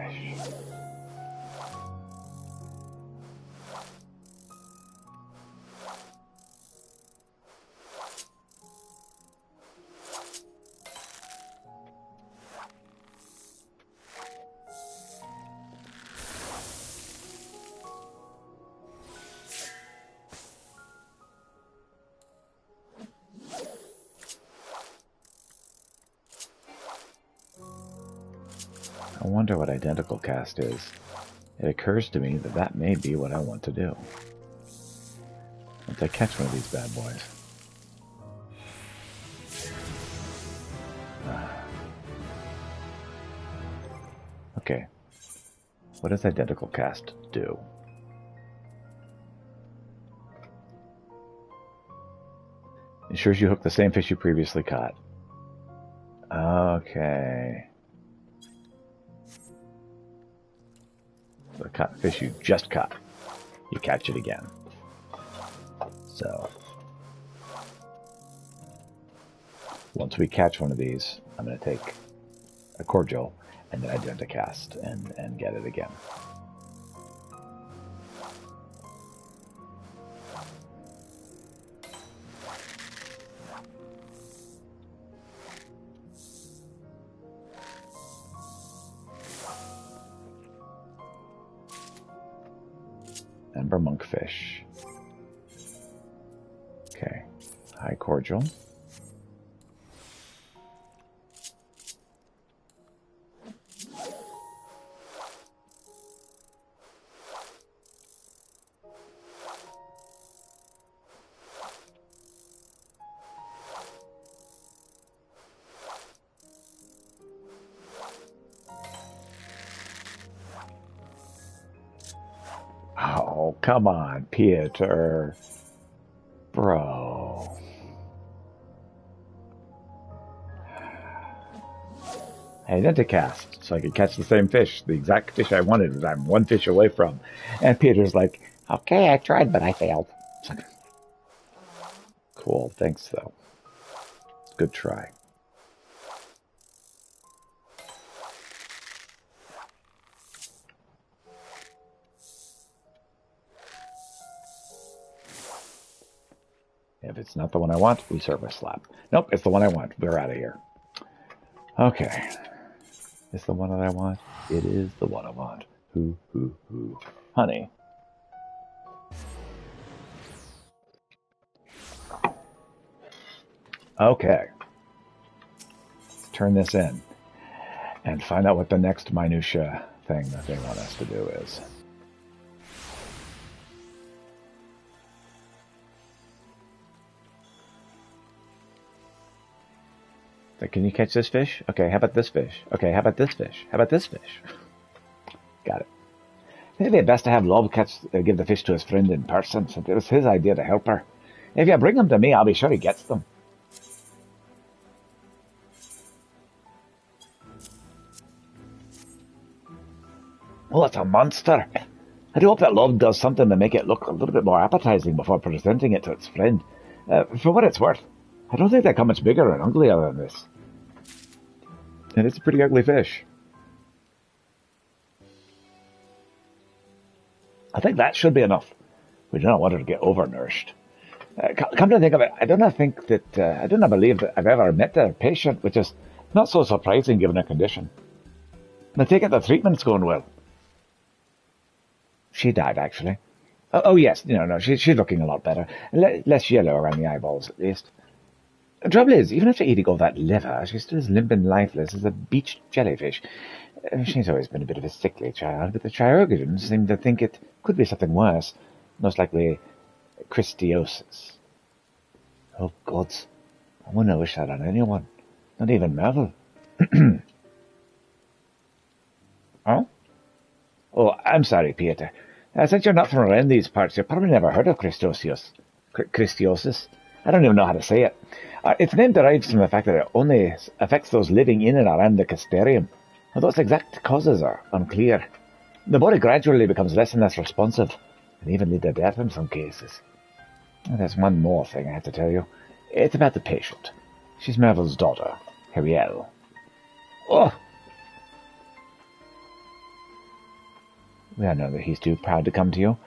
I wonder what identical cast is. It occurs to me that that may be what I want to do. Once I catch one of these bad boys. Okay. What does identical cast do? Ensures you hook the same fish you previously caught. Okay. The fish you just caught, you catch it again. So, once we catch one of these, I'm going to take a cordial and then identicast and get it again. Ember monkfish. Okay, high cordial. Oh, come on, Peter. Bro. I identicast so I could catch the same fish, the exact fish I wanted that I'm one fish away from. And Peter's like, okay, I tried, but I failed. It's like, cool, thanks though. Good try. If it's not the one I want, we service slap. Nope, it's the one I want. We're out of here. Okay. It's the one that I want. It is the one I want. Hoo. Honey. Okay. Turn this in and find out what the next minutia thing that they want us to do is. So can you catch this fish? Okay, how about this fish? Okay, how about this fish? How about this fish? Got it. Maybe it'd best to have Lob give the fish to his friend in person, since it was his idea to help her. If you bring them to me, I'll be sure he gets them. Oh, it's a monster. I'd hope that Lob does something to make it look a little bit more appetizing before presenting it to its friend. For what it's worth, I don't think they come much bigger and uglier than this. And it's a pretty ugly fish. I think that should be enough. We do not want her to get overnourished. Come to think of it, I do not believe that I've ever met a patient, which is not so surprising given her condition. And I take it the treatment's going well. She died, actually. Oh yes, no, she's looking a lot better. Less yellow around the eyeballs, at least. The trouble is, even after eating all that liver, she's still as limp and lifeless as a beached jellyfish. She's always been a bit of a sickly child, but the Chirurgeons seem to think it could be something worse. Most likely, Christiosis. Oh, gods. I wouldn't wish that on anyone. Not even Merle. Huh? Oh, I'm sorry, Peter. Since you're not from around these parts, you've probably never heard of Christosius. Christiosis. I don't even know how to say it. Its name derives from the fact that it only affects those living in and around the Caesterium, although its exact causes are unclear. The body gradually becomes less and less responsive, and even lead to death in some cases. And there's one more thing I have to tell you. It's about the patient. She's Merville's daughter, Heriel. Oh! We all know that he's too proud to come to you,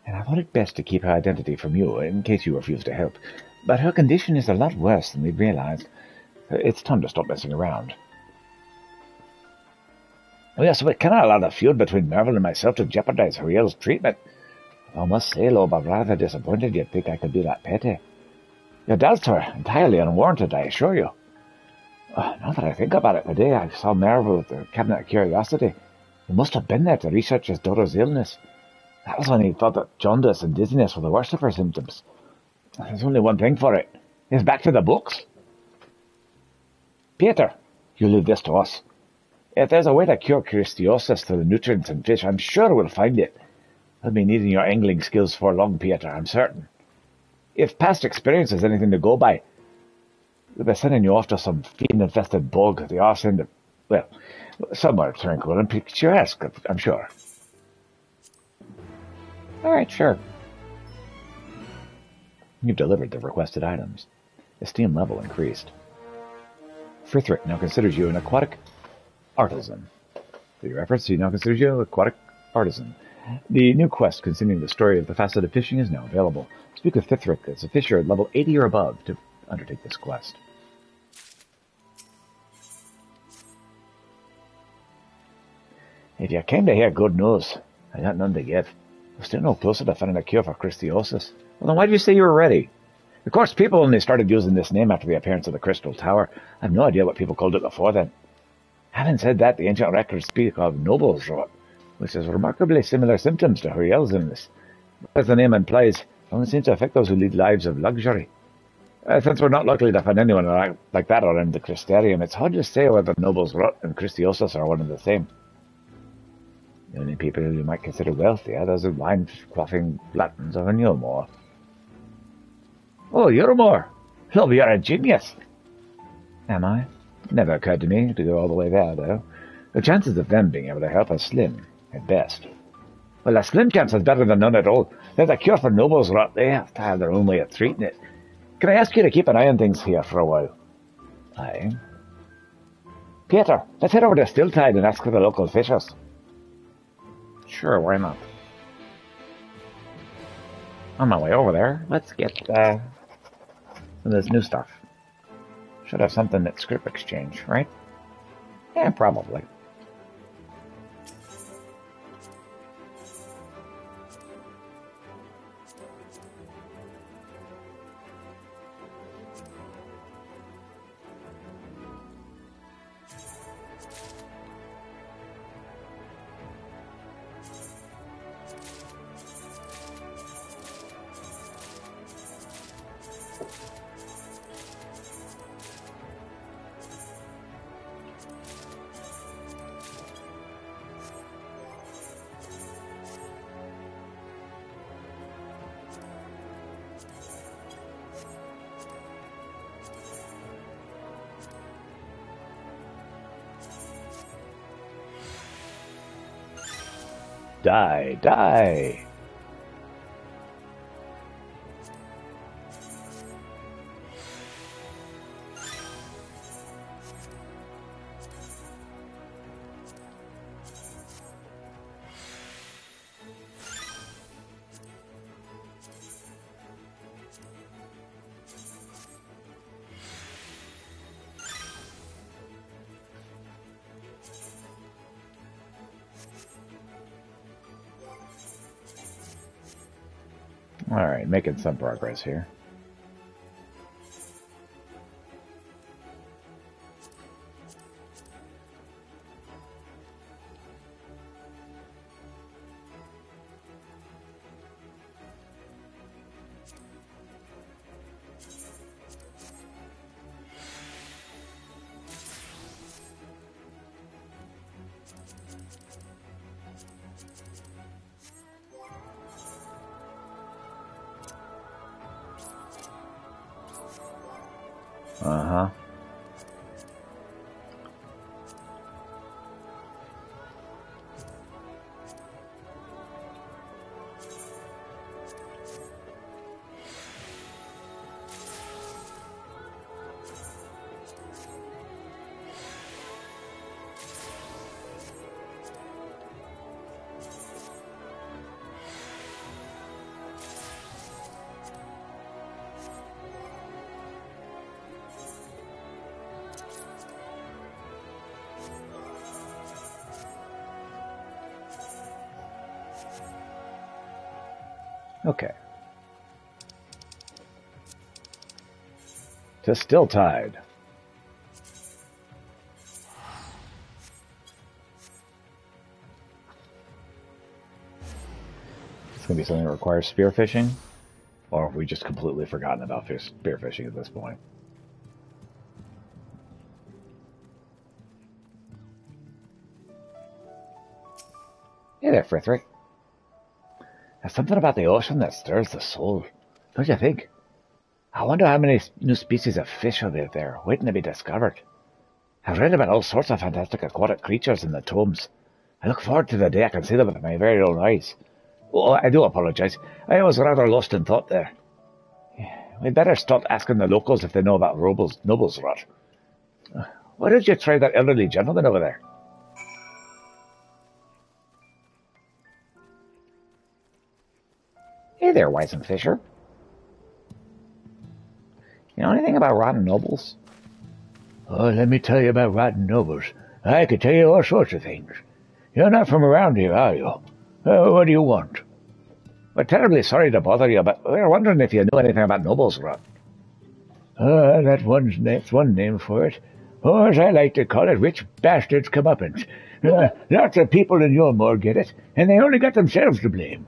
and I thought it best to keep her identity from you in case you refuse to help. But her condition is a lot worse than we'd realized. It's time to stop messing around. Oh yes, we cannot allow the feud between Merville and myself to jeopardize Heriel's treatment. I must say, Loeb, I'm rather disappointed you'd think I could be that petty. Your doubts are entirely unwarranted, I assure you. Now that I think about it, the day I saw Merville at the Cabinet of Curiosity, he must have been there to research his daughter's illness. That was when he thought that jaundice and dizziness were the worst of her symptoms. There's only one thing for it. He's back to the books. Peter, you leave this to us. If there's a way to cure Christiosis through the nutrients in fish, I'm sure we'll find it. I'll be needing your angling skills for long, Peter, I'm certain. If past experience is anything to go by, we'll be sending you off to some fiend-infested bog at the arse end of, well, somewhere tranquil and picturesque, I'm sure. All right, sure. You've delivered the requested items. Esteem level increased. Frithric now considers you an aquatic artisan. For your efforts, he now considers you an aquatic artisan. The new quest containing the story of the facet of fishing is now available. Speak with Frithric as a fisher at level 80 or above to undertake this quest. If you came to hear good news, I got none to give. We're still no closer to finding a cure for Christiosis. Well, then why did you say you were ready? Of course, people only started using this name after the appearance of the Crystal Tower. I have no idea what people called it before then. Having said that, the ancient records speak of Noble's Rot, which has remarkably similar symptoms to Heriel's illness. As the name implies, it only seems to affect those who lead lives of luxury. Since we're not likely to find anyone like that around the Crysterium, it's hard to say whether Noble's Rot and Christiosis are one and the same. The only people you might consider wealthy are those wine-quaffing gluttons of Newmore. Oh, Euromore! Love, you're a genius! Am I? Never occurred to me to go all the way there, though. The chances of them being able to help are slim, at best. Well, a slim chance is better than none at all. There's a cure for Noble's Rot. They have to have their own way of treating it. Can I ask you to keep an eye on things here for a while? Aye. Peter, let's head over to Stilltide and ask for the local fishers. Sure, why not? On my way over there, let's get some of this new stuff. Should have something at Script Exchange, right? Yeah, probably. Die, die! Alright, making some progress here. Uh-huh. Okay. To Still Tide. It's going to be something that requires spearfishing? Or have we just completely forgotten about spearfishing at this point? Hey there, Frithry. There's something about the ocean that stirs the soul, don't you think? I wonder how many new species of fish will be there, waiting to be discovered. I've read about all sorts of fantastic aquatic creatures in the tomes. I look forward to the day I can see them with my very own eyes. Oh, I do apologise. I was rather lost in thought there. We'd better start asking the locals if they know about Noble's Rot. Why don't you try that elderly gentleman over there? Hey there, Wizened Fisher. You know anything about rotten nobles? Oh, let me tell you about rotten nobles. I could tell you all sorts of things. You're not from around here, are you? What do you want? We're terribly sorry to bother you, but we're wondering if you know anything about Noble's Rot. That's one name for it. Or, as I like to call it, rich bastards comeuppance. Lots of people in Yulmore get it, and they only got themselves to blame.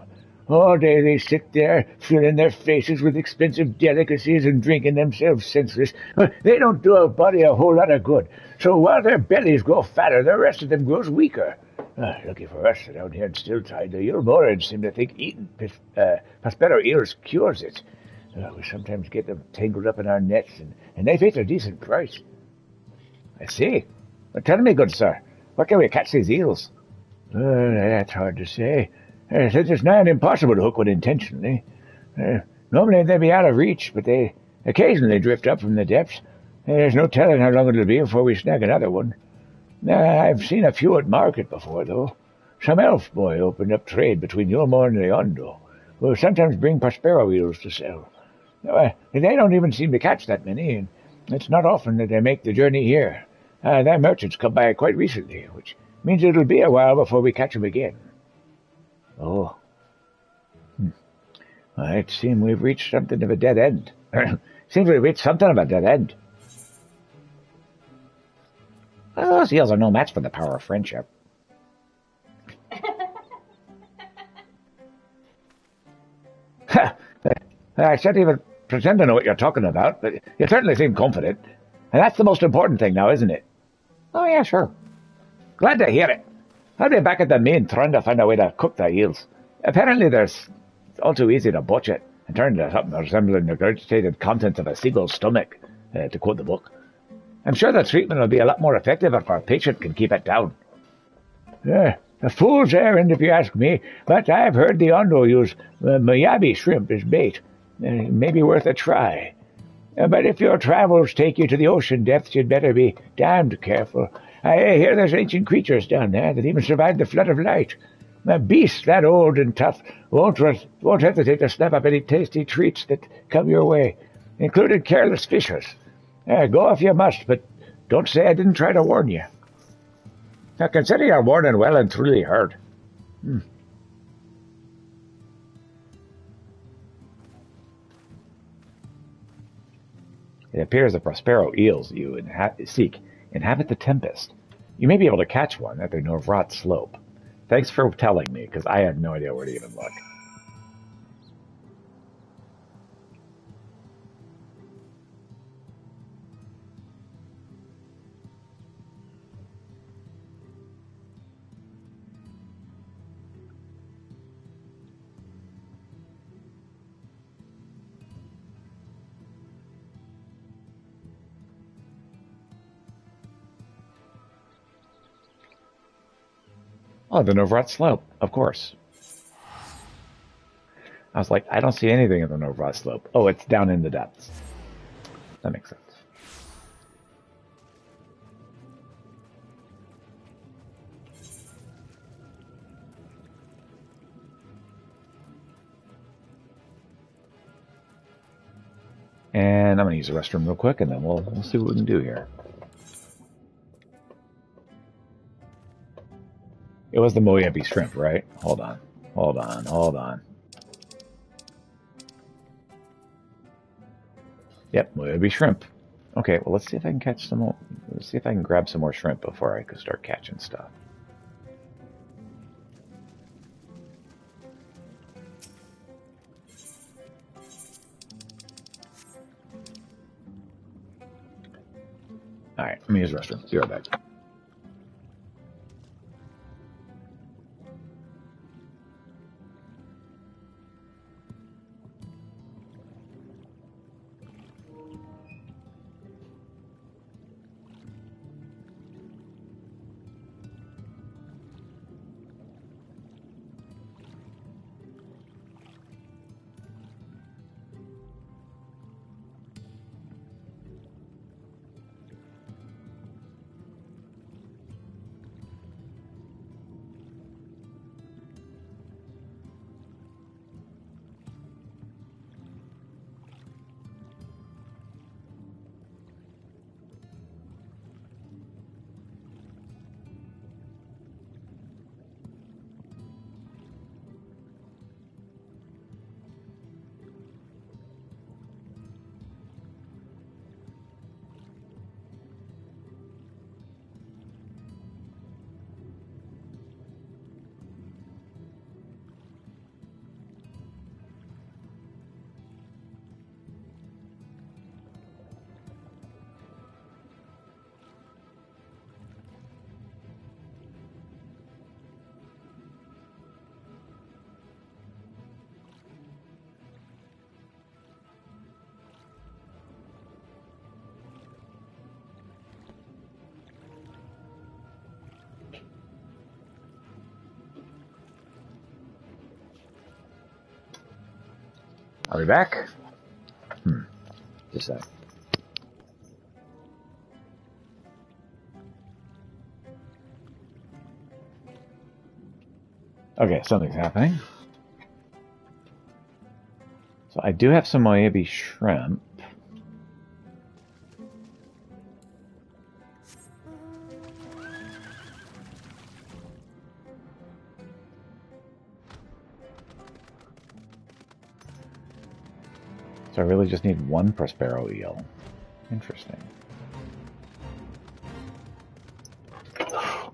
All day they sit there, filling their faces with expensive delicacies and drinking themselves senseless. They don't do a body a whole lot of good. So while their bellies grow fatter, the rest of them grows weaker. Lucky for us, down here in Stilltide, the Yulmorians seem to think eating Prospero eels cures it. We sometimes get them tangled up in our nets, and they fetch a decent price. I see. Well, tell me, good sir, where can we catch these eels? That's hard to say. Since it's nigh impossible to hook one intentionally. Normally they'd be out of reach, but they occasionally drift up from the depths. There's no telling how long it'll be before we snag another one. I've seen a few at market before, though. Some elf boy opened up trade between Yulmore and Leondo, who sometimes bring Prospero eels to sell. They don't even seem to catch that many, and it's not often that they make the journey here. Their merchants come by quite recently, which means it'll be a while before we catch them again. Oh. Well, it seems we've reached something of a dead end. Seems we've reached something of a dead end. Well, those eels are no match for the power of friendship. I can't even pretend to know what you're talking about, but you certainly seem confident. And that's the most important thing now, isn't it? Oh, yeah, sure. Glad to hear it. I'll be back at the main trying to find a way to cook the eels. Apparently it's all too easy to butch it and turn it into something resembling the regurgitated contents of a seagull's stomach, to quote the book. I'm sure the treatment will be a lot more effective if our patient can keep it down. A fool's errand, if you ask me, but I've heard the Ondo use Miyabi shrimp as bait. Maybe worth a try. But if your travels take you to the ocean depths, you'd better be damned careful. I hear there's ancient creatures down there that even survived the flood of light. Beasts that old and tough won't hesitate to snap up any tasty treats that come your way, including careless fishers. Go if you must, but don't say I didn't try to warn you. Now consider your warning well and truly heard. It appears the Prospero eels you seek inhabit the Tempest. You may be able to catch one at the Norvrat slope. Thanks for telling me, because I had no idea where to even look. Oh, the Novrat Slope, of course. I was like, I don't see anything in the Novrat Slope. Oh, it's down in the depths. That makes sense. And I'm going to use the restroom real quick, and then we'll see what we can do here. It was the Moebi shrimp, right? Hold on. Hold on. Hold on. Yep, Moebi shrimp. Okay, well, let's see if I can catch some more. Let's see if I can grab some more shrimp before I could start catching stuff. Alright, let me use the restroom. Be right back. Are we back? Just a sec. Okay, something's happening. So I do have some Moebi shrimp. So I really just need one Prospero eel. Interesting.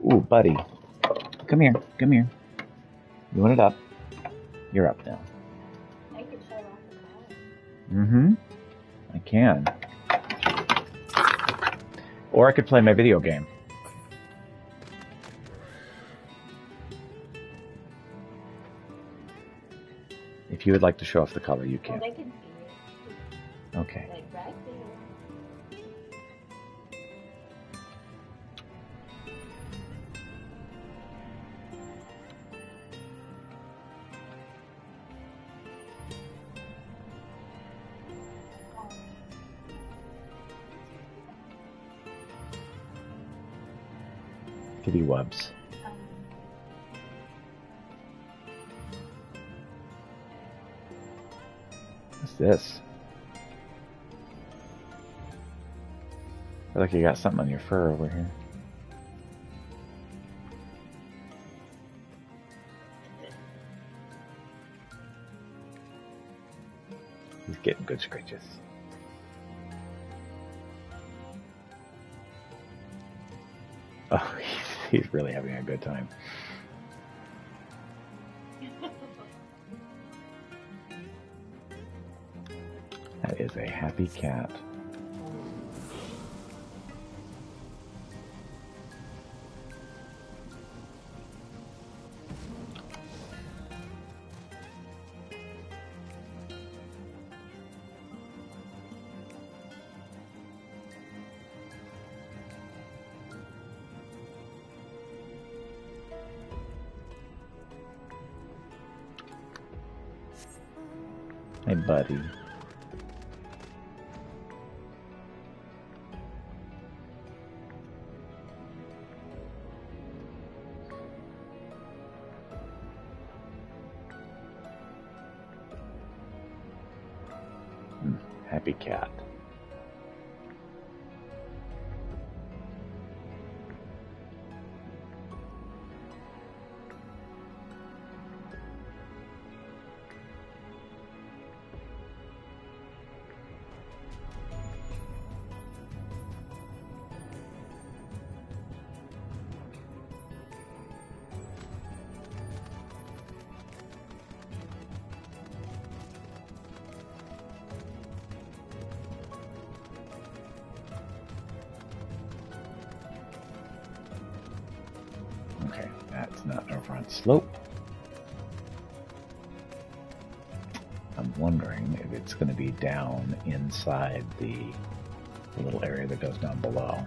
Ooh, buddy. Come here. Come here. You want it up? You're up now. I could shut off the power. Mm-hmm. I can. Or I could play my video game. If you would like to show off the color, you Well, can. they can see it. Okay. Like right there. Kitty wubs. Um, What's this? I feel like you got something on your fur over here. He's getting good scratches. Oh, he's really having a good time. That is a happy cat. Hey, buddy. Happy cat. Okay, that's not our front slope. I'm wondering if it's going to be down inside the little area that goes down below.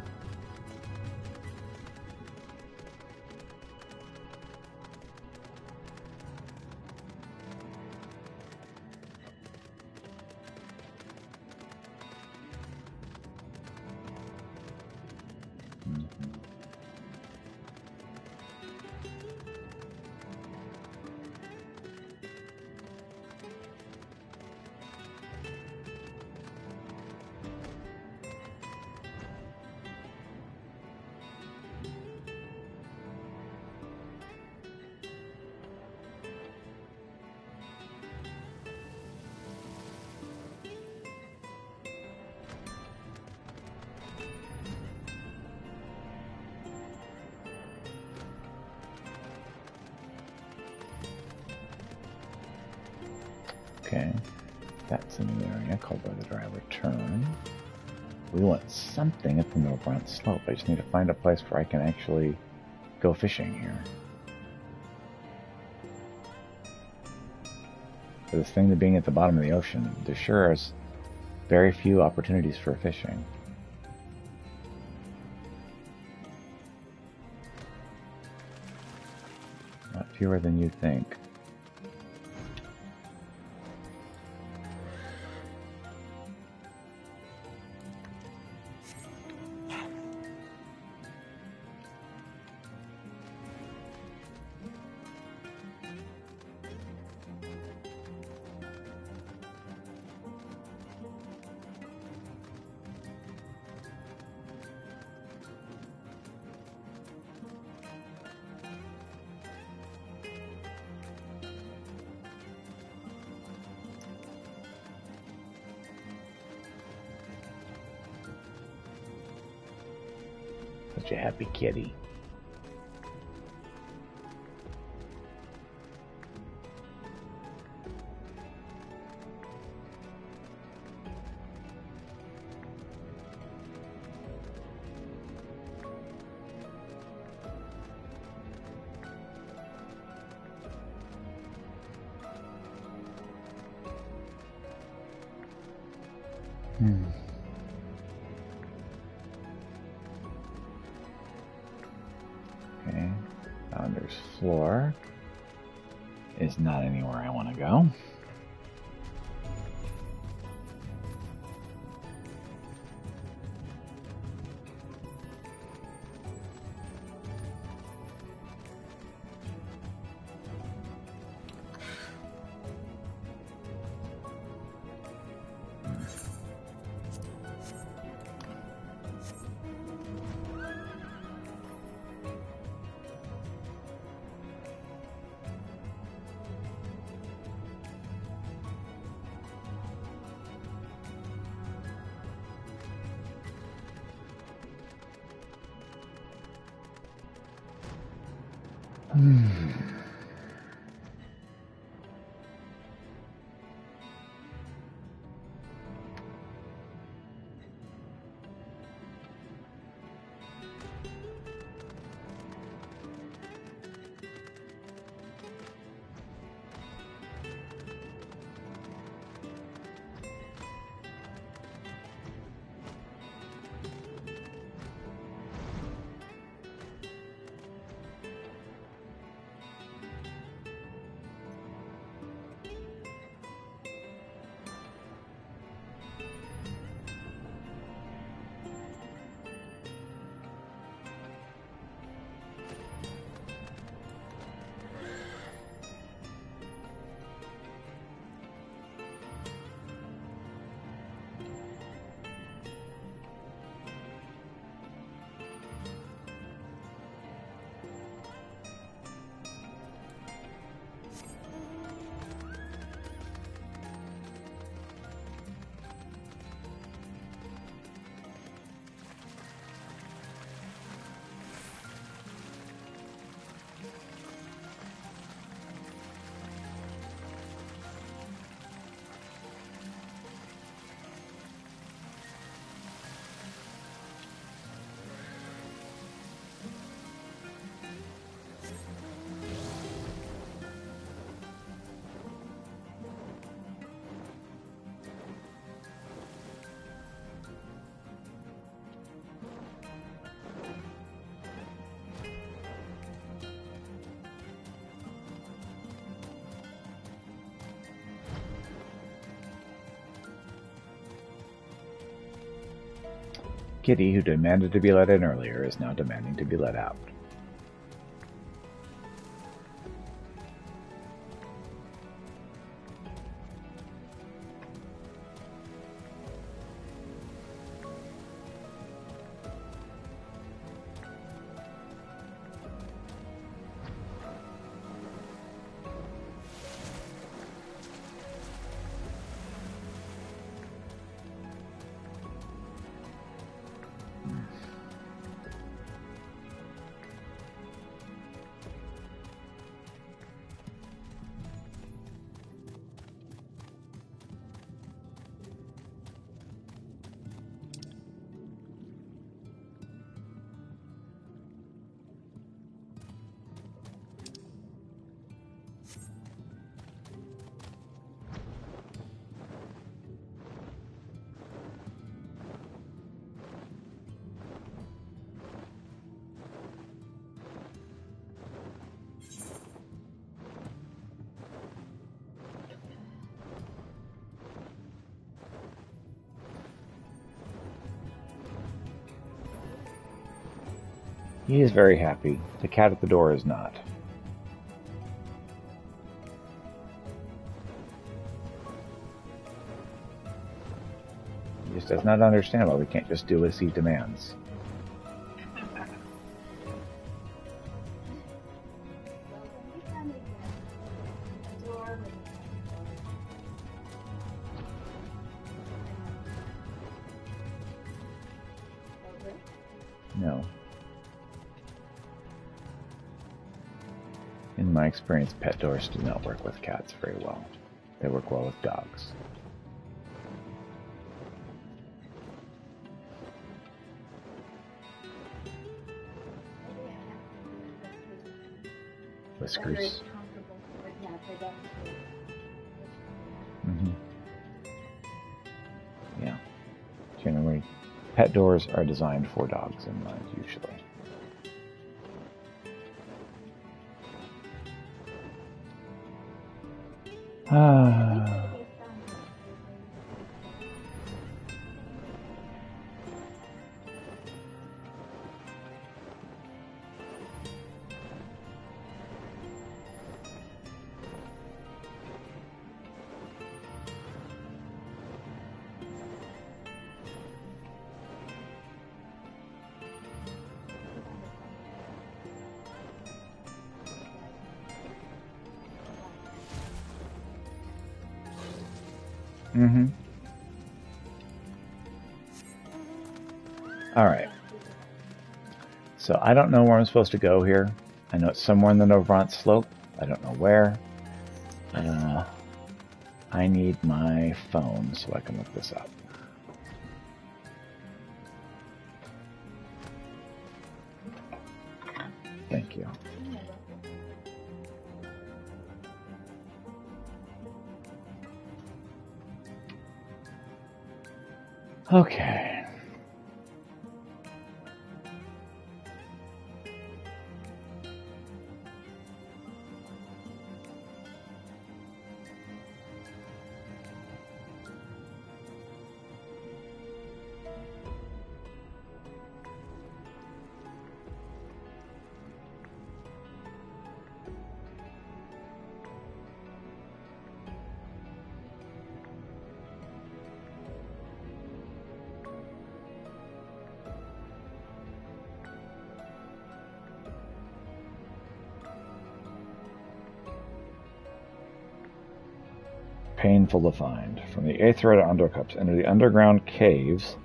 Okay, that's in the area called by the driver turn. We want something at the middle front slope. I just need to find a place where I can actually go fishing here. For this thing to being at the bottom of the ocean, there sure is very few opportunities for fishing. Not fewer than you think. Such a happy kitty. Okay, Founder's Floor is not anywhere I want to go. Kitty, who demanded to be let in earlier, is now demanding to be let out. He is very happy. The cat at the door is not. He just does not understand why we can't just do as he demands. No. In my experience, pet doors do not work with cats very well. They work well with dogs. Whiskers. Yeah. Generally, pet doors are designed for dogs in mind, usually. Alright. So I don't know where I'm supposed to go here. I know it's somewhere in the Novrant slope. I don't know where. I need my phone so I can look this up. Thank you. Okay. Painful to find. From the Aethered Undercups into the underground caves.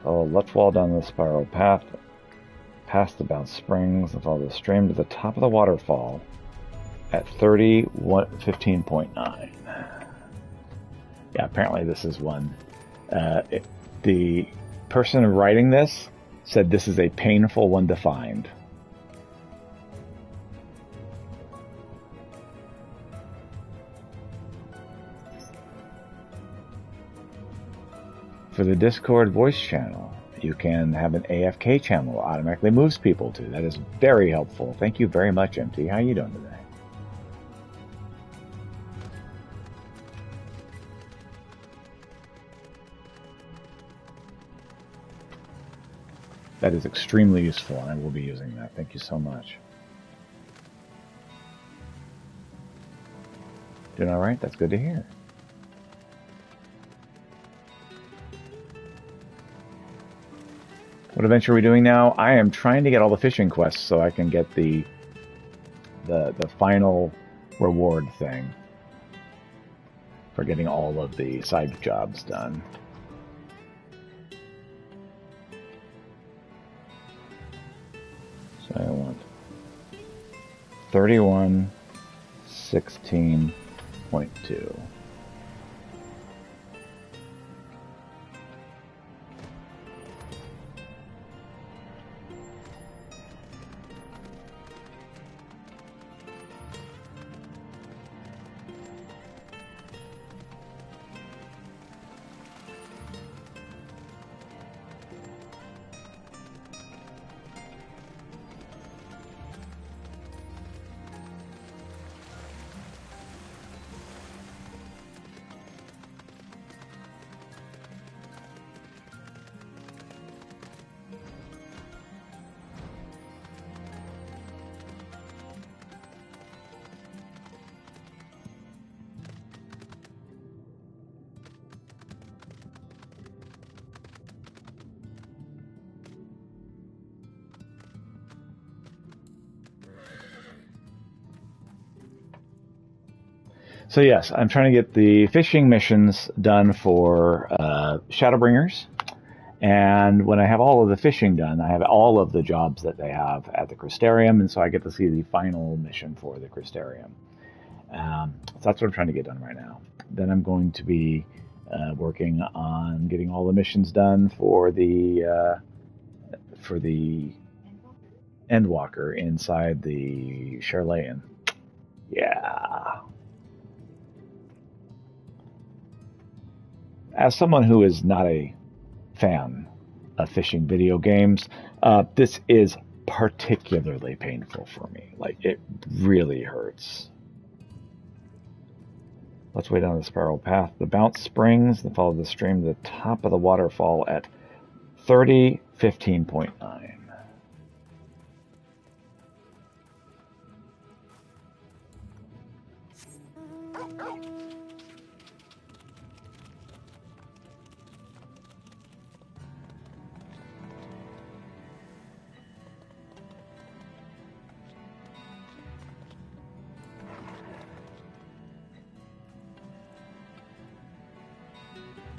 Follow Lutwall down the spiral path, past the Bounce Springs, and follow the stream to the top of the waterfall at 30:15.9. Yeah, apparently this is one. The person writing this said this is a painful one to find. For the Discord voice channel, you can have an AFK channel that automatically moves people to. That is very helpful. Thank you very much, MT. How are you doing today? That is extremely useful, and I will be using that. Thank you so much. Doing all right? That's good to hear. What adventure are we doing now? I am trying to get all the fishing quests so I can get the final reward thing for getting all of the side jobs done. So I want 3116.2. So yes, I'm trying to get the fishing missions done for Shadowbringers, and when I have all of the fishing done, I have all of the jobs that they have at the Crystarium, and so I get to see the final mission for the Crystarium. So that's what I'm trying to get done right now. Then I'm going to be working on getting all the missions done for the Endwalker inside the Sherlayan. Yeah. As someone who is not a fan of fishing video games, this is particularly painful for me. Like, it really hurts. Let's way down the spiral path. The bounce springs and follow the stream to the top of the waterfall at 30:15.9.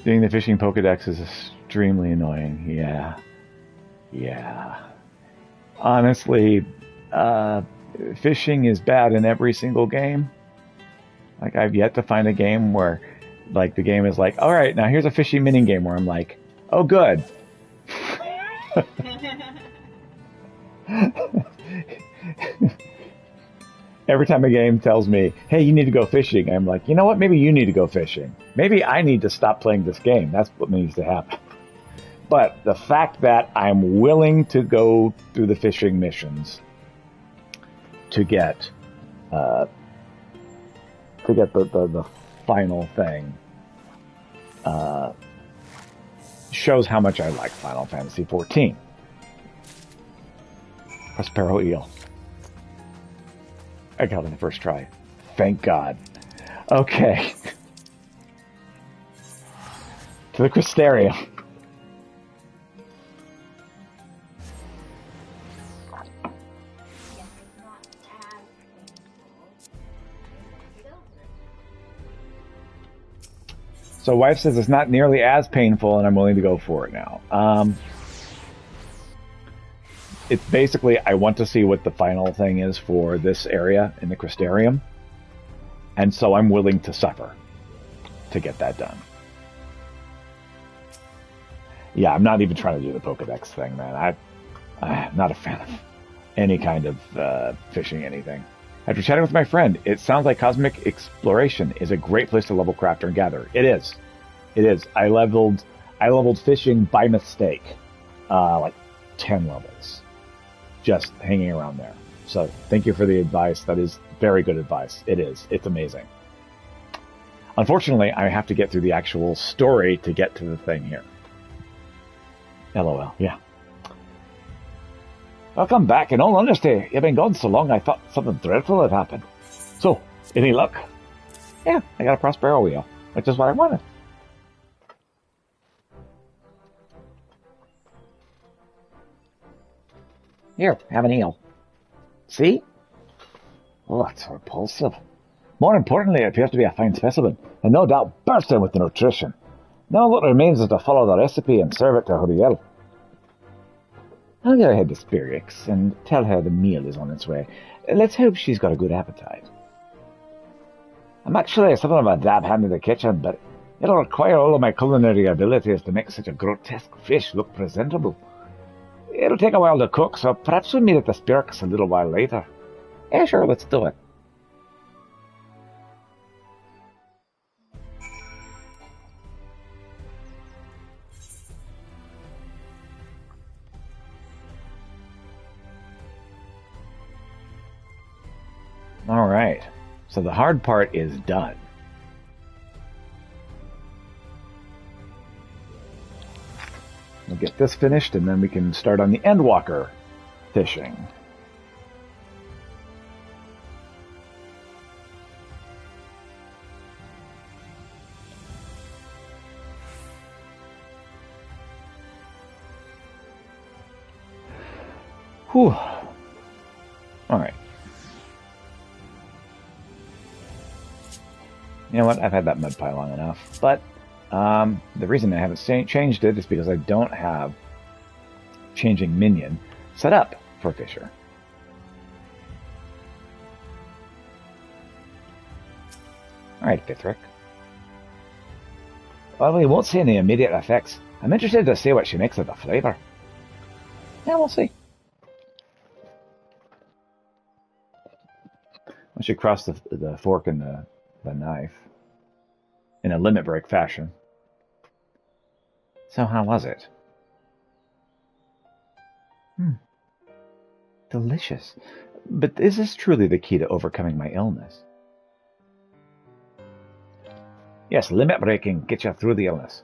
Doing the fishing Pokedex is extremely annoying. Yeah. Honestly, fishing is bad in every single game. Like, I've yet to find a game where, like, the game is like, all right, now here's a fishing mini game where I'm like, oh, good. Every time a game tells me, hey, you need to go fishing, I'm like, you know what? Maybe you need to go fishing. Maybe I need to stop playing this game. That's what needs to happen. But the fact that I'm willing to go through the fishing missions to get the final thing shows how much I like Final Fantasy XIV. Prospero Eel. I got it the first try. Thank God. Okay. To the Crystarium. So wife says it's not nearly as painful, and I'm willing to go for it now. It's basically, I want to see what the final thing is for this area in the Crystarium, and so I'm willing to suffer to get that done. Yeah, I'm not even trying to do the Pokedex thing, man. I'm not a fan of any kind of fishing anything. After chatting with my friend, it sounds like Cosmic Exploration is a great place to level Crafter and Gather. It is. It is. I leveled fishing by mistake, like 10 levels, just hanging around there. So thank you for the advice. That is very good advice. It is. It's amazing. Unfortunately, I have to get through the actual story to get to the thing here. LOL. Yeah. Welcome back. In all honesty, you've been gone so long I thought something dreadful had happened. So, any luck? Yeah, I got a Prospero wheel, which is what I wanted. Here, have an eel. See? Oh, that's repulsive. More importantly, it appears to be a fine specimen, and no doubt bursting with nutrition. Now what remains is to follow the recipe and serve it to Huriel. I'll go ahead to Spirix and tell her the meal is on its way. Let's hope she's got a good appetite. I'm actually something of a dab hand in the kitchen, but it'll require all of my culinary abilities to make such a grotesque fish look presentable. It'll take a while to cook, so perhaps we'll meet at the Spirix a little while later. Yeah, sure, let's do it. All right, so the hard part is done. We'll get this finished, and then we can start on the Endwalker fishing. Whew. All right. You know what? I've had that mud pie long enough. But the reason I haven't changed it is because I don't have changing minion set up for Fisher. All right, Fithric. Well, we won't see any immediate effects. I'm interested to see what she makes of the flavor. Yeah, we'll see. Once you cross the fork and the knife in a limit break fashion. So how was it? Delicious. But is this truly the key to overcoming my illness? Yes, limit breaking gets you through the illness.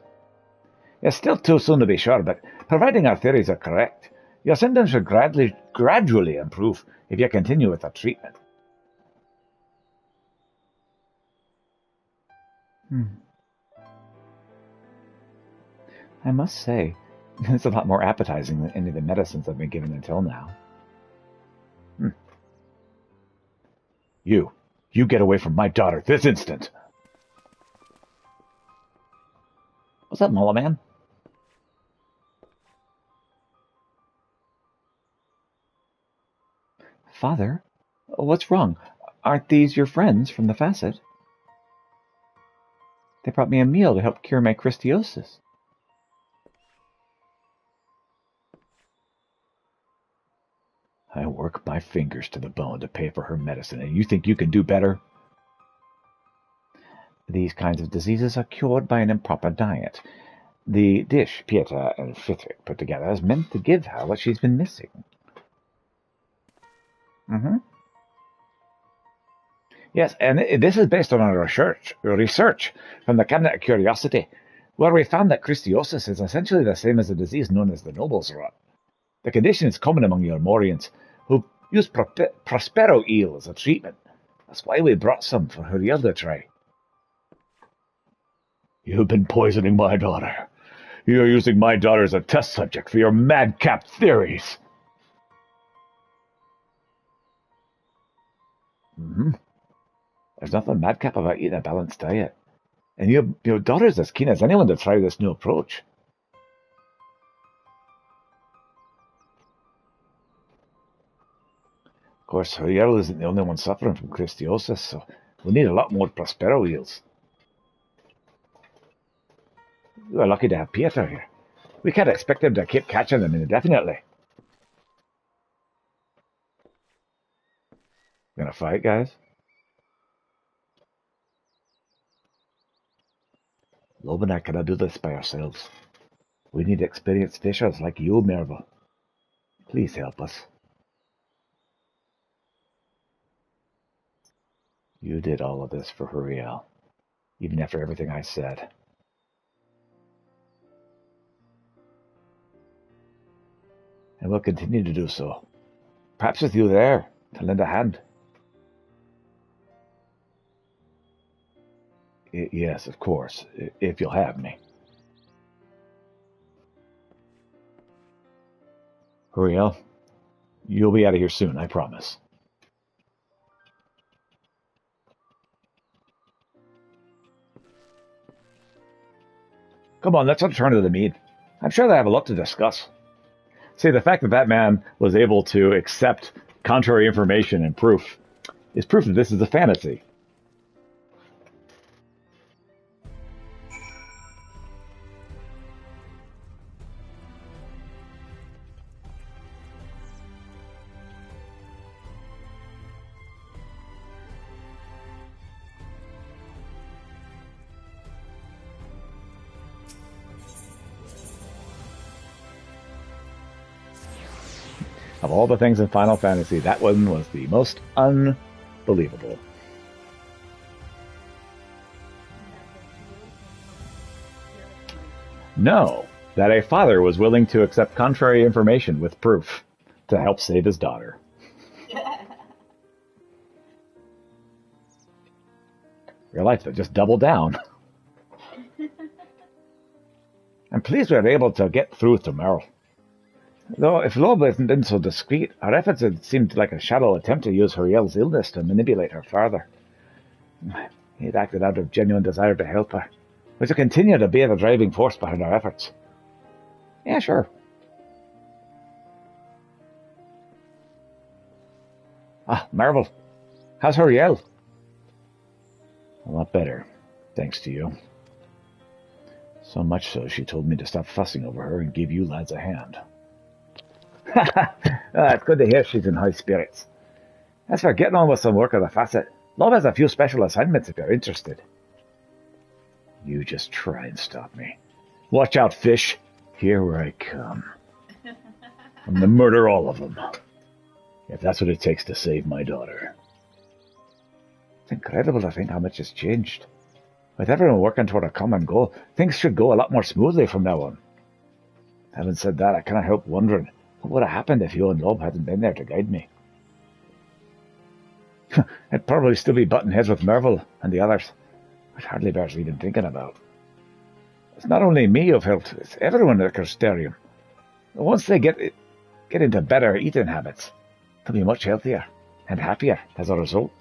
It's still too soon to be sure, but providing our theories are correct, your symptoms should gradually improve if you continue with the treatment. I must say, it's a lot more appetizing than any of the medicines I've been given until now. You get away from my daughter this instant. What's up, Mullah Man? Father, what's wrong? Aren't these your friends from the Facet? They brought me a meal to help cure my Christiosis. I work my fingers to the bone to pay for her medicine, and you think you can do better? These kinds of diseases are cured by an improper diet. The dish Pieta and Fithric put together is meant to give her what she's been missing. Yes, and this is based on our research from the Cabinet of Curiosity, where we found that Christiosis is essentially the same as a disease known as the Noble's Rot. The condition is common among your Morians, who use Prospero eel as a treatment. That's why we brought some for Huriel to try. You've been poisoning my daughter. You're using my daughter as a test subject for your madcap theories. There's nothing madcap about eating a balanced diet. And your daughter's as keen as anyone to try this new approach. Of course, Huriel isn't the only one suffering from Christiosis, so we'll need a lot more Prospero eels. We're lucky to have Pietro here. We can't expect him to keep catching them indefinitely. Gonna fight, guys? Loeb and I cannot do this by ourselves. We need experienced fishers like you, Merva. Please help us. You did all of this for Huriel, even after everything I said. And we'll continue to do so, Perhaps with you there, to lend a hand. Yes, of course, if you'll have me. Uriel, you'll be out of here soon, I promise. Come on, let's return to the mead. I'm sure they have a lot to discuss. See, the fact that that man was able to accept contrary information and proof is proof that this is a fantasy. Of all the things in Final Fantasy, that one was the most unbelievable. No, that a father was willing to accept contrary information with proof to help save his daughter. Real life, they just double down. I'm pleased we were able to get through to Merle. Though, if Loba hadn't been so discreet, our efforts had seemed like a shallow attempt to use Huriel's illness to manipulate her further. He'd acted out of genuine desire to help her, which will continue to be the driving force behind our efforts. Yeah, sure. Marvel, how's Huriel? A lot better, thanks to you. So much so she told me to stop fussing over her and give you lads a hand. It's good to hear she's in high spirits. As for getting on with some work of the facet, Love has a few special assignments if you're interested. You just try and stop me. Watch out, fish. Here I come. I'm gonna murder all of them. If that's what it takes to save my daughter. It's incredible to think how much has changed. With everyone working toward a common goal, things should go a lot more smoothly from now on. Having said that, I can't help wondering what would have happened if you and Loeb hadn't been there to guide me. I'd probably still be butting heads with Merville and the others, which hardly bears even thinking about. It's not only me who've helped, it's everyone at Crystarium. Once they get into better eating habits, they'll be much healthier and happier as a result.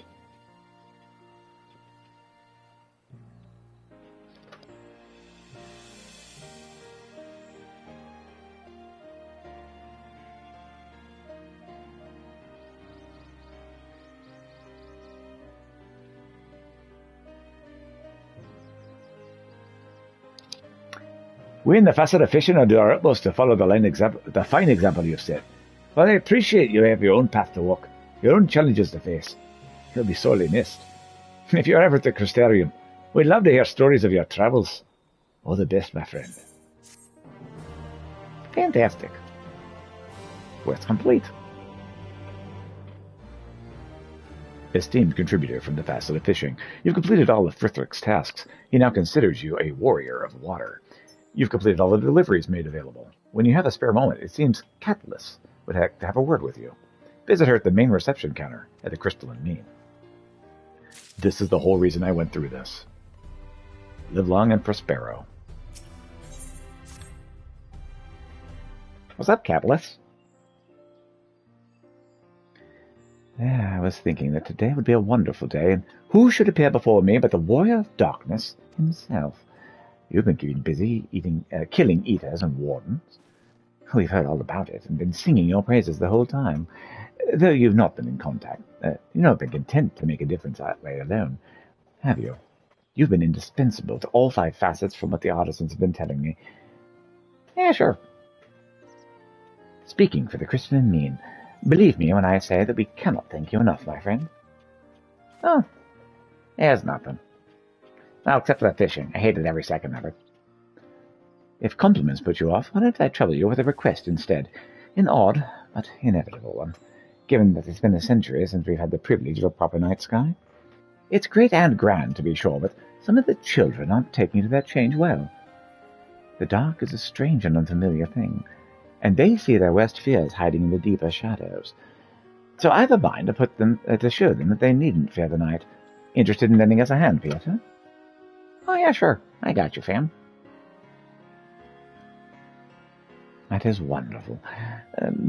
We in the Facet of Fishing will do our utmost to follow the fine example you've set. But I appreciate you have your own path to walk, your own challenges to face. You'll be sorely missed. If you're ever to Crystarium, we'd love to hear stories of your travels. All the best, my friend. Fantastic. Quest complete. Esteemed contributor from the Facet of Fishing, you've completed all of Frithrich's tasks. He now considers you a warrior of water. You've completed all the deliveries made available. When you have a spare moment, it seems Catalyst would have to have a word with you. Visit her at the main reception counter at the Crystalline Mead. This is the whole reason I went through this. Live long and prospero. What's up, Catalyst? Yeah, I was thinking that today would be a wonderful day, and who should appear before me but the Warrior of Darkness himself? You've been keeping busy killing eaters and wardens. We've heard all about it and been singing your praises the whole time. Though you've not been in contact. You've not been content to make a difference that way alone, have you? You've been indispensable to all 5 facets from what the artisans have been telling me. Yeah, sure. Speaking for the Crystalline Mead, believe me when I say that we cannot thank you enough, my friend. Oh, there's nothing. Well, except for the fishing. I hated every second of it. If compliments put you off, why don't I trouble you with a request instead? An odd, but inevitable one, given that it's been a century since we've had the privilege of a proper night sky. It's great and grand, to be sure, but some of the children aren't taking to that change well. The dark is a strange and unfamiliar thing, and they see their worst fears hiding in the deeper shadows. So I've a mind to put them to show them that they needn't fear the night. Interested in lending us a hand, Peter? Oh, yeah, sure. I got you, fam. That is wonderful.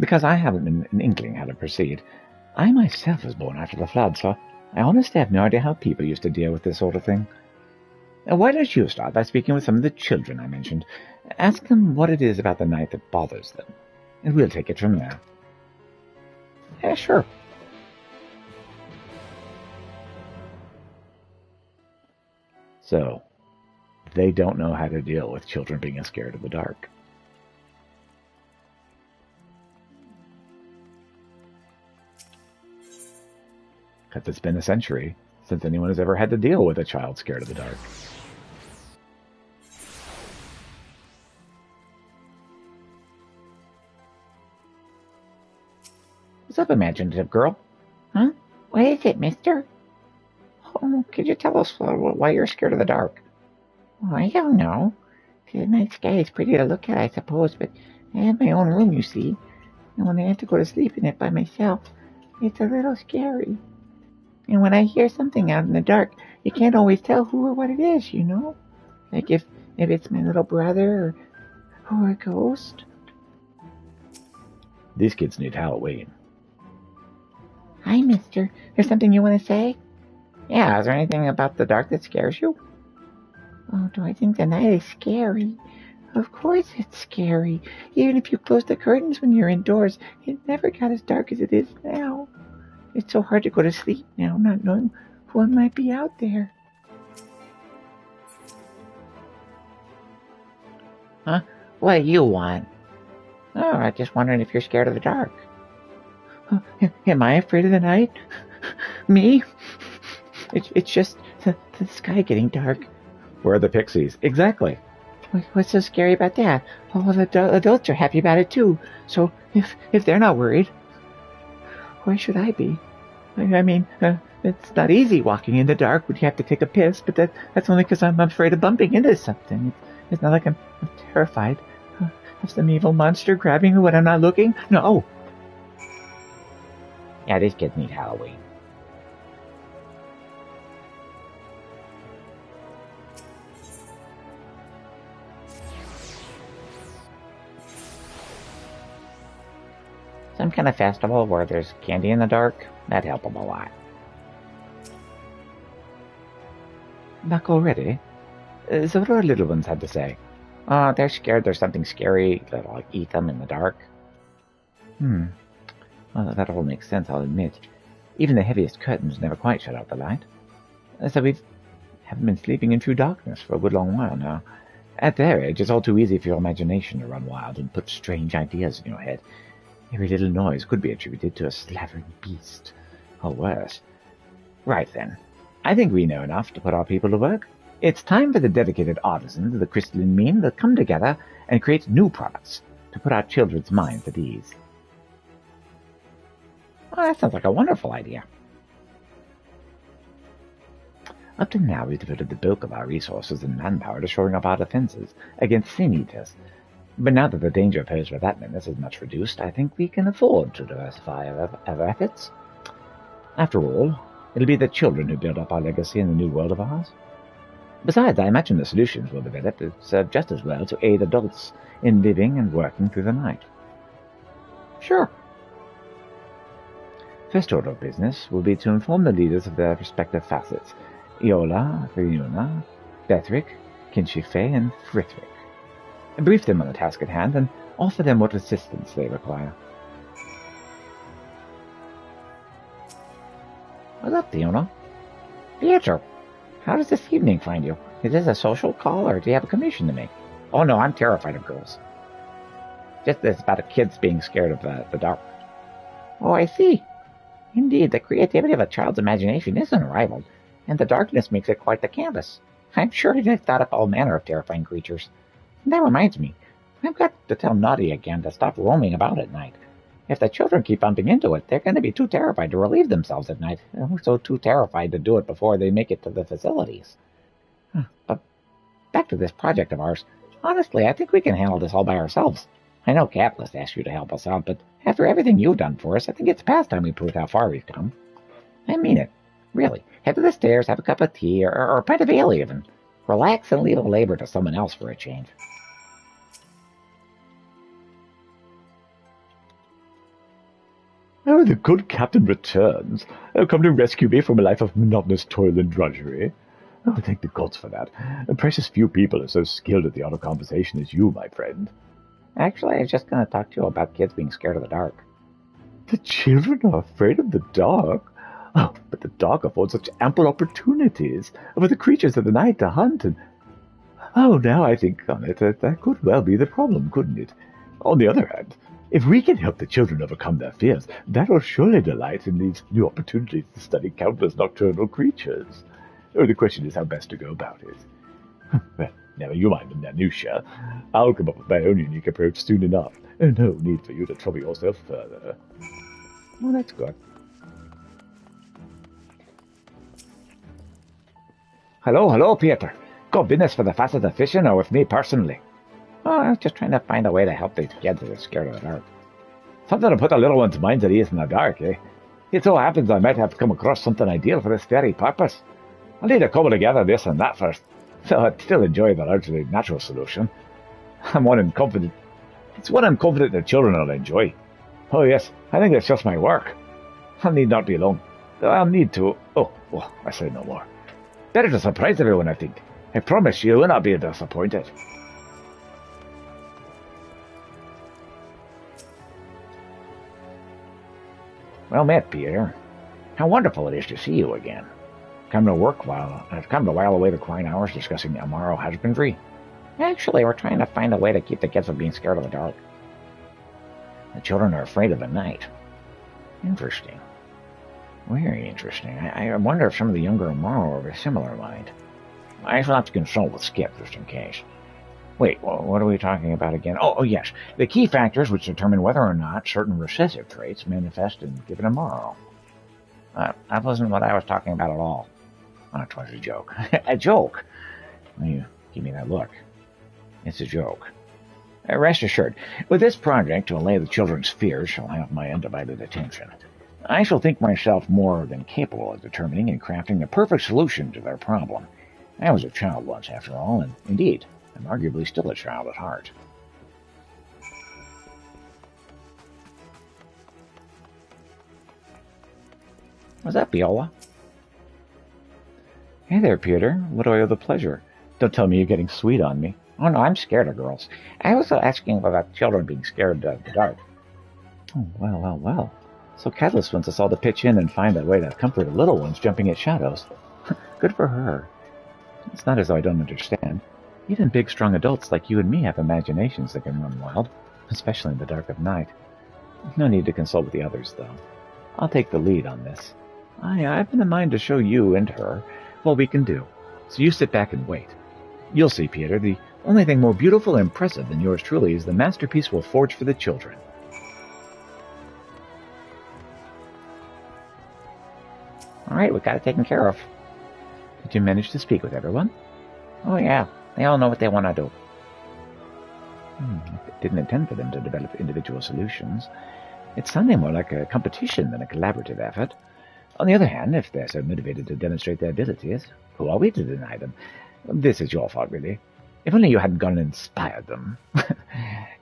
Because I haven't an inkling how to proceed. I myself was born after the flood, so I honestly have no idea how people used to deal with this sort of thing. Why don't you start by speaking with some of the children I mentioned? Ask them what it is about the night that bothers them, and we'll take it from there. Yeah, sure. So, they don't know how to deal with children being scared of the dark. Because it's been a century since anyone has ever had to deal with a child scared of the dark. What's up, imaginative girl? Huh? What is it, mister? Oh, could you tell us why you're scared of the dark? Oh, I don't know. The night sky is pretty to look at, I suppose, but I have my own room, you see. And when I have to go to sleep in it by myself, it's a little scary. And when I hear something out in the dark, you can't always tell who or what it is, you know? Like if it's my little brother or a ghost. These kids need Halloween. Hi, mister. There's something you want to say? Yeah, is there anything about the dark that scares you? Oh, do I think the night is scary? Of course it's scary. Even if you close the curtains when you're indoors, it never got as dark as it is now. It's so hard to go to sleep now, not knowing what might be out there. Huh? What do you want? Oh, I'm just wondering if you're scared of the dark. Am I afraid of the night? Me? It's just the sky getting dark. Where are the pixies? Exactly. What's so scary about that? All the adults are happy about it too. So if they're not worried, why should I be? I mean, it's not easy walking in the dark when you have to take a piss, but that's only because I'm afraid of bumping into something. It's not like I'm terrified of some evil monster grabbing me when I'm not looking. No. Yeah, these kids need Halloween. Some kind of festival where there's candy in the dark, that'd help them a lot. Back already? So what do our little ones have to say? They're scared there's something scary that'll like eat them in the dark. Well, that all makes sense, I'll admit. Even the heaviest curtains never quite shut out the light. So we haven't been sleeping in true darkness for a good long while now. At their age, it's all too easy for your imagination to run wild and put strange ideas in your head. Every little noise could be attributed to a slavering beast, or worse. Right then, I think we know enough to put our people to work. It's time for the dedicated artisans of the crystalline mean to come together and create new products to put our children's minds at ease. Oh, that sounds like a wonderful idea. Up to now, we've devoted the bulk of our resources and manpower to shoring up our defenses against sin eaters. But now that the danger posed by that menace is much reduced, I think we can afford to diversify our efforts. After all, it'll be the children who build up our legacy in the new world of ours. Besides, I imagine the solutions we'll develop will serve just as well to aid adults in living and working through the night. Sure. First order of business will be to inform the leaders of their respective facets, Iola, Riuna, Bethric, Kinshife, and Frithric. Brief them on the task at hand and offer them what assistance they require. What's up, Fiona? Pietro, how does this evening find you? Is this a social call, or do you have a commission to make? Oh no, I'm terrified of girls. Just this about the kids being scared of the dark. Oh, I see. Indeed, the creativity of a child's imagination is unrivaled, and the darkness makes it quite the canvas. I'm sure they've thought up all manner of terrifying creatures. That reminds me, I've got to tell Naughty again to stop roaming about at night. If the children keep bumping into it, they're going to be too terrified to relieve themselves at night. So too terrified to do it before they make it to the facilities. But back to this project of ours. Honestly, I think we can handle this all by ourselves. I know Catalyst asked you to help us out, but after everything you've done for us, I think it's past time we proved how far we've come. I mean it. Really. Head to the stairs, have a cup of tea, or a pint of ale even. Relax and leave the labor to someone else for a change. Oh, the good captain returns. Come to rescue me from a life of monotonous toil and drudgery. Oh, thank the gods for that. Precious few people are so skilled at the art of conversation as you, my friend. Actually, I was just going to talk to you about kids being scared of the dark. The children are afraid of the dark? Oh, but the dark affords such ample opportunities for the creatures of the night to hunt and... Oh, now I think on it, that could well be the problem, couldn't it? On the other hand, if we can help the children overcome their fears, that will surely delight in these new opportunities to study countless nocturnal creatures. Oh, the question is how best to go about it. Well, never you mind the minutiae. I'll come up with my own unique approach soon enough. No need for you to trouble yourself further. Well, that's good. Hello, Peter. Got business for the facet of fishing or with me personally? Oh, I was just trying to find a way to help these kids that are scared of the dark. Something to put the little one's minds at ease in the dark, eh? It so happens I might have come across something ideal for this very purpose. I'll need to cobble together this and that first, so I'd still enjoy the largely natural solution. It's one I'm confident the children will enjoy. Oh yes, I think it's just my work. I need not be alone. I'll need to... Oh, well, I say no more. Better to surprise everyone, I think. I promise you will not be disappointed. Well met, Peter. How wonderful it is to see you again. I've come to while away the quiet hours discussing Amaro husbandry. Actually, we're trying to find a way to keep the kids from being scared of the dark. The children are afraid of the night. Interesting. Very interesting. I wonder if some of the younger Amaro are of a similar mind. I shall have to consult with Skip just in case. Wait, what are we talking about again? Oh, yes. The key factors which determine whether or not certain recessive traits manifest in given Amaro. That wasn't what I was talking about at all. Oh, it was a joke. A joke? Well, you give me that look. It's a joke. Rest assured, with this project to allay the children's fears shall have my undivided attention. I shall think myself more than capable of determining and crafting the perfect solution to their problem. I was a child once, after all, and indeed, I'm arguably still a child at heart. Was that Viola? Hey there, Peter. What do I owe the pleasure? Don't tell me you're getting sweet on me. Oh, no, I'm scared of girls. I was asking about children being scared of the dark. Oh, well. So Catalyst wants us all to pitch in and find a way to comfort the little ones jumping at shadows. Good for her. It's not as though I don't understand. Even big, strong adults like you and me have imaginations that can run wild, especially in the dark of night. No need to consult with the others, though. I'll take the lead on this. I've been in mind to show you and her what we can do, so you sit back and wait. You'll see, Peter, the only thing more beautiful and impressive than yours truly is the masterpiece we'll forge for the children. All right, we got it taken care of. Did you manage to speak with everyone? Oh, yeah. They all know what they want to do. I didn't intend for them to develop individual solutions. It sounded more like a competition than a collaborative effort. On the other hand, if they're so motivated to demonstrate their abilities, who are we to deny them? This is your fault, really. If only you hadn't gone and inspired them.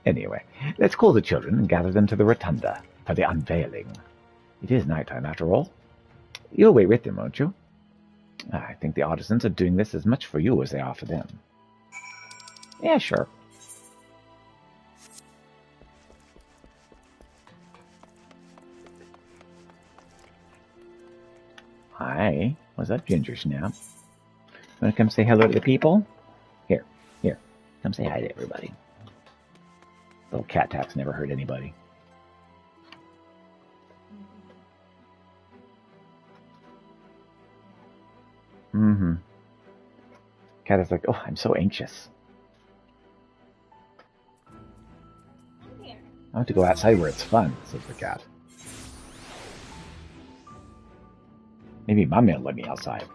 Anyway, let's call the children and gather them to the rotunda for the unveiling. It is nighttime, after all. You'll wait with them, won't you? I think the artisans are doing this as much for you as they are for them. Yeah, sure. Hi, what's up, Ginger Snap? Want to come say hello to the people? Here, come say hi to everybody. Little cat tax never hurt anybody. Cat is like, oh, I'm so anxious. I want to go outside where it's fun, says the cat. Maybe Mommy will let me outside.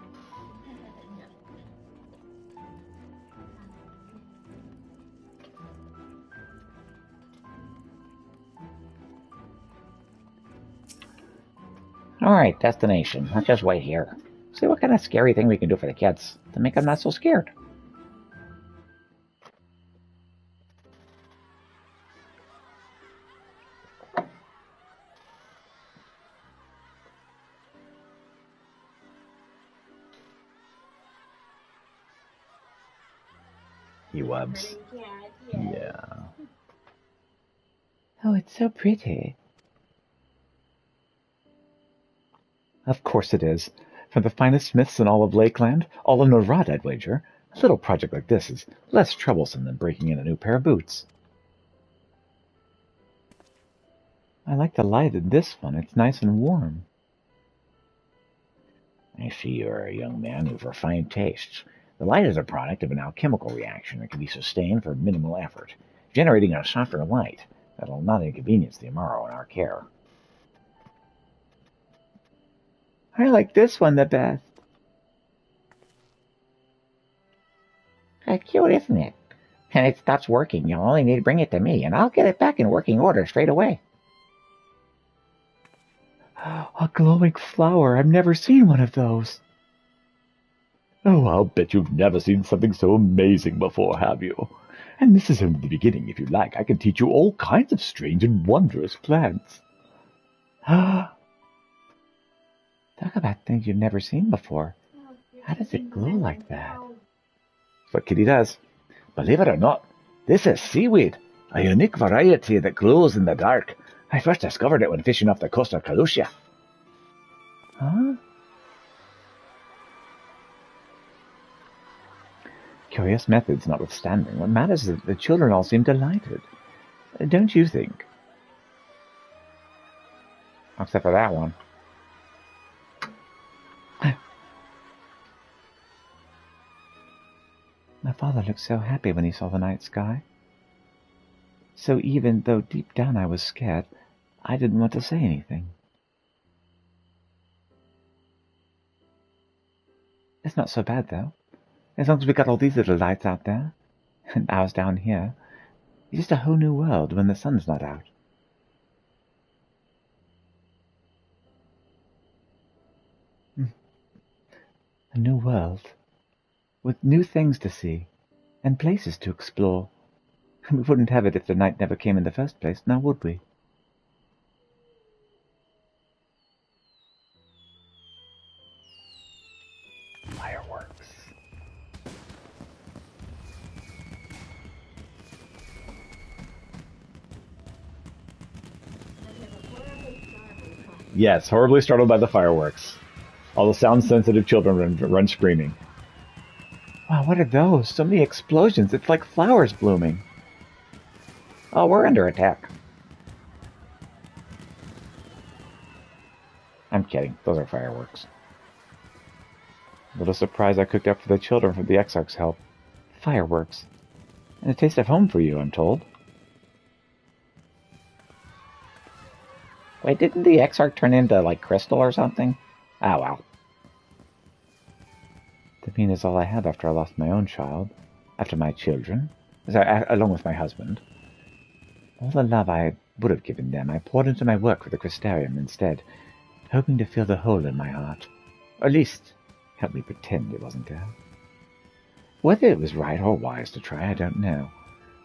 Alright, destination. Let's just wait here. See what kind of scary thing we can do for the kids to make them not so scared. He webs. Yeah. Oh, it's so pretty. Of course it is. From the finest smiths in all of Lakeland, all of Norad, I'd wager. A little project like this is less troublesome than breaking in a new pair of boots. I like the light in this one. It's nice and warm. I see you're a young man with refined tastes. The light is a product of an alchemical reaction that can be sustained for minimal effort, generating a softer light that'll not inconvenience the Amaro in our care. I like this one the best. Cute, isn't it? And it stops working. You'll only need to bring it to me, and I'll get it back in working order straight away. A glowing flower. I've never seen one of those. Oh, I'll bet you've never seen something so amazing before, have you? And this is only the beginning. If you like, I can teach you all kinds of strange and wondrous plants. Talk about things you've never seen before. How does it glow like that? That's what Kitty does. Believe it or not, this is seaweed, a unique variety that glows in the dark. I first discovered it when fishing off the coast of Kalusia. Huh? Curious methods notwithstanding, what matters is that the children all seem delighted. Don't you think? Except for that one. My father looked so happy when he saw the night sky. So even though deep down I was scared, I didn't want to say anything. It's not so bad, though. As long as we got all these little lights out there, and ours down here, it's just a whole new world when the sun's not out. A new world, with new things to see, and places to explore. We wouldn't have it if the night never came in the first place, now would we? Fireworks. Yes, horribly startled by the fireworks. All the sound-sensitive children run screaming. Wow, what are those? So many explosions. It's like flowers blooming. Oh, we're under attack. I'm kidding. Those are fireworks. A little surprise I cooked up for the children for the Exarch's help. Fireworks. And a taste of home for you, I'm told. Wait, didn't the Exarch turn into, like, crystal or something? Oh, well. Damine is all I have after I lost my own child. After my children. Along with my husband. All the love I would have given them, I poured into my work for the Crystarium instead, hoping to fill the hole in my heart. Or at least, help me pretend it wasn't there. Whether it was right or wise to try, I don't know.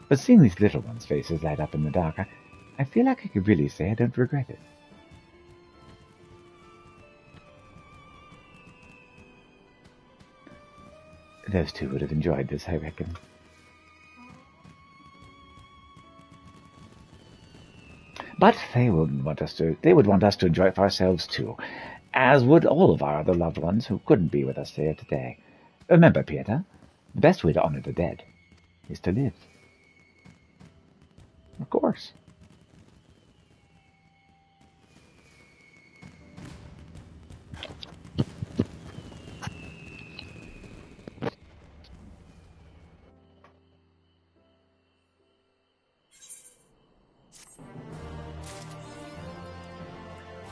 But seeing these little ones' faces light up in the dark, I feel like I could really say I don't regret it. Those two would have enjoyed this, I reckon. But they would want us to enjoy it for ourselves too, as would all of our other loved ones who couldn't be with us here today. Remember, Pieter, the best way to honor the dead is to live. Of course.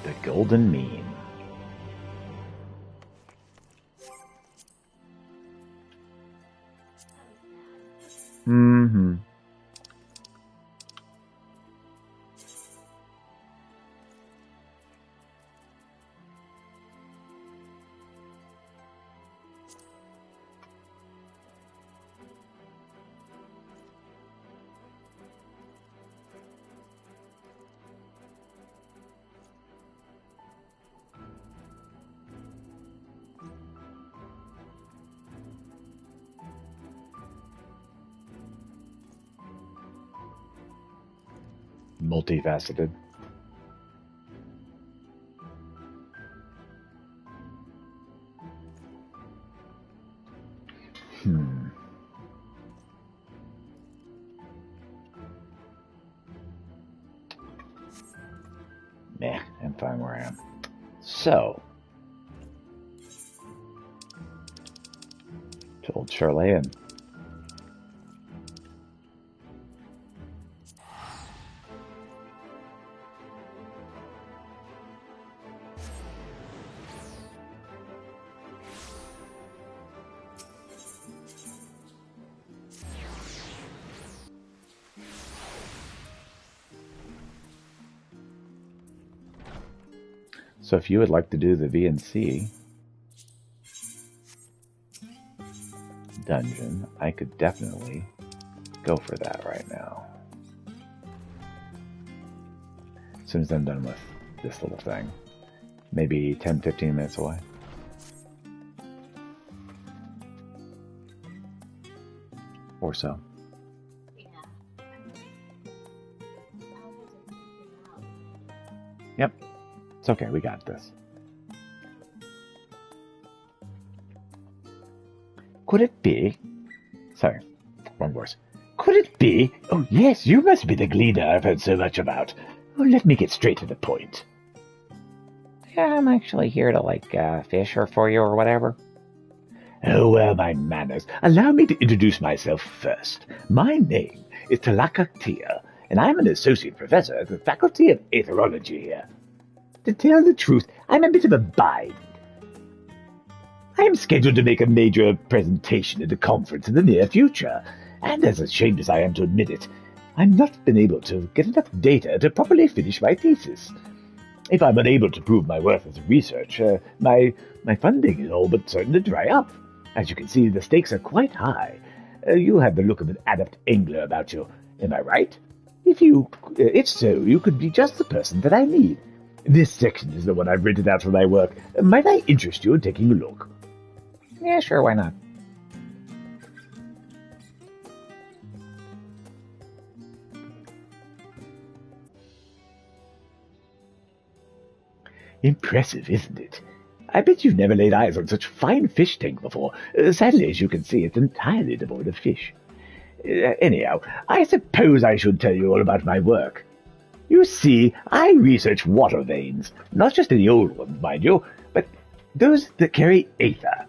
The Golden Mean. Mm-hmm. multifaceted. Meh, I'm fine where I am. So, to old Charlayan. So if you would like to do the VNC dungeon, I could definitely go for that right now. As soon as I'm done with this little thing. Maybe 10-15 minutes away. Or so. Yep. It's okay, we got this. Could it be... Sorry, wrong words. Could it be... Oh, yes, you must be the gleaner I've heard so much about. Oh, let me get straight to the point. Yeah, I'm actually here to, fish her for you or whatever. Oh, well, my manners. Allow me to introduce myself first. My name is Talaka Tia, and I'm an associate professor at the Faculty of Aetherology here. To tell the truth, I'm a bit of a bind. I am scheduled to make a major presentation at a conference in the near future, and as ashamed as I am to admit it, I've not been able to get enough data to properly finish my thesis. If I'm unable to prove my worth as a researcher, my funding is all but certain to dry up. As you can see, the stakes are quite high. You have the look of an adept angler about you, am I right? If so, you could be just the person that I need. This section is the one I've rented out for my work. Might I interest you in taking a look? Yeah, sure, why not? Impressive, isn't it? I bet you've never laid eyes on such fine fish tank before. Sadly, as you can see, it's entirely devoid of fish. Anyhow, I suppose I should tell you all about my work. You see, I research water veins, not just any old ones, mind you, but those that carry aether.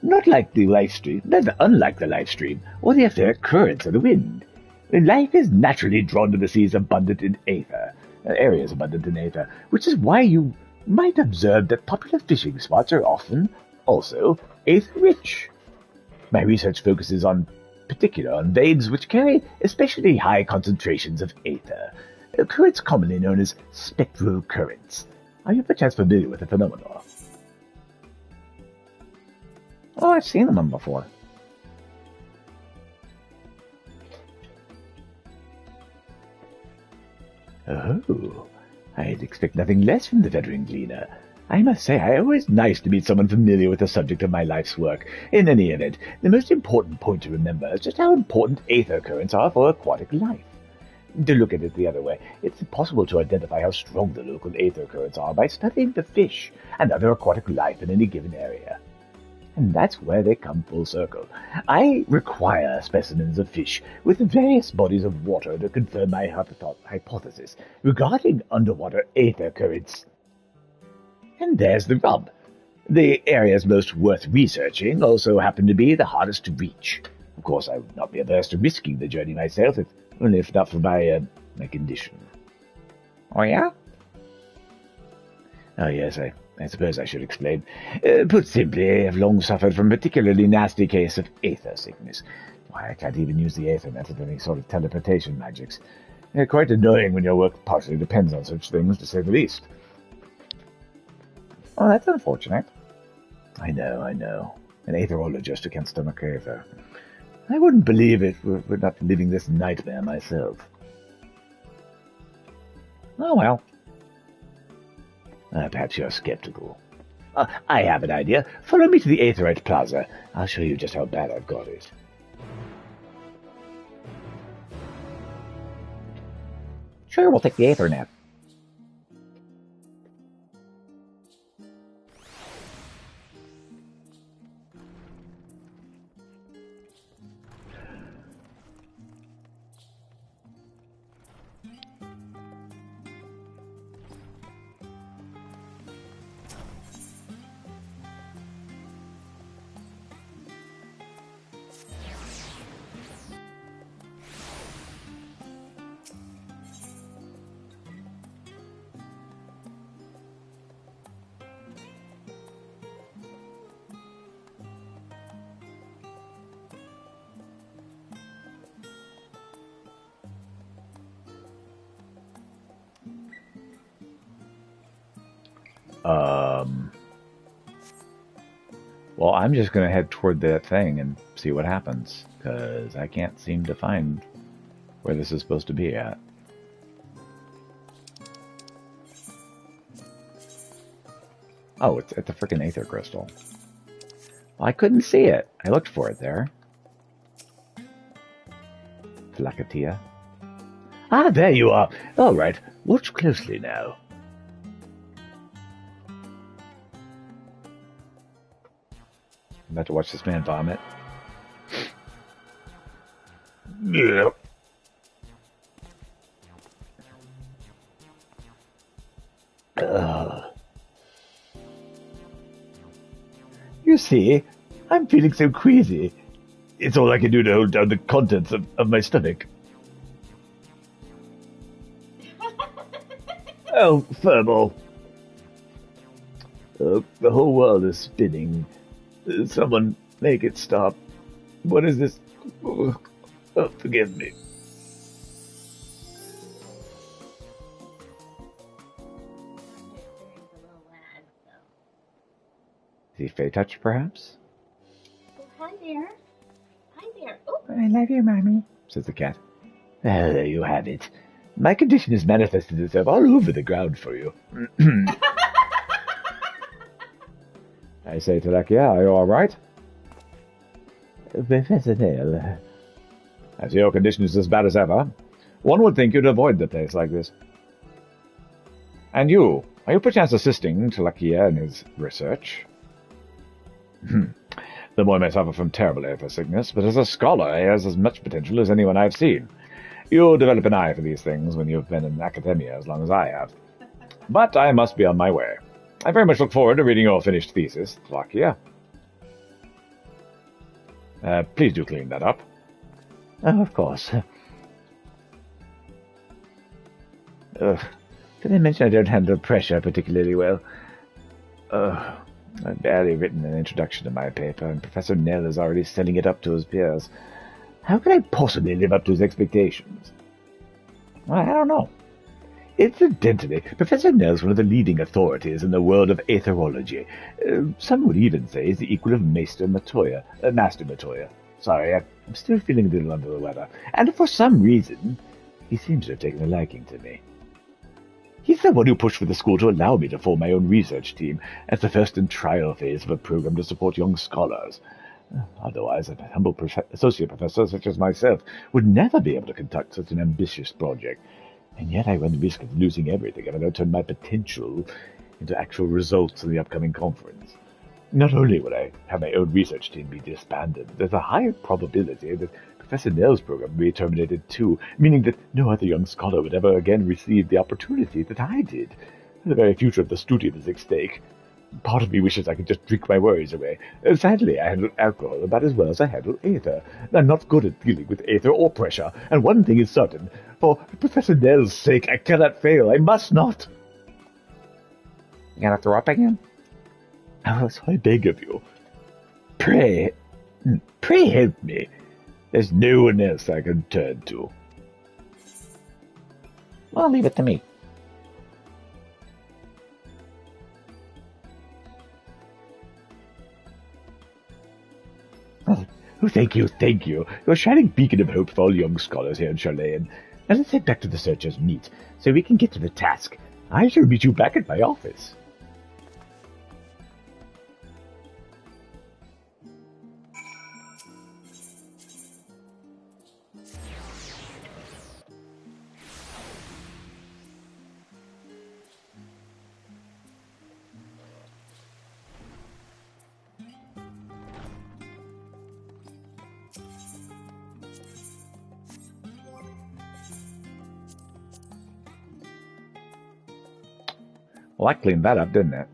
Not like the life stream, but unlike the life stream, or the etheric currents of the wind. Life is naturally drawn to the seas abundant in aether, areas abundant in aether, which is why you might observe that popular fishing spots are often also aether-rich. My research focuses on veins which carry especially high concentrations of aether, currents commonly known as spectral currents. Are you perchance familiar with the phenomenon? Oh, I've seen them before. Oh, I'd expect nothing less from the veteran gleaner. I must say, it's always nice to meet someone familiar with the subject of my life's work. In any event, the most important point to remember is just how important aether currents are for aquatic life. To look at it the other way, it's possible to identify how strong the local aether currents are by studying the fish and other aquatic life in any given area. And that's where they come full circle. I require specimens of fish with various bodies of water to confirm my hypothesis regarding underwater aether currents. And there's the rub. The areas most worth researching also happen to be the hardest to reach. Of course, I would not be averse to risking the journey myself, if not for my condition. Oh, yeah? Oh, yes, I suppose I should explain. Put simply, I have long suffered from a particularly nasty case of aether sickness. Why, I can't even use the aether method of any sort of teleportation magics. They're quite annoying when your work partially depends on such things, to say the least. Oh, that's unfortunate. I know. An aetherologist who can't stomach aether. I wouldn't believe it were not living this nightmare myself. Oh, well. Perhaps you're skeptical. I have an idea. Follow me to the Aetherite Plaza. I'll show you just how bad I've got it. Sure, we'll take the Aether net. Well, I'm just going to head toward that thing and see what happens, because I can't seem to find where this is supposed to be at. Oh, it's at the freaking Aether Crystal. Well, I couldn't see it. I looked for it there. Thylakotia. Ah, there you are. All right. Watch closely now. I'm about to watch this man vomit. Yeah. You see, I'm feeling so queasy. It's all I can do to hold down the contents of my stomach. Oh, Furball. The whole world is spinning. Someone make it stop. What is this? Oh, forgive me. Is he Fey Touch, perhaps? Oh, hi there. Hi there. Oh, I love you, Mommy, Says the cat. Well, there you have it. My condition has manifested itself all over the ground for you. I say, Thylakotia, are you all right? Professor Nail. I see your condition is as bad as ever. One would think you'd avoid the place like this. And you, are you perchance assisting Thylakotia in his research? The boy may suffer from terrible aether sickness, but as a scholar he has as much potential as anyone I've seen. You'll develop an eye for these things when you've been in academia as long as I have. But I must be on my way. I very much look forward to reading your finished thesis, Thylakotia. Please do clean that up. Oh, of course. Did I mention I don't handle pressure particularly well? I've barely written an introduction to my paper, and Professor Nell is already selling it up to his peers. How can I possibly live up to his expectations? Well, I don't know. Incidentally, Professor Nell's one of the leading authorities in the world of aetherology. Some would even say he's the equal of Master Matoya. Sorry, I'm still feeling a little under the weather. And for some reason, he seems to have taken a liking to me. He's the one who pushed for the school to allow me to form my own research team as the first and trial phase of a program to support young scholars. Otherwise, a humble associate professor such as myself would never be able to conduct such an ambitious project. And yet I run the risk of losing everything if I don't turn my potential into actual results in the upcoming conference. Not only would I have my own research team be disbanded, there's a high probability that Professor Nell's program will be terminated too, meaning that no other young scholar would ever again receive the opportunity that I did. The very future of the studio is at stake. Part of me wishes I could just drink my worries away. Sadly, I handle alcohol about as well as I handle aether. I'm not good at dealing with aether or pressure, and one thing is certain. For Professor Nell's sake, I cannot fail. I must not. You gonna throw up again? Oh, so I beg of you. Pray help me. There's no one else I can turn to. Well, leave it to me. Oh, thank you. You're a shining beacon of hope for all young scholars here in Charlayan. Now let's head back to the Searchers' Meet, so we can get to the task. I shall meet you back at my office. Well, that cleaned that up, didn't it?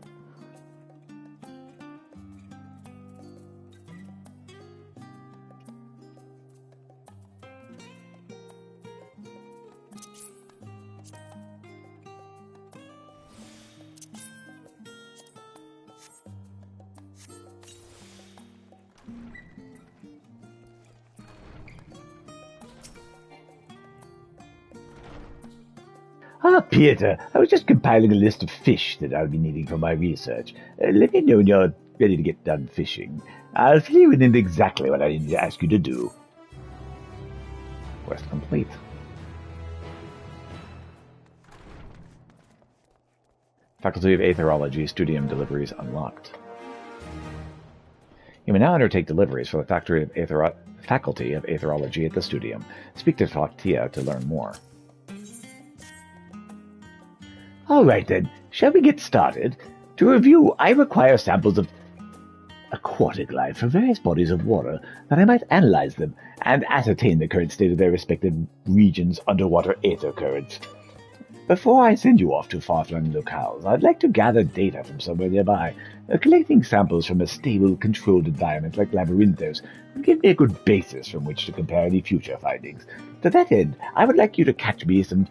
Ah, Peter, I was just compiling a list of fish that I'll be needing for my research. Let me know when you're ready to get done fishing. I'll fill you in exactly what I need to ask you to do. Quest complete. Faculty of Aetherology Studium deliveries unlocked. You may now undertake deliveries for the Faculty of Aetherology at the Studium. Speak to Philoctea to learn more. All right, then. Shall we get started? To review, I require samples of aquatic life from various bodies of water that I might analyze them and ascertain the current state of their respective regions' underwater aether currents. Before I send you off to far-flung locales, I'd like to gather data from somewhere nearby. Collecting samples from a stable, controlled environment like Labyrinthos would give me a good basis from which to compare any future findings. To that end, I would like you to catch me some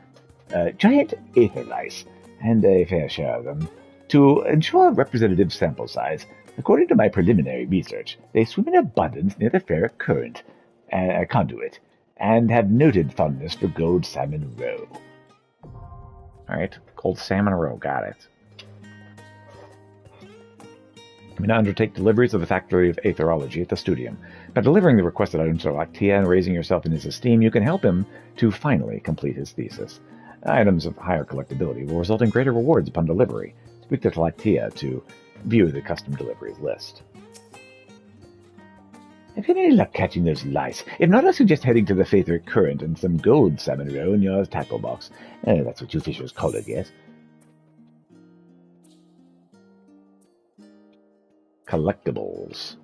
giant aether lice, and a fair share of them, to ensure a representative sample size. According to my preliminary research, they swim in abundance near the ferric current conduit, and have noted fondness for gold salmon roe. Alright, Gold Salmon Roe, got it. You may now undertake deliveries of the Faculty of Aetherology at the Studium. By delivering the requested items to Philoctea and raising yourself in his esteem, you can help him to finally complete his thesis. Items of higher collectability will result in greater rewards upon delivery. Speak to Philoctea to view the custom deliveries list. Have you any luck catching those lice? If not, I suggest heading to the Faithric Current and some gold salmon roe in your tackle box. That's what you fishers call it, yes? Collectibles.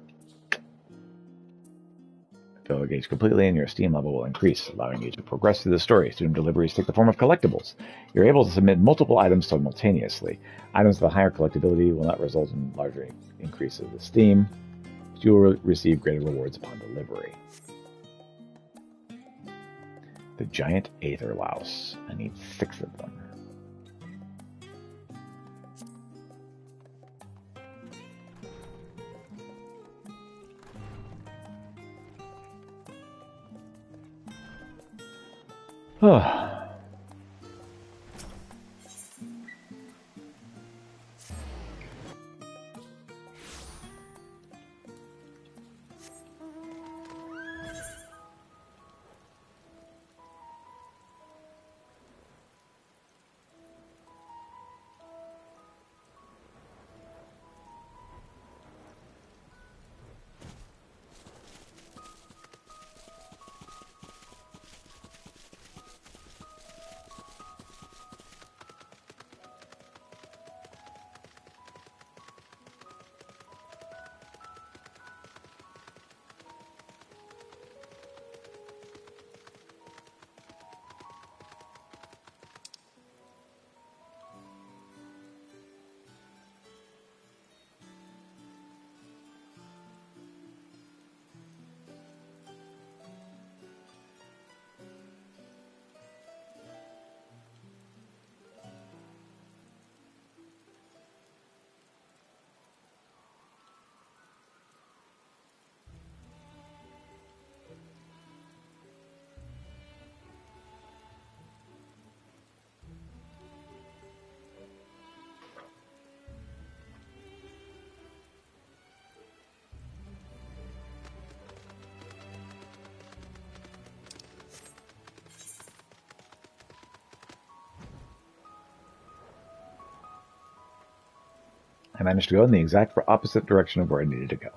Fill the gauge completely and your esteem level will increase, allowing you to progress through the story. Student deliveries take the form of collectibles. You're able to submit multiple items simultaneously. Items with a higher collectability will not result in larger increases of esteem, but you will receive greater rewards upon delivery. The giant aether louse. I need 6 of them. Oh. I managed to go in the exact opposite direction of where I needed to go.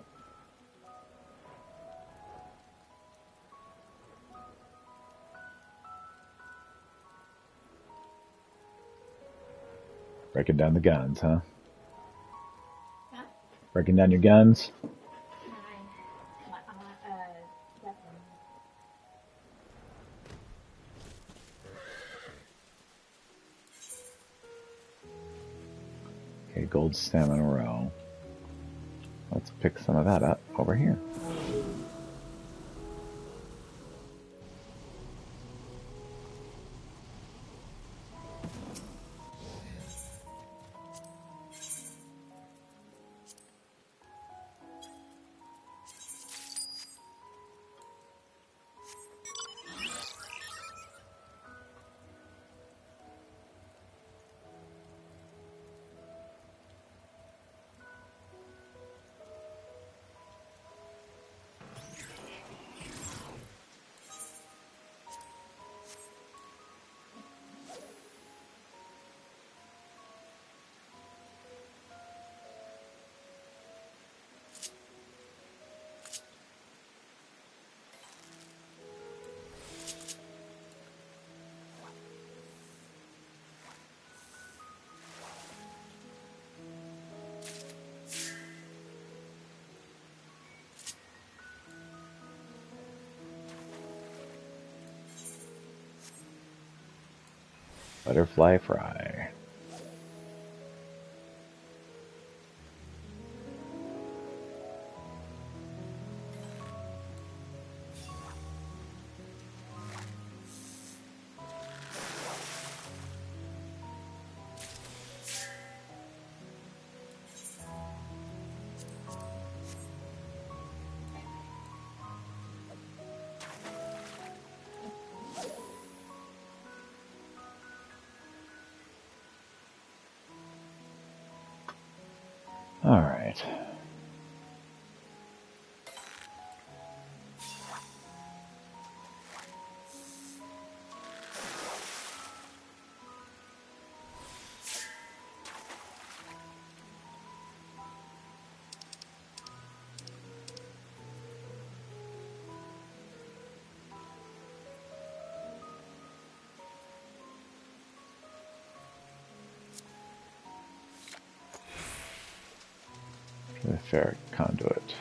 Breaking down the guns, huh? Huh? Breaking down your guns? Definitely. Okay, gold salmon roe. Let's pick some of that up over here. Butterfly fry. All right. The ferret conduit.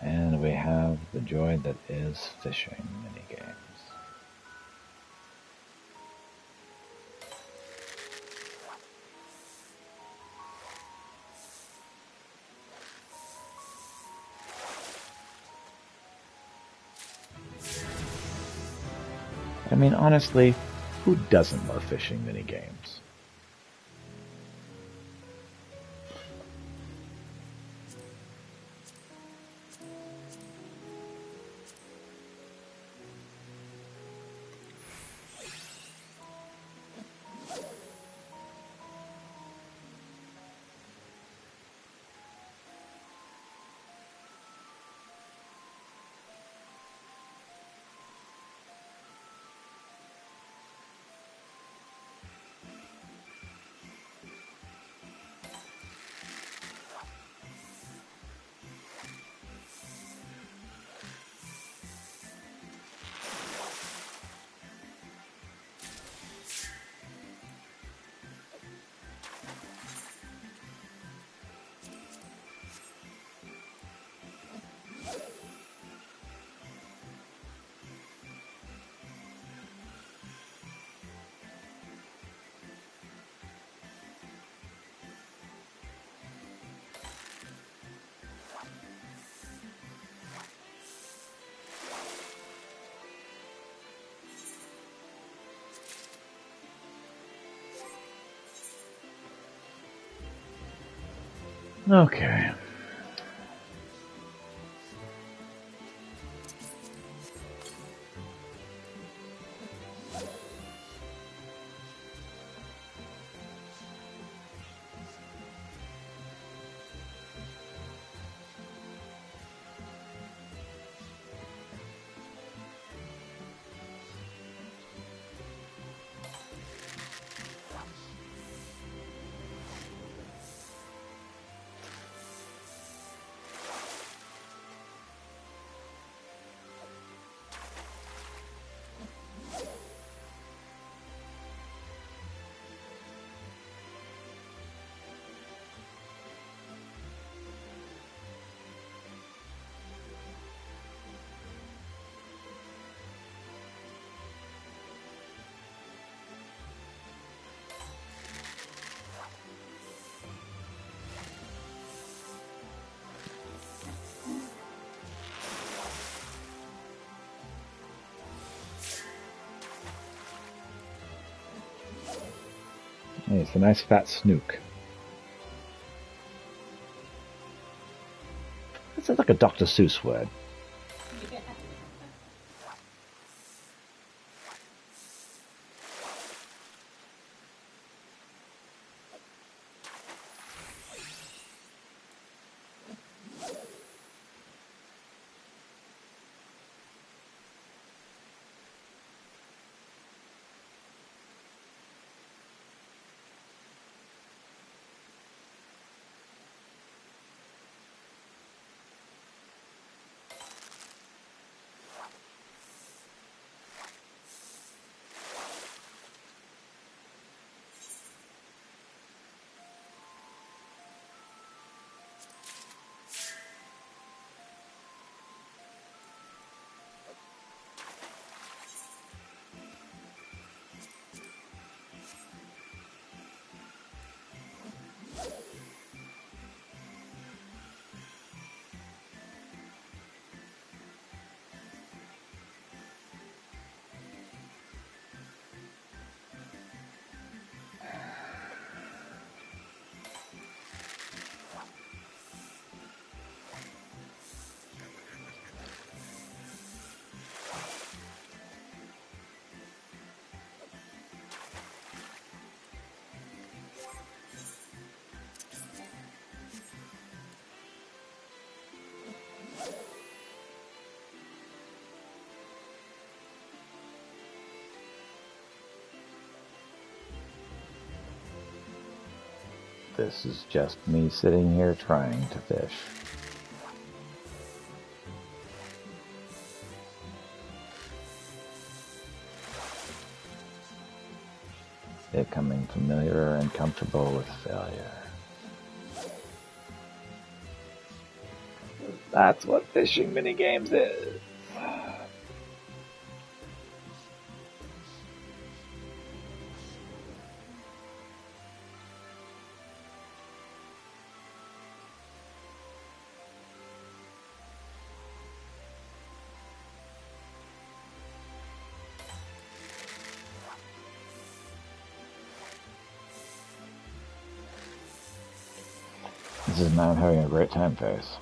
And we have the joy that is fishing minigames. I mean, honestly, who doesn't love fishing minigames? Okay. Hey, it's a nice fat snook. That sounds like a Dr. Seuss word. This is just me sitting here trying to fish. Becoming familiar and comfortable with failure. That's what fishing minigames is. This is man having a great time face.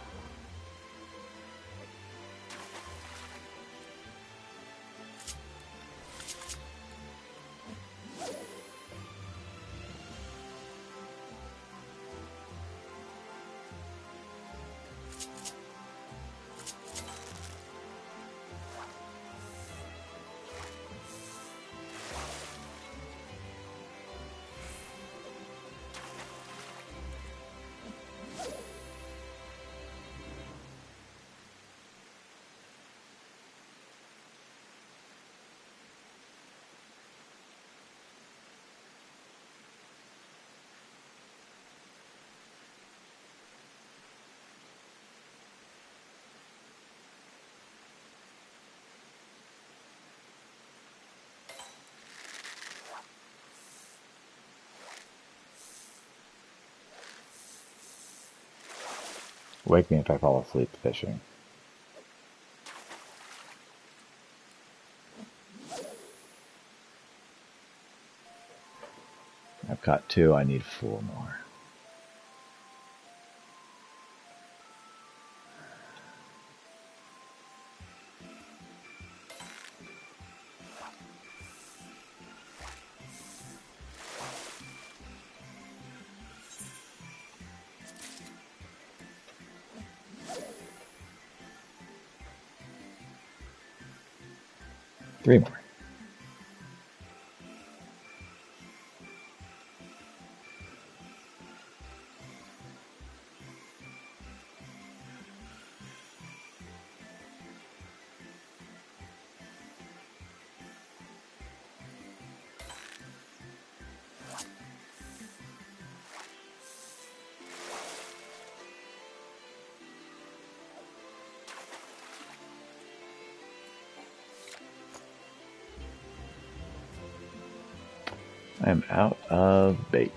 Wake me if I fall asleep fishing. I've caught 2, I need 4 more. 3 more. I'm out of bait.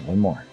One more.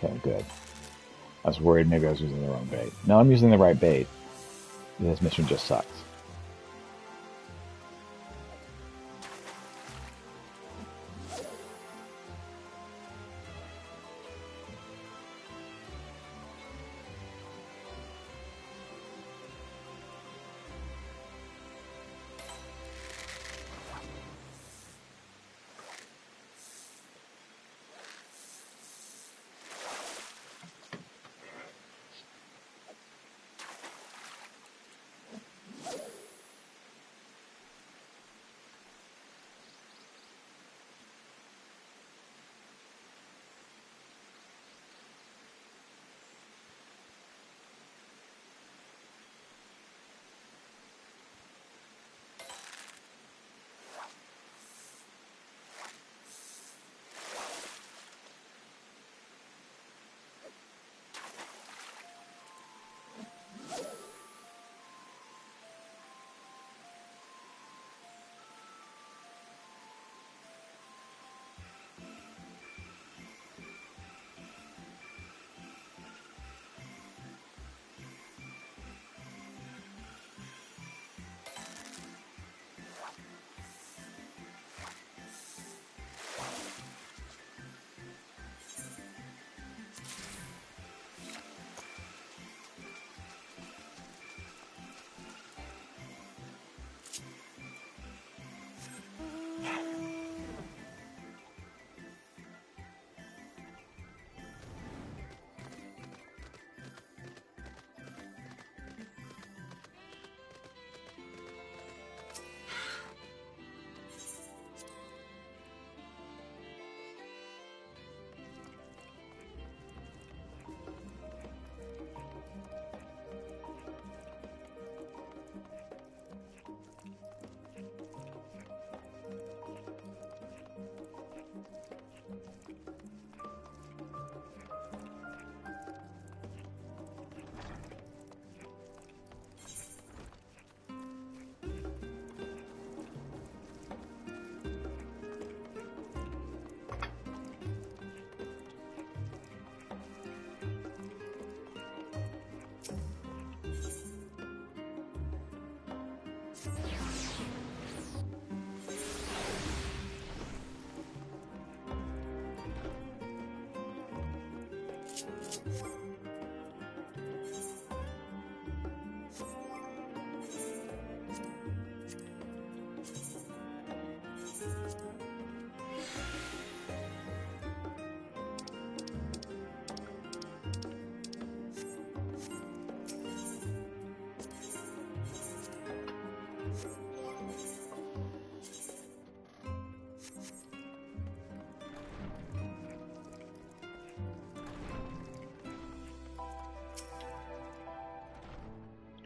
Okay, good. I was worried maybe I was using the wrong bait. No, I'm using the right bait. This mission just sucks.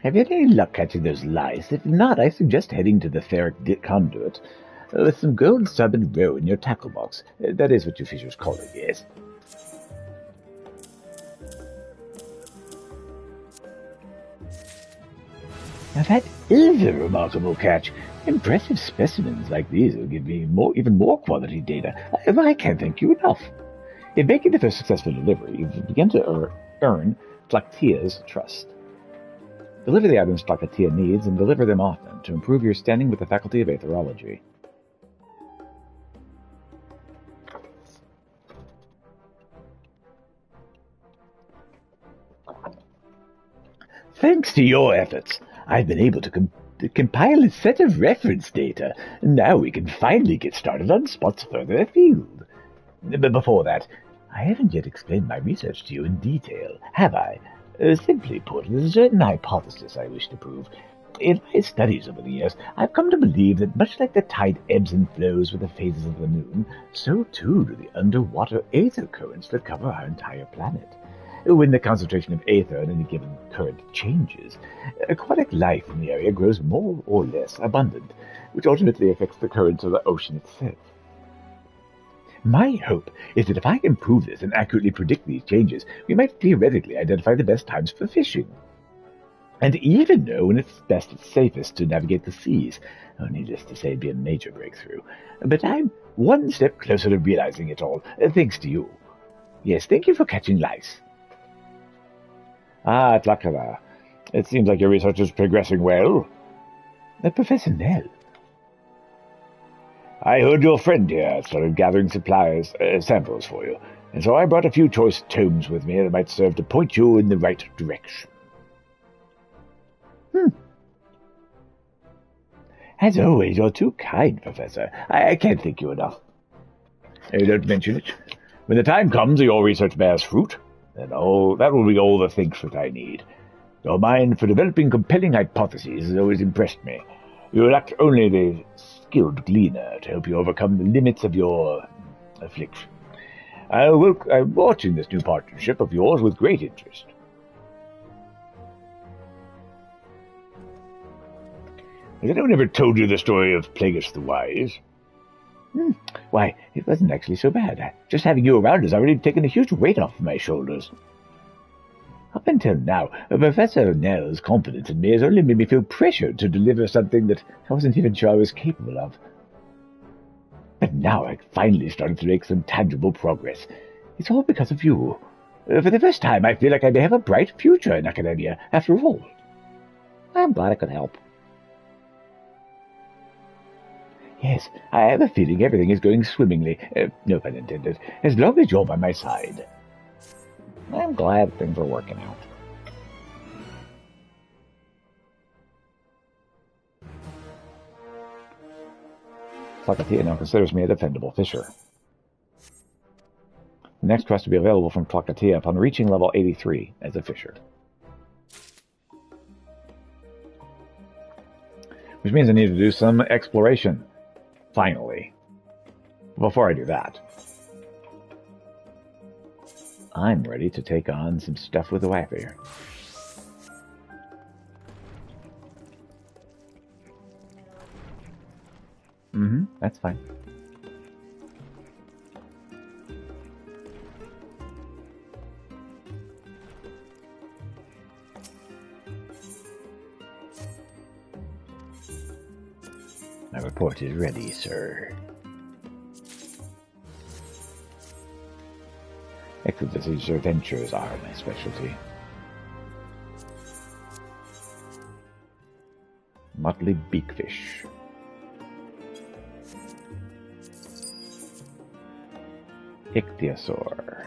Have you had any luck catching those lice? If not, I suggest heading to the ferric conduit with some gold sub and roe in your tackle box. That is what you fishers call it, yes? Now that is a remarkable catch. Impressive specimens like these will give me even more quality data. I can't thank you enough. In making the first successful delivery, you've begun to earn Tlaktia's trust. Deliver the items Tlakatia needs and deliver them often to improve your standing with the Faculty of Aetherology. Thanks to your efforts, I've been able to compile a set of reference data. Now we can finally get started on spots further afield. But before that, I haven't yet explained my research to you in detail, have I? Simply put, there's a certain hypothesis I wish to prove. In my studies over the years, I've come to believe that much like the tide ebbs and flows with the phases of the moon, so too do the underwater aether currents that cover our entire planet. When the concentration of aether in any given current changes, aquatic life in the area grows more or less abundant, which ultimately affects the currents of the ocean itself. My hope is that if I can prove this and accurately predict these changes, we might theoretically identify the best times for fishing. And even know when it's best and safest to navigate the seas. Needless to say, it'd be a major breakthrough. But I'm one step closer to realizing it all, thanks to you. Yes, thank you for catching lice. Ah, Tlakara. It seems like your research is progressing well. Professor Nell. I heard your friend here started gathering samples for you, and so I brought a few choice tomes with me that might serve to point you in the right direction. As always, you're too kind, Professor. I can't thank you enough. Don't mention it. When the time comes and your research bears fruit, then that will be all the thanks that I need. Your mind for developing compelling hypotheses has always impressed me. You lack only the skilled gleaner to help you overcome the limits of your affliction. I'm watching this new partnership of yours with great interest. Has anyone ever told you the story of Plagueis the Wise? Why, it wasn't actually so bad. Just having you around has already taken a huge weight off my shoulders. Up until now, Professor Nell's confidence in me has only made me feel pressured to deliver something that I wasn't even sure I was capable of. But now I've finally started to make some tangible progress. It's all because of you. For the first time, I feel like I may have a bright future in academia, after all. I'm glad I could help. Yes, I have a feeling everything is going swimmingly, no pun intended, as long as you're by my side. I'm glad things are working out. Tlakatia now considers me a defendable fisher. The next quest will be available from Tlakatia upon reaching level 83 as a fisher. Which means I need to do some exploration. Finally. Before I do that, I'm ready to take on some stuff with the wife here. That's fine. My report is ready, sir. Exodus adventures are my specialty. Motley beakfish. Ichthyosaur.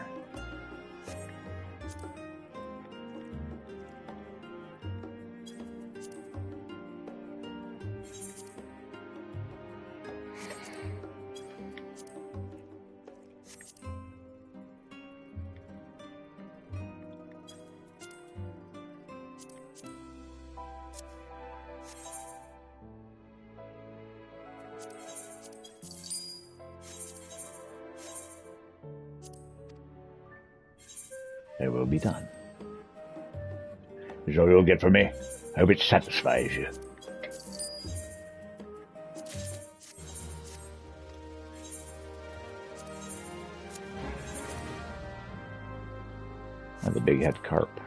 It will be done. Is all you'll get from me? I hope it satisfies you. The big head carp.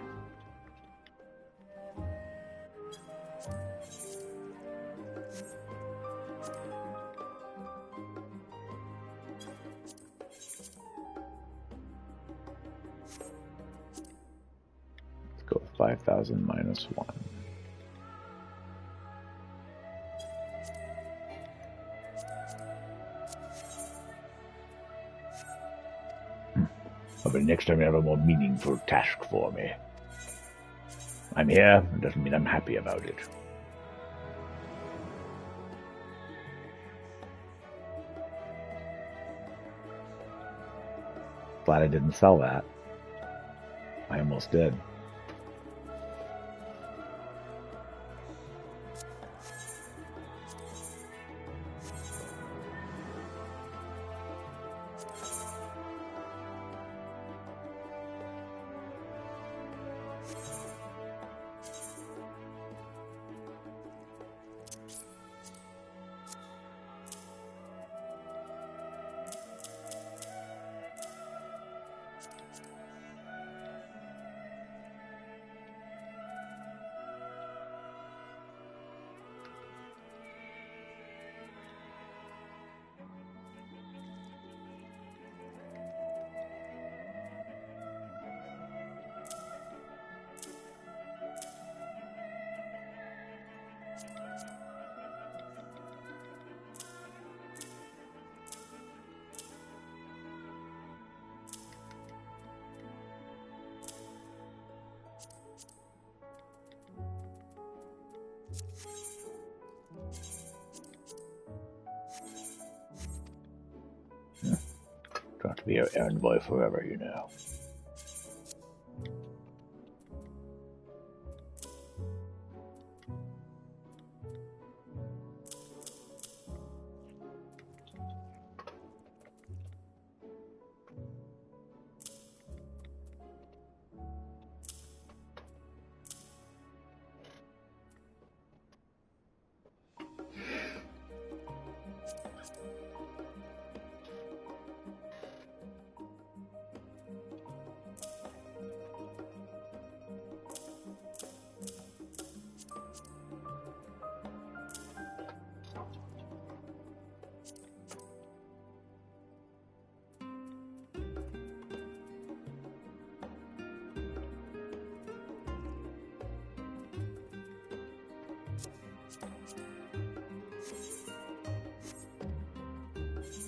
Let's go 5,000 minus 1. But next time you have a more meaningful task for me. I'm here, it doesn't mean I'm happy about it. Glad I didn't sell that. I almost did. Got to be an errand boy forever, you know.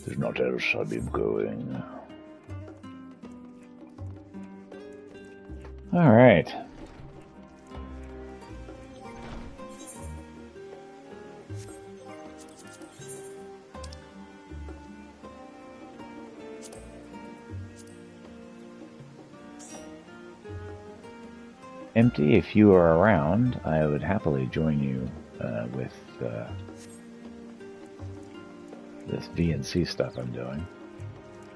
There's not else I'll be going. All right. Empty, if you are around, I would happily join you with this VNC stuff I'm doing.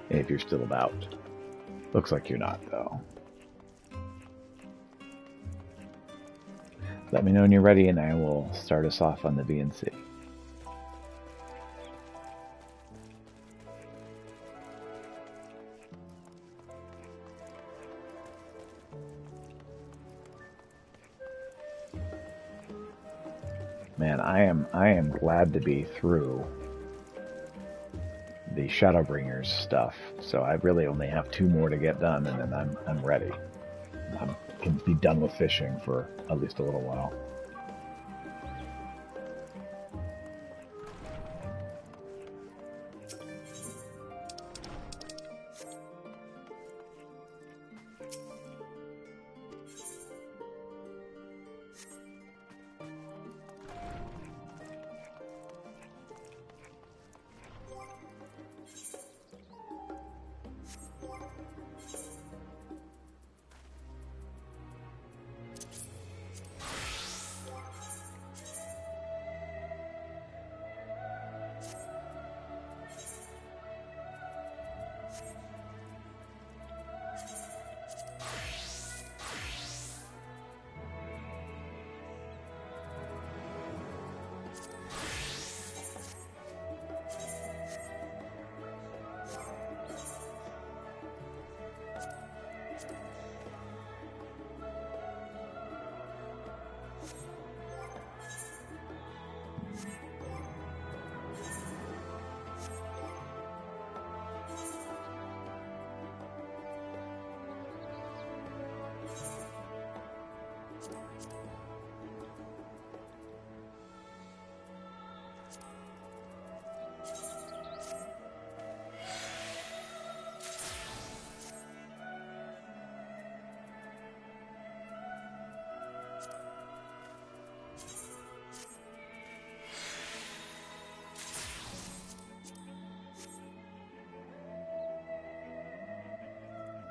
If you're still about. Looks like you're not, though. Let me know when you're ready and I will start us off on the VNC. Man, I am glad to be through the Shadowbringers stuff. So I really only have 2 more to get done, and then I'm ready. I can be done with fishing for at least a little while.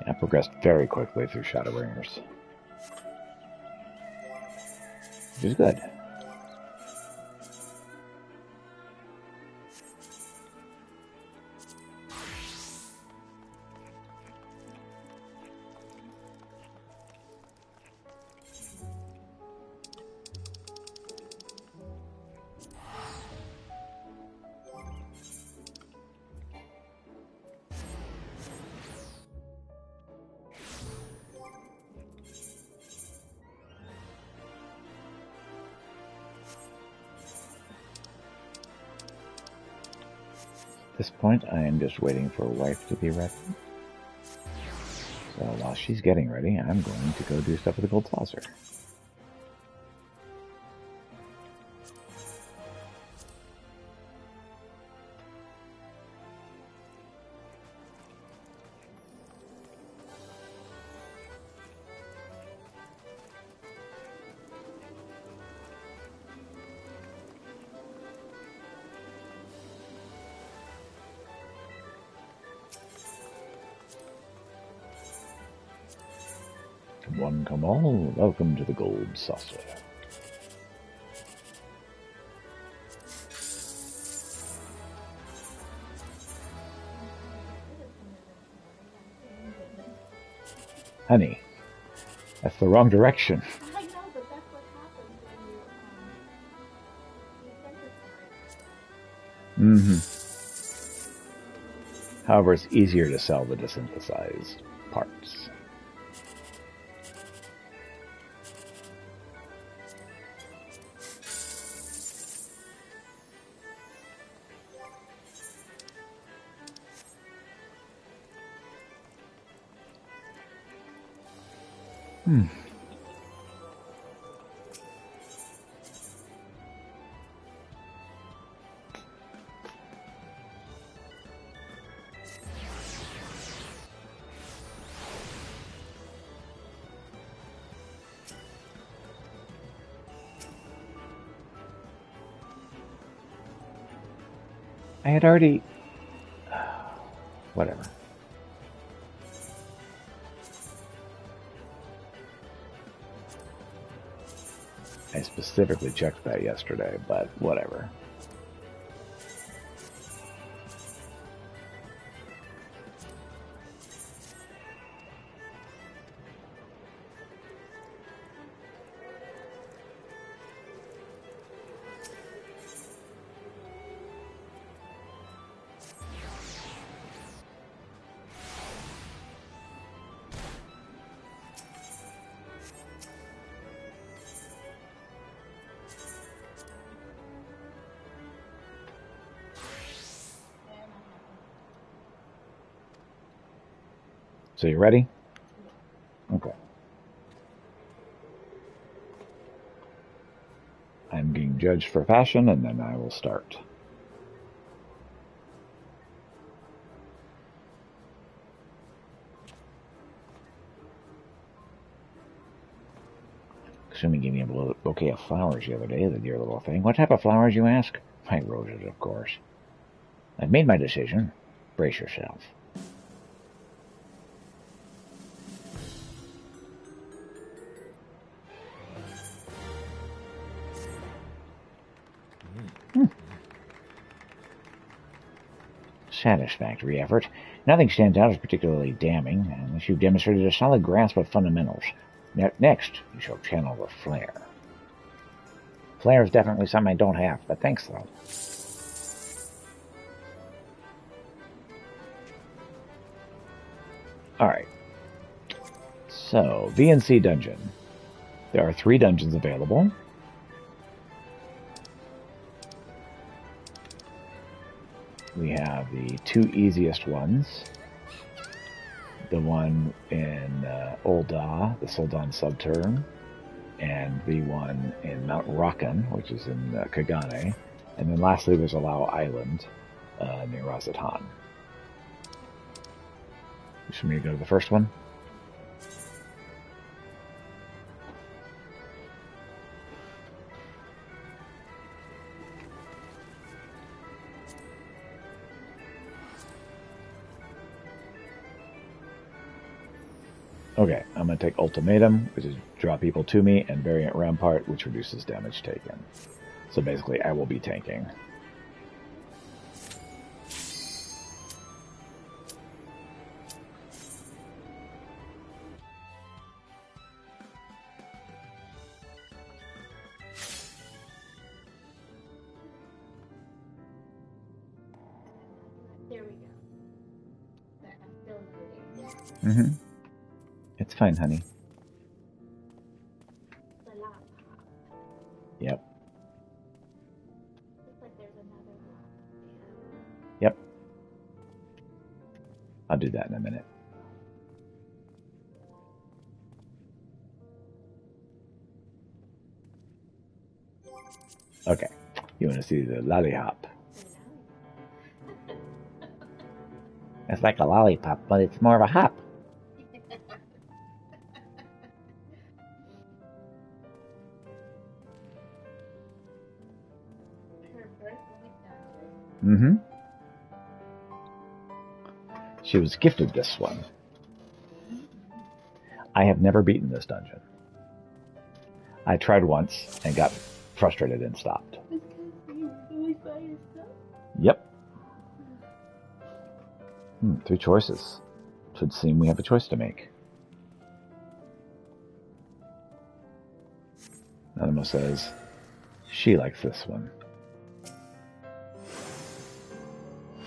I progressed very quickly through Shadowbringers, which is good. At this point, I am just waiting for wife to be ready. So while she's getting ready, I'm going to go do stuff with the gold saucer. One come all, welcome to the Gold Saucer. Honey, that's the wrong direction. I know, but that's what happens when you desynthesize. However, it's easier to sell the desynthesized parts. I had already... whatever. I specifically checked that yesterday, but whatever. So you ready? Okay. I'm being judged for passion, and then I will start. Assuming gave me a bouquet of flowers the other day, the dear little thing. What type of flowers, you ask? My roses, of course. I've made my decision. Brace yourself. Satisfactory effort. Nothing stands out as particularly damning, unless you've demonstrated a solid grasp of fundamentals. Next, you shall channel the flair. Flair is definitely something I don't have, but thanks though. Alright. So, VNC Dungeon. There are 3 dungeons available. We have the 2 easiest ones. The one in Ul'dah, the Soldan Subterm, and the one in Mount Rakan, which is in Kagane. And then lastly, there's Alao Island near Razatan. You should maybe go to the first one. Okay, I'm going to take Ultimatum, which is draw people to me, and Variant Rampart, which reduces damage taken. So basically, I will be tanking. There we go. But I'm still loading. Mm-hmm. It's fine, honey. The laptop. Yep. Looks like there's another one. Yep. I'll do that in a minute. Okay. You want to see the lollipop? It's like a lollipop, but it's more of a hop. Her birthday dungeon. Mm-hmm. She was gifted this one. I have never beaten this dungeon. I tried once and got frustrated and stopped. Because you always by yourself. Yep. 3 choices. Should seem we have a choice to make. Animo says she likes this one.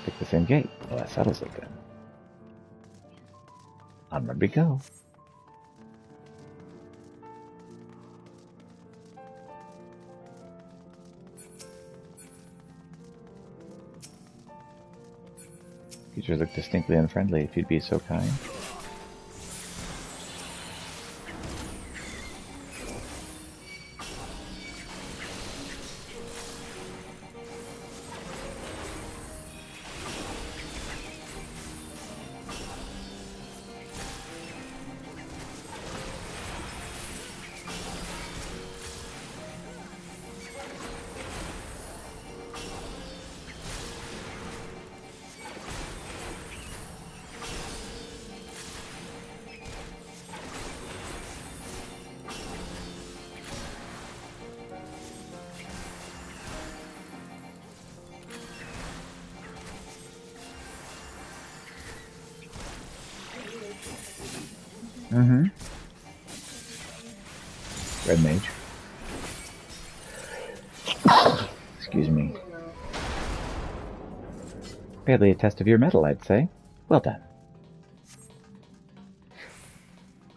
Pick the same gate. Well, that settles it then. Onward we go. Creatures look distinctly unfriendly, if you'd be so kind. Red mage. Excuse me. Barely a test of your mettle, I'd say. Well done.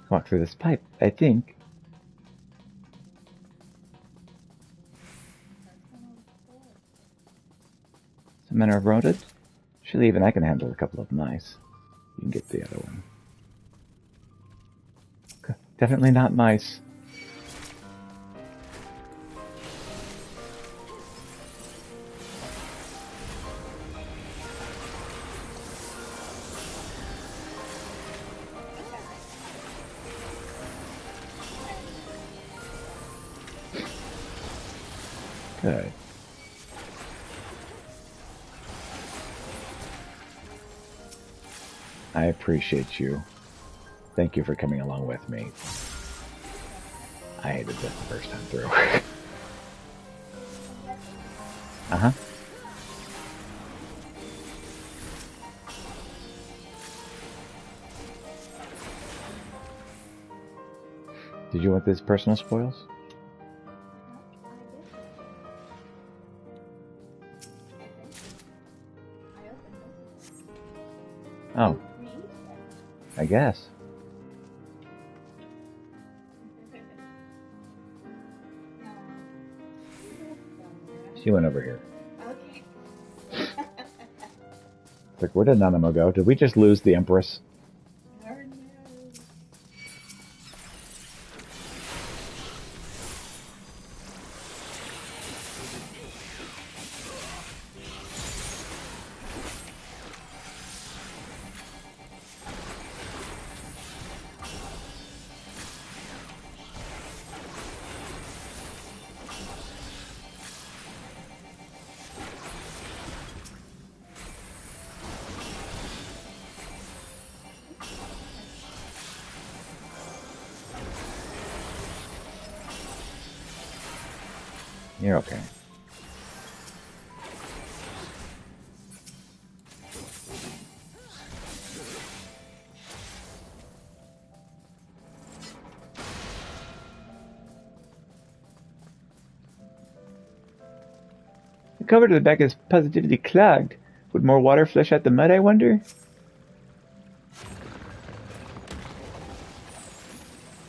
Walk through this pipe, I think. Some men are rounded. Surely even I can handle a couple of mice. You can get the other one. Definitely not mice. Good. I appreciate you. Thank you for coming along with me. I hated this the first time through. Uh-huh. Did you want these personal spoils? Oh. I guess. She went over here. Okay. It's like, where did Nanamo go? Did we just lose the Empress? You're okay. The cover to the back is positively clogged. Would more water flush out the mud, I wonder?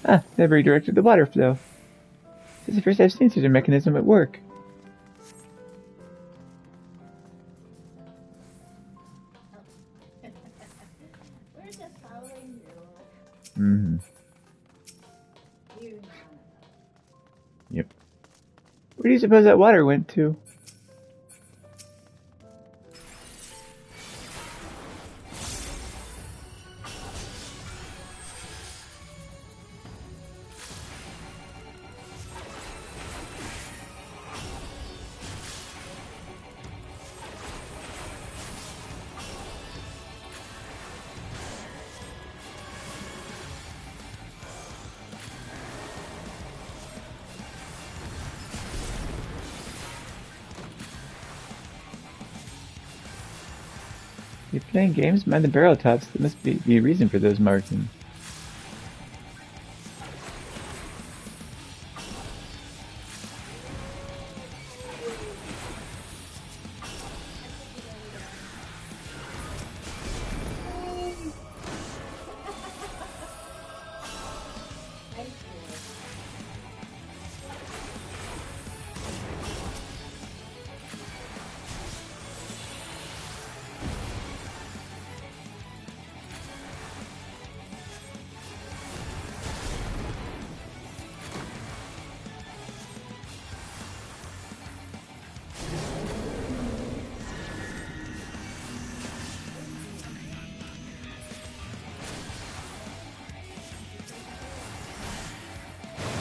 Ah, that redirected the water flow. This is the first I've seen such a mechanism at work. We're just following you. Mm-hmm. You. Yep. Where do you suppose that water went to? You're playing games? Mind the barrel tops. There must be a reason for those markings.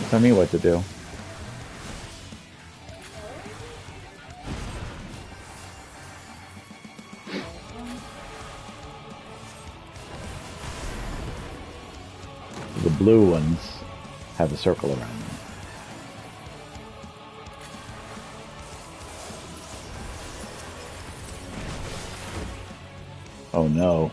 Tell me what to do. The blue ones have a circle around them. Oh no.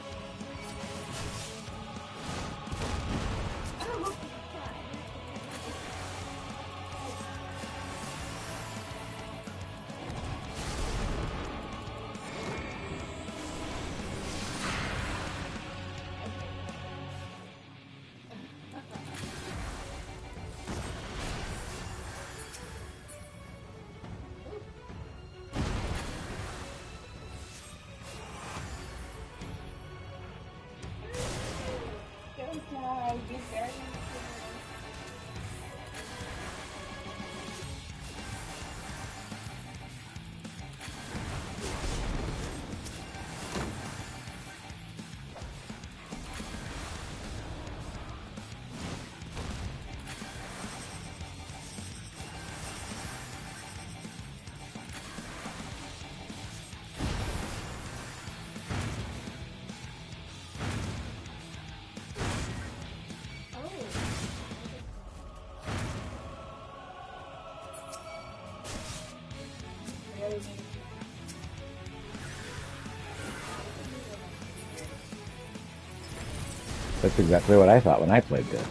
That's exactly what I thought when I played this.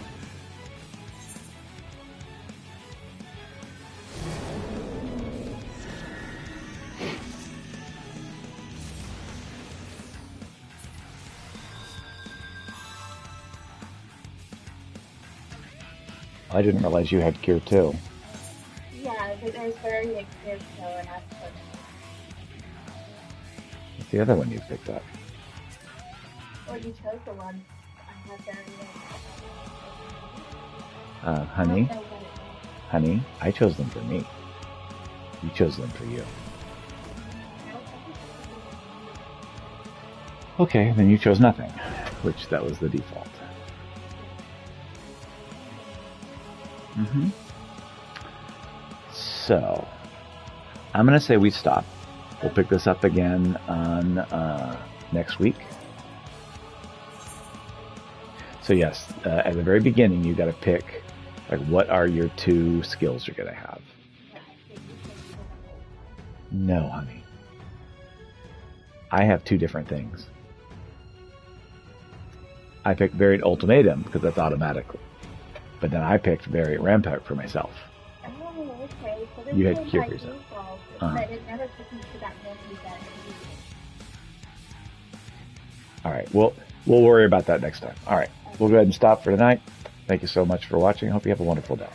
I didn't realize you had Cure too. Yeah, but there's very like clear show and that's What's the other one you picked up? or you chose the one I have very Honey? Honey, I chose them for me. You chose them for you. Okay, then you chose nothing, which that was the default. So, I'm going to say we stop. We'll pick this up again on next week. So yes, at the very beginning, you got to pick, like, what are your two skills you're going to have. No, honey. I have two different things. I picked Varied Ultimatum because that's automatically. But then I picked Varied Rampart for myself. Oh, okay. So this You had was Cure by for yourself. default, Uh-huh. but it never took me to that one you said. All right, we'll worry about that next time. All right, we'll go ahead and stop for tonight. Thank you so much for watching. Hope you have a wonderful day.